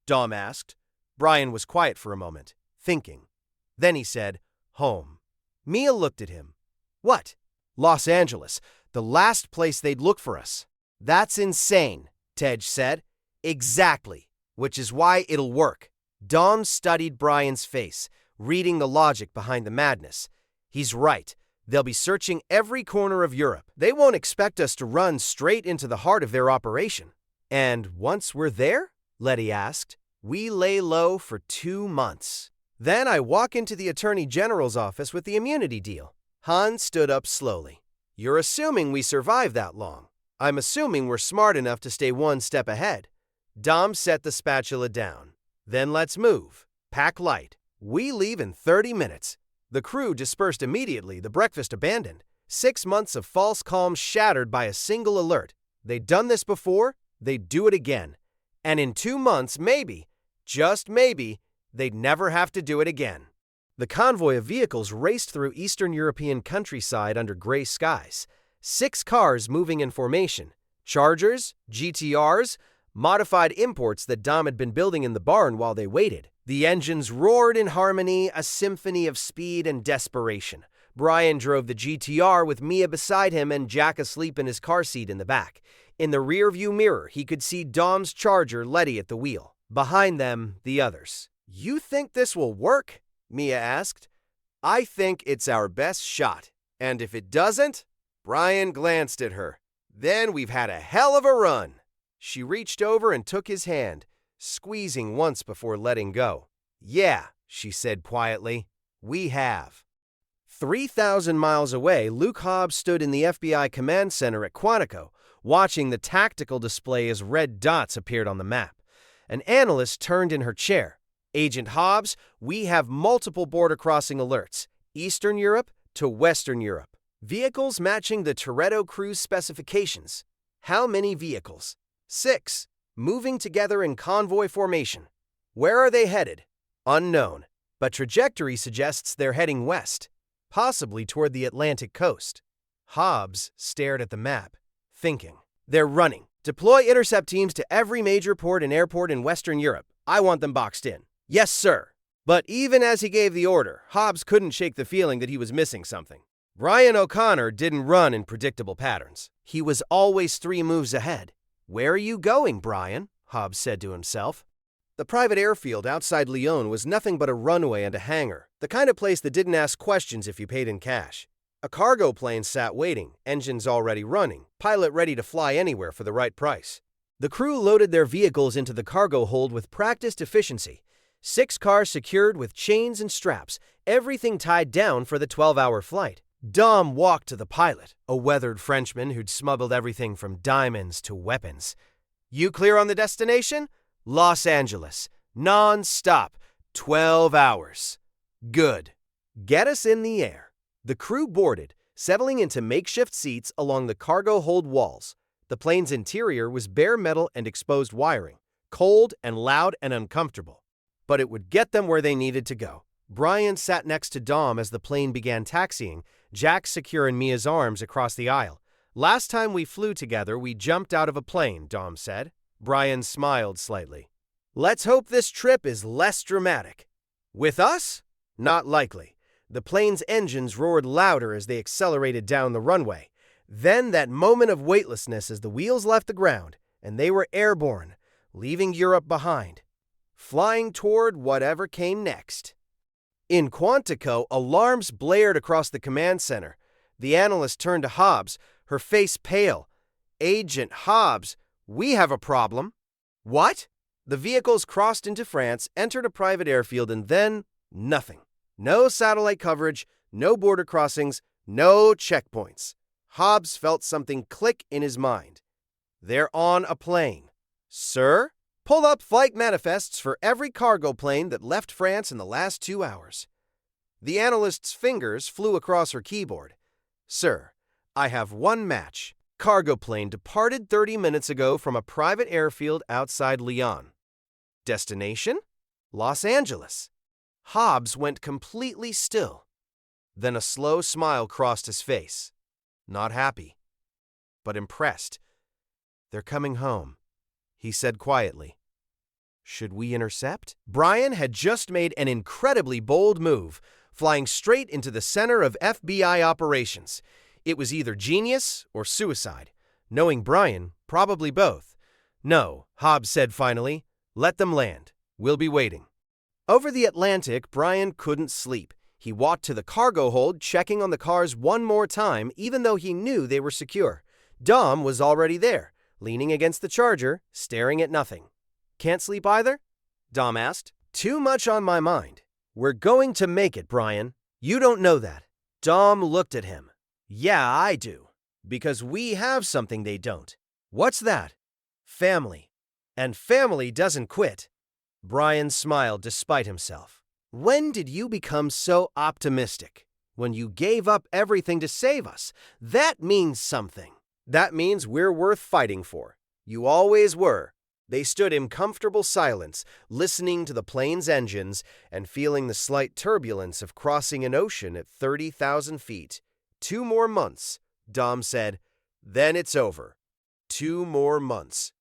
Dom asked. Brian was quiet for a moment, thinking. Then he said, "Home." Mia looked at him. "What?" "Los Angeles. The last place they'd look for us." "That's insane," Tej said. "Exactly. Which is why it'll work." Dom studied Brian's face, reading the logic behind the madness. "He's right. They'll be searching every corner of Europe. They won't expect us to run straight into the heart of their operation." "And once we're there?" Letty asked. "We lay low for 2 months. Then I walk into the Attorney General's office with the immunity deal." Han stood up slowly. "You're assuming we survive that long." I'm assuming we're smart enough to stay one step ahead. Dom set the spatula down. Then let's move. Pack light. We leave in 30 minutes. The crew dispersed immediately, the breakfast abandoned. 6 months of false calm shattered by a single alert. They'd done this before, they'd do it again. And in 2 months, maybe, just maybe, they'd never have to do it again. The convoy of vehicles raced through Eastern European countryside under gray skies. 6 cars moving in formation. Chargers, GTRs, modified imports that Dom had been building in the barn while they waited. The engines roared in harmony, a symphony of speed and desperation. Brian drove the GTR with Mia beside him and Jack asleep in his car seat in the back. In the rearview mirror, he could see Dom's Charger, Letty, at the wheel. Behind them, the others. "You think this will work?" Mia asked. "I think it's our best shot. And if it doesn't?" Brian glanced at her. "Then we've had a hell of a run." She reached over and took his hand, squeezing once before letting go. "Yeah," she said quietly, "we have." 3,000 miles away, Luke Hobbs stood in the FBI command center at Quantico, watching the tactical display as red dots appeared on the map. An analyst turned in her chair. "Agent Hobbs, we have multiple border crossing alerts, Eastern Europe to Western Europe. Vehicles matching the Toretto cruise specifications. How many vehicles?" 6. Moving together in convoy formation. "Where are they headed?" "Unknown, but trajectory suggests they're heading west, possibly toward the Atlantic coast." Hobbs stared at the map, thinking. "They're running. Deploy intercept teams to every major port and airport in Western Europe. I want them boxed in." "Yes, sir." But even as he gave the order, Hobbs couldn't shake the feeling that he was missing something. Brian O'Connor didn't run in predictable patterns. He was always 3 moves ahead. "Where are you going, Brian?" Hobbs said to himself. The private airfield outside Lyon was nothing but a runway and a hangar, the kind of place that didn't ask questions if you paid in cash. A cargo plane sat waiting, engines already running, pilot ready to fly anywhere for the right price. The crew loaded their vehicles into the cargo hold with practiced efficiency. 6 cars secured with chains and straps, everything tied down for the 12-hour flight. Dom walked to the pilot, a weathered Frenchman who'd smuggled everything from diamonds to weapons. "You clear on the destination?" "Los Angeles. Non-stop. 12 hours. "Good. Get us in the air." The crew boarded, settling into makeshift seats along the cargo hold walls. The plane's interior was bare metal and exposed wiring, cold and loud and uncomfortable. But it would get them where they needed to go. Brian sat next to Dom as the plane began taxiing, Jack secure in Mia's arms across the aisle. "Last time we flew together, we jumped out of a plane," Dom said. Brian smiled slightly. "Let's hope this trip is less dramatic." "With us?" "Not likely." The plane's engines roared louder as they accelerated down the runway. Then that moment of weightlessness as the wheels left the ground, and they were airborne, leaving Europe behind, flying toward whatever came next. In Quantico, alarms blared across the command center. The analyst turned to Hobbs, her face pale. "Agent Hobbs, we have a problem." "What?" The vehicles crossed into France, entered a private airfield, and then nothing. No satellite coverage, no border crossings, no checkpoints. Hobbs felt something click in his mind. "They're on a plane." "Sir?" "Pull up flight manifests for every cargo plane that left France in the last 2 hours." The analyst's fingers flew across her keyboard. "Sir, I have one match. Cargo plane departed 30 minutes ago from a private airfield outside Lyon. Destination? Los Angeles." Hobbs went completely still. Then a slow smile crossed his face. Not happy, but impressed. "They're coming home," he said quietly. "Should we intercept?" Brian had just made an incredibly bold move, flying straight into the center of FBI operations. It was either genius or suicide. Knowing Brian, probably both. "No," Hobbs said finally. "Let them land. We'll be waiting." Over the Atlantic, Brian couldn't sleep. He walked to the cargo hold, checking on the cars one more time, even though he knew they were secure. Dom was already there, leaning against the Charger, staring at nothing. "Can't sleep either?" Dom asked. "Too much on my mind." "We're going to make it, Brian. You don't know that." Dom looked at him. "Yeah, I do." Because we have something they don't. What's that? Family. And family doesn't quit. Brian smiled despite himself. When did you become so optimistic? When you gave up everything to save us. That means something. That means we're worth fighting for. You always were. They stood in comfortable silence, listening to the plane's engines and feeling the slight turbulence of crossing an ocean at 30,000 feet. 2 more months, Dom said. Then it's over. 2 more months.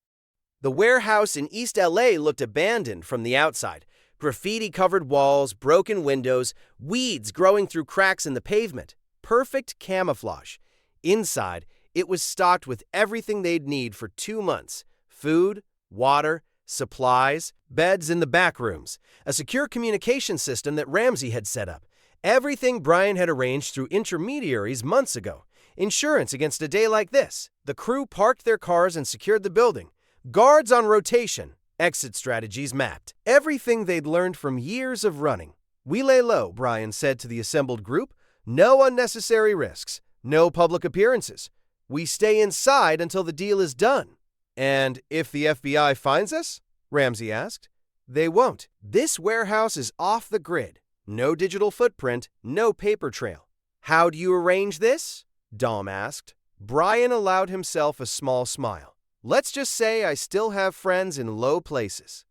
The warehouse in East LA looked abandoned from the outside. Graffiti-covered walls, broken windows, weeds growing through cracks in the pavement. Perfect camouflage. Inside, it was stocked with everything they'd need for 2 months. Food, water, supplies, beds in the back rooms, a secure communication system that Ramsey had set up. Everything Brian had arranged through intermediaries months ago. Insurance against a day like this. The crew parked their cars and secured the building. Guards on rotation. Exit strategies mapped. Everything they'd learned from years of running. We lay low, Brian said to the assembled group. No unnecessary risks. No public appearances. We stay inside until the deal is done. And if the FBI finds us? Ramsey asked. They won't. This warehouse is off the grid. No digital footprint, no paper trail. How do you arrange this? Dom asked. Brian allowed himself a small smile. Let's just say I still have friends in low places.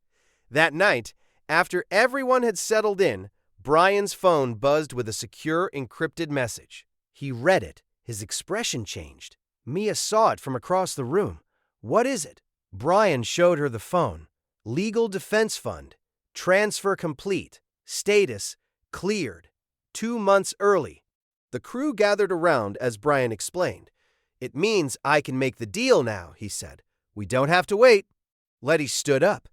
That night, after everyone had settled in, Brian's phone buzzed with a secure, encrypted message. He read it. His expression changed. Mia saw it from across the room. What is it? Brian showed her the phone. Legal Defense Fund. Transfer complete. Status cleared. 2 months early. The crew gathered around as Brian explained. It means I can make the deal now, he said. We don't have to wait. Letty stood up.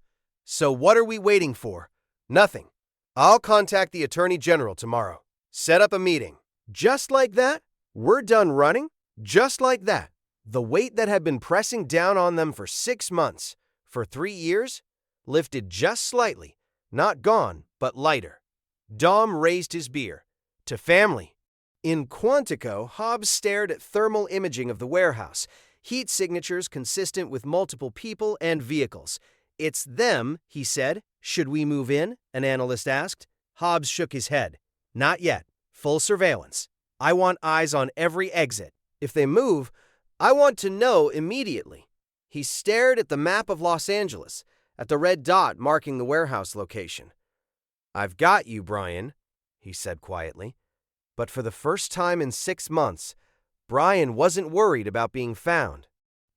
So what are we waiting for? Nothing. I'll contact the Attorney General tomorrow. Set up a meeting. Just like that? We're done running? Just like that. The weight that had been pressing down on them for 6 months, for 3 years, lifted just slightly. Not gone, but lighter. Dom raised his beer. To family. In Quantico, Hobbs stared at thermal imaging of the warehouse, heat signatures consistent with multiple people and vehicles. It's them, he said. Should we move in? An analyst asked. Hobbs shook his head. Not yet. Full surveillance. I want eyes on every exit. If they move, I want to know immediately. He stared at the map of Los Angeles, at the red dot marking the warehouse location. I've got you, Brian, he said quietly. But for the first time in 6 months, Brian wasn't worried about being found.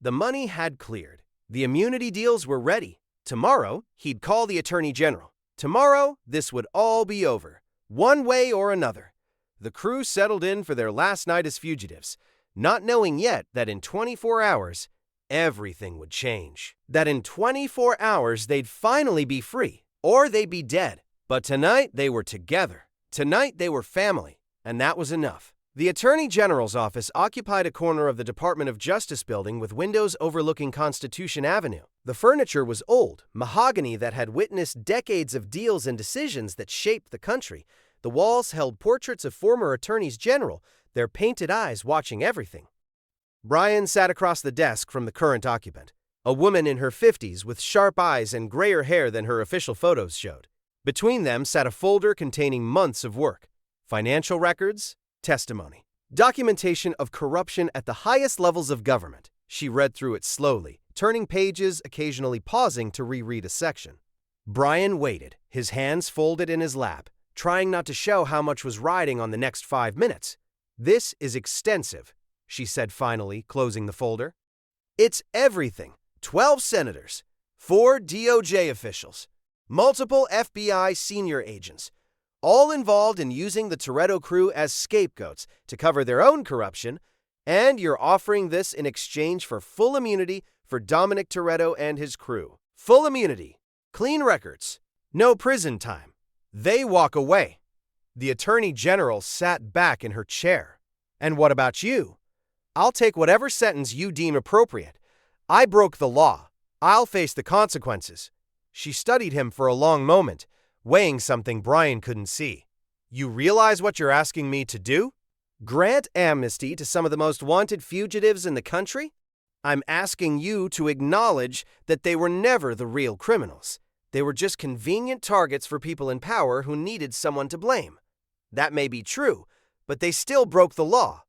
The money had cleared. The immunity deals were ready. Tomorrow, he'd call the Attorney General. Tomorrow, this would all be over, one way or another. The crew settled in for their last night as fugitives, not knowing yet that in 24 hours, everything would change. That in 24 hours, they'd finally be free, or they'd be dead. But tonight, they were together. Tonight, they were family. And that was enough. The Attorney General's office occupied a corner of the Department of Justice building with windows overlooking Constitution Avenue. The furniture was old, mahogany that had witnessed decades of deals and decisions that shaped the country. The walls held portraits of former attorneys general, their painted eyes watching everything. Brian sat across the desk from the current occupant, a woman in her 50s with sharp eyes and grayer hair than her official photos showed. Between them sat a folder containing months of work. Financial records, testimony, documentation of corruption at the highest levels of government. She read through it slowly, turning pages, occasionally pausing to reread a section. Brian waited, his hands folded in his lap, trying not to show how much was riding on the next 5 minutes. This is extensive, she said finally, closing the folder. It's everything. 12 senators, 4 DOJ officials, multiple FBI senior agents, all involved in using the Toretto crew as scapegoats to cover their own corruption, and you're offering this in exchange for full immunity for Dominic Toretto and his crew. Full immunity, clean records, no prison time. They walk away. The Attorney General sat back in her chair. And what about you? I'll take whatever sentence you deem appropriate. I broke the law. I'll face the consequences. She studied him for a long moment, weighing something Brian couldn't see. You realize what you're asking me to do? Grant amnesty to some of the most wanted fugitives in the country? I'm asking you to acknowledge that they were never the real criminals. They were just convenient targets for people in power who needed someone to blame. That may be true, but they still broke the law.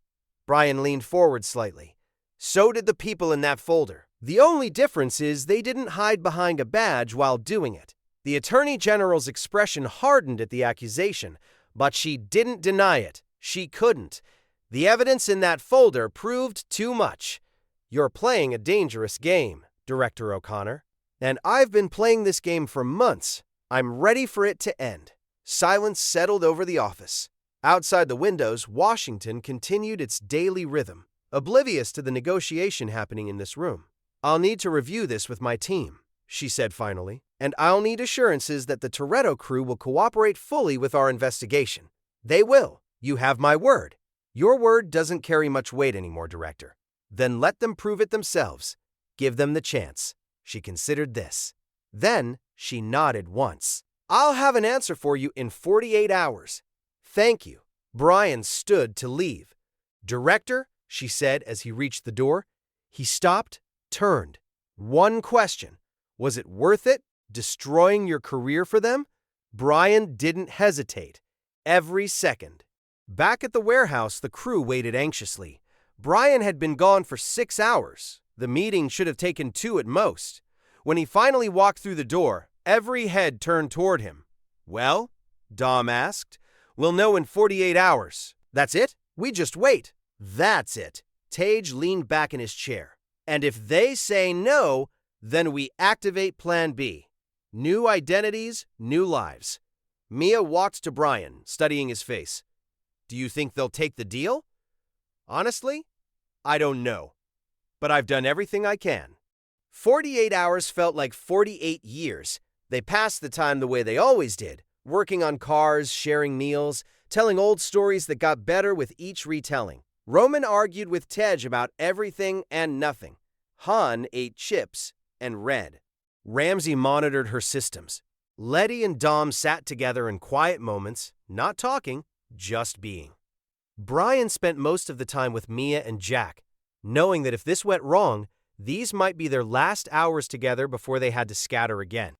Brian leaned forward slightly. So did the people in that folder. The only difference is they didn't hide behind a badge while doing it. The Attorney General's expression hardened at the accusation, but she didn't deny it. She couldn't. The evidence in that folder proved too much. You're playing a dangerous game, Director O'Connor. And I've been playing this game for months. I'm ready for it to end. Silence settled over the office. Outside the windows, Washington continued its daily rhythm, oblivious to the negotiation happening in this room. I'll need to review this with my team, she said finally, and I'll need assurances that the Toretto crew will cooperate fully with our investigation. They will. You have my word. Your word doesn't carry much weight anymore, Director. Then let them prove it themselves. Give them the chance. She considered this. Then she nodded once. I'll have an answer for you in 48 hours. Thank you. Brian stood to leave. Director, she said as he reached the door. He stopped, turned. One question. Was it worth it, destroying your career for them? Brian didn't hesitate. Every second. Back at the warehouse, the crew waited anxiously. Brian had been gone for 6 hours. The meeting should have taken 2 at most. When he finally walked through the door, every head turned toward him. Well? Dom asked. We'll know in 48 hours. That's it? We just wait. That's it. Tage leaned back in his chair. And if they say no, then we activate Plan B. New identities, new lives. Mia walked to Brian, studying his face. Do you think they'll take the deal? Honestly, I don't know. But I've done everything I can. 48 hours felt like 48 years. They passed the time the way they always did, working on cars, sharing meals, telling old stories that got better with each retelling. Roman argued with Tej about everything and nothing. Han ate chips and read. Ramsey monitored her systems. Letty and Dom sat together in quiet moments, not talking, just being. Brian spent most of the time with Mia and Jack, knowing that if this went wrong, these might be their last hours together before they had to scatter again.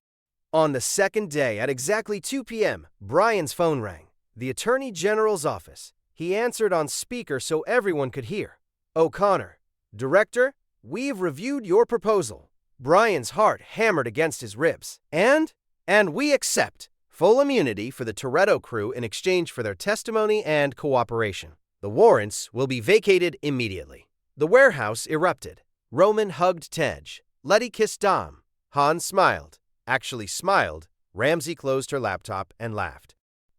On the second day, at exactly 2 p.m., Brian's phone rang. The Attorney General's office. He answered on speaker so everyone could hear. O'Connor, Director, we've reviewed your proposal. Brian's heart hammered against his ribs. And we accept full immunity for the Toretto crew in exchange for their testimony and cooperation. The warrants will be vacated immediately. The warehouse erupted. Roman hugged Tej. Letty kissed Dom. Han smiled. Actually smiled. Ramsey closed her laptop and laughed.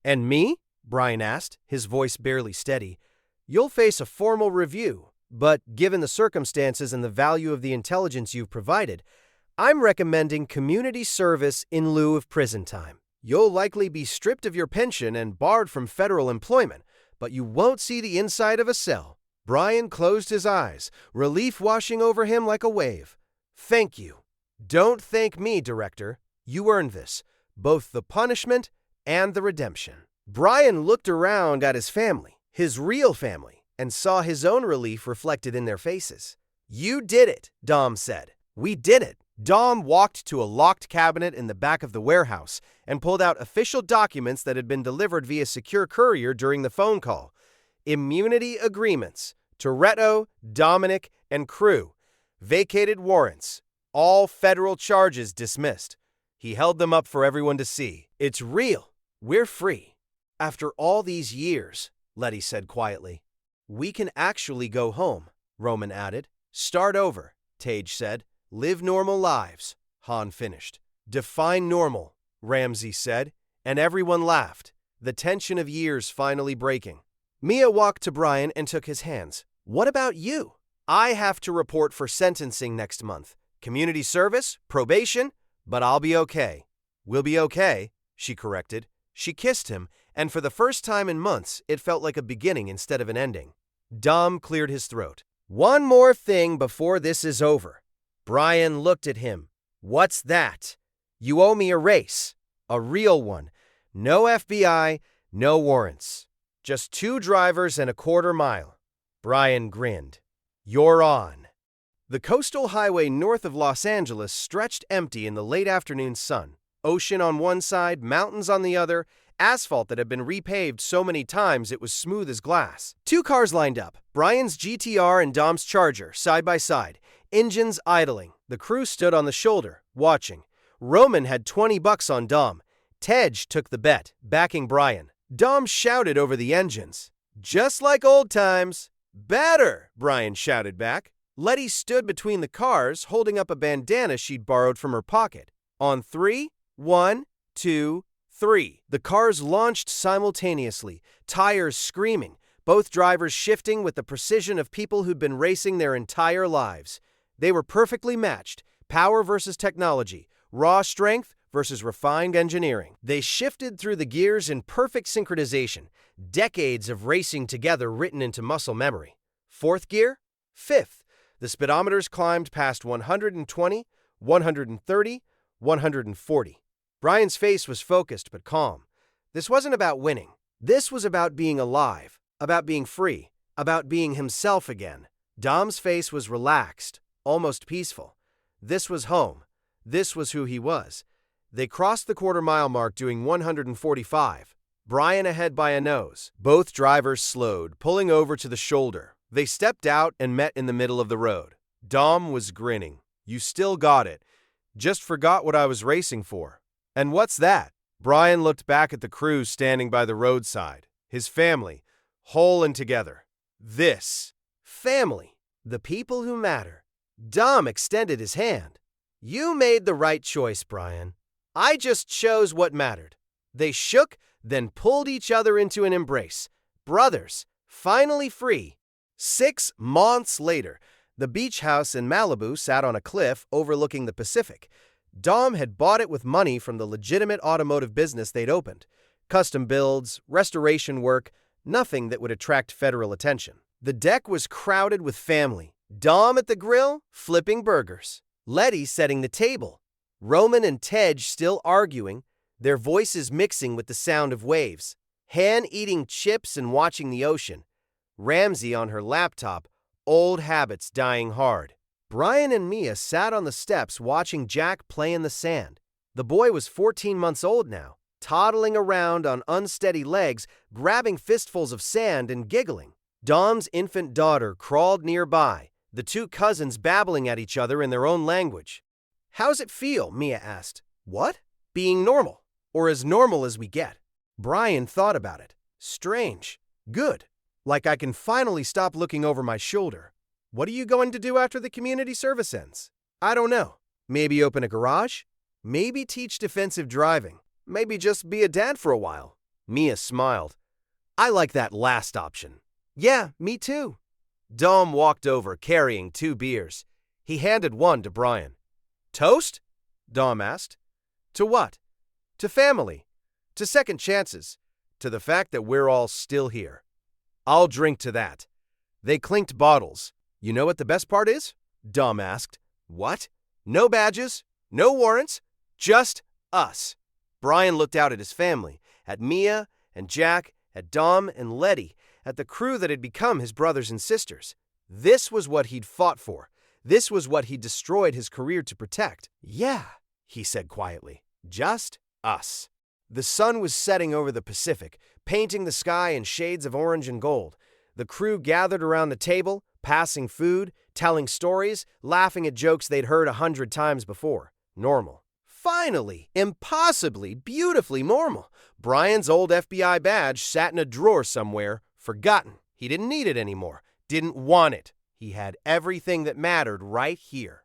And me? Brian asked, his voice barely steady. You'll face a formal review, but given the circumstances and the value of the intelligence you've provided, I'm recommending community service in lieu of prison time. You'll likely be stripped of your pension and barred from federal employment, but you won't see the inside of a cell. Brian closed his eyes, relief washing over him like a wave. Thank you. Don't thank me, Director. You earned this, both the punishment and the redemption. Brian looked around at his family, his real family, and saw his own relief reflected in their faces. You did it, Dom said. We did it. Dom walked to a locked cabinet in the back of the warehouse and pulled out official documents that had been delivered via secure courier during the phone call. Immunity agreements. Toretto, Dominic, and crew. Vacated warrants. All federal charges dismissed. He held them up for everyone to see. It's real. We're free. After all these years, Letty said quietly. We can actually go home, Roman added. Start over, Tage said. Live normal lives, Han finished. Define normal, Ramsey said, and everyone laughed, the tension of years finally breaking. Mia walked to Brian and took his hands. What about you? I have to report for sentencing next month. Community service, probation, but I'll be okay. We'll be okay, she corrected. She kissed him, and for the first time in months, it felt like a beginning instead of an ending. Dom cleared his throat. One more thing before this is over. Brian looked at him. What's that? You owe me a race. A real one. No FBI, no warrants. Just 2 drivers and a quarter mile. Brian grinned. You're on. The coastal highway north of Los Angeles stretched empty in the late afternoon sun. Ocean on one side, mountains on the other, asphalt that had been repaved so many times it was smooth as glass. 2 cars lined up, Brian's GTR and Dom's Charger, side by side, engines idling. The crew stood on the shoulder, watching. Roman had $20 on Dom. Tej took the bet, backing Brian. Dom shouted over the engines. Just like old times. Better, Brian shouted back. Letty stood between the cars, holding up a bandana she'd borrowed from her pocket. On 3, 1, 2, 3. The cars launched simultaneously, tires screaming, both drivers shifting with the precision of people who'd been racing their entire lives. They were perfectly matched, power versus technology, raw strength versus refined engineering. They shifted through the gears in perfect synchronization, decades of racing together written into muscle memory. 4th gear? 5th. The speedometers climbed past 120, 130, 140. Brian's face was focused but calm. This wasn't about winning. This was about being alive, about being free, about being himself again. Dom's face was relaxed, almost peaceful. This was home. This was who he was. They crossed the quarter-mile mark doing 145. Brian ahead by a nose. Both drivers slowed, pulling over to the shoulder. They stepped out and met in the middle of the road. Dom was grinning. You still got it. Just forgot what I was racing for. And what's that? Brian looked back at the crew standing by the roadside. His family, whole and together. This. Family. The people who matter. Dom extended his hand. You made the right choice, Brian. I just chose what mattered. They shook, then pulled each other into an embrace. Brothers, finally free. 6 months later, the beach house in Malibu sat on a cliff overlooking the Pacific. Dom had bought it with money from the legitimate automotive business they'd opened. Custom builds, restoration work, nothing that would attract federal attention. The deck was crowded with family. Dom at the grill, flipping burgers. Letty setting the table. Roman and Tej still arguing, their voices mixing with the sound of waves. Han eating chips and watching the ocean. Ramsey on her laptop, old habits dying hard. Brian and Mia sat on the steps watching Jack play in the sand. The boy was 14 months old now, toddling around on unsteady legs, grabbing fistfuls of sand and giggling. Dom's infant daughter crawled nearby, the 2 cousins babbling at each other in their own language. How's it feel? Mia asked. What? Being normal, or as normal as we get. Brian thought about it. Strange. Good. Like I can finally stop looking over my shoulder. What are you going to do after the community service ends? I don't know. Maybe open a garage? Maybe teach defensive driving. Maybe just be a dad for a while. Mia smiled. I like that last option. Yeah, me too. Dom walked over carrying 2 beers. He handed one to Brian. Toast? Dom asked. To what? To family. To second chances. To the fact that we're all still here. I'll drink to that. They clinked bottles. You know what the best part is? Dom asked. What? No badges, no warrants, just us. Brian looked out at his family, at Mia and Jack, at Dom and Letty, at the crew that had become his brothers and sisters. This was what he'd fought for. This was what he'd destroyed his career to protect. Yeah, he said quietly. Just us. The sun was setting over the Pacific, painting the sky in shades of orange and gold. The crew gathered around the table, passing food, telling stories, laughing at jokes they'd heard 100 times before. Normal. Finally, impossibly, beautifully normal. Brian's old FBI badge sat in a drawer somewhere, forgotten. He didn't need it anymore, didn't want it. He had everything that mattered right here.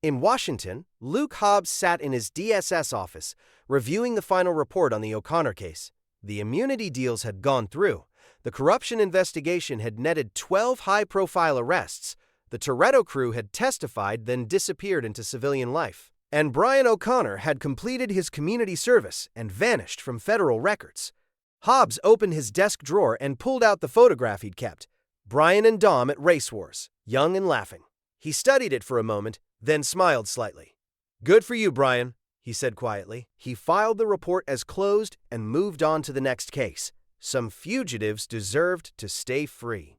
In Washington, Luke Hobbs sat in his DSS office, reviewing the final report on the O'Connor case. The immunity deals had gone through. The corruption investigation had netted 12 high-profile arrests. The Toretto crew had testified, then disappeared into civilian life. And Brian O'Connor had completed his community service and vanished from federal records. Hobbs opened his desk drawer and pulled out the photograph he'd kept. Brian and Dom at Race Wars, young and laughing. He studied it for a moment, then smiled slightly. Good for you, Brian, he said quietly. He filed the report as closed and moved on to the next case. some fugitives deserved to stay free.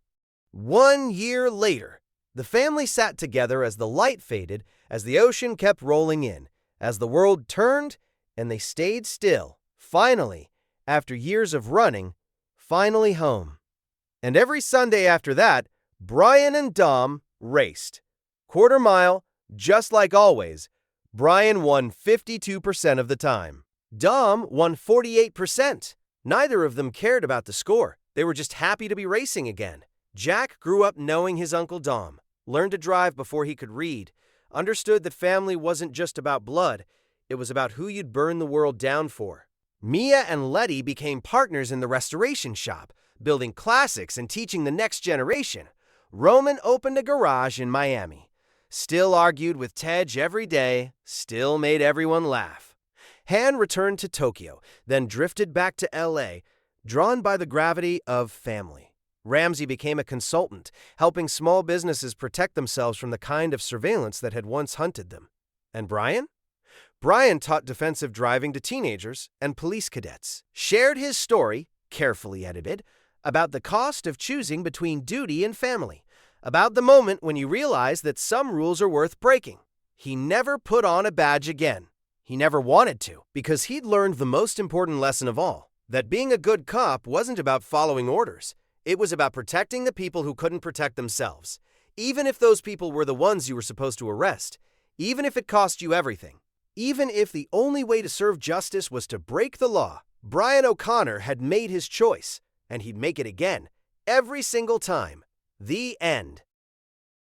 1 year later, the family sat together as the light faded, as the ocean kept rolling in, as the world turned, and they stayed still. Finally, after years of running, finally home. And every Sunday after that, Brian and Dom raced. Quarter mile, just like always, Brian won 52% of the time. Dom won 48%. Neither of them cared about the score. They were just happy to be racing again. Jack grew up knowing his Uncle Dom, learned to drive before he could read, understood that family wasn't just about blood, it was about who you'd burn the world down for. Mia and Letty became partners in the restoration shop, building classics and teaching the next generation. Roman opened a garage in Miami. Still argued with Tej every day, still made everyone laugh. Han returned to Tokyo, then drifted back to LA, drawn by the gravity of family. Ramsey became a consultant, helping small businesses protect themselves from the kind of surveillance that had once hunted them. And Brian? Brian taught defensive driving to teenagers and police cadets, shared his story, carefully edited, about the cost of choosing between duty and family, about the moment when you realize that some rules are worth breaking. He never put on a badge again. He never wanted to, because he'd learned the most important lesson of all, that being a good cop wasn't about following orders. It was about protecting the people who couldn't protect themselves, even if those people were the ones you were supposed to arrest, even if it cost you everything. Even if the only way to serve justice was to break the law, Brian O'Connor had made his choice, and he'd make it again, every single time. The end.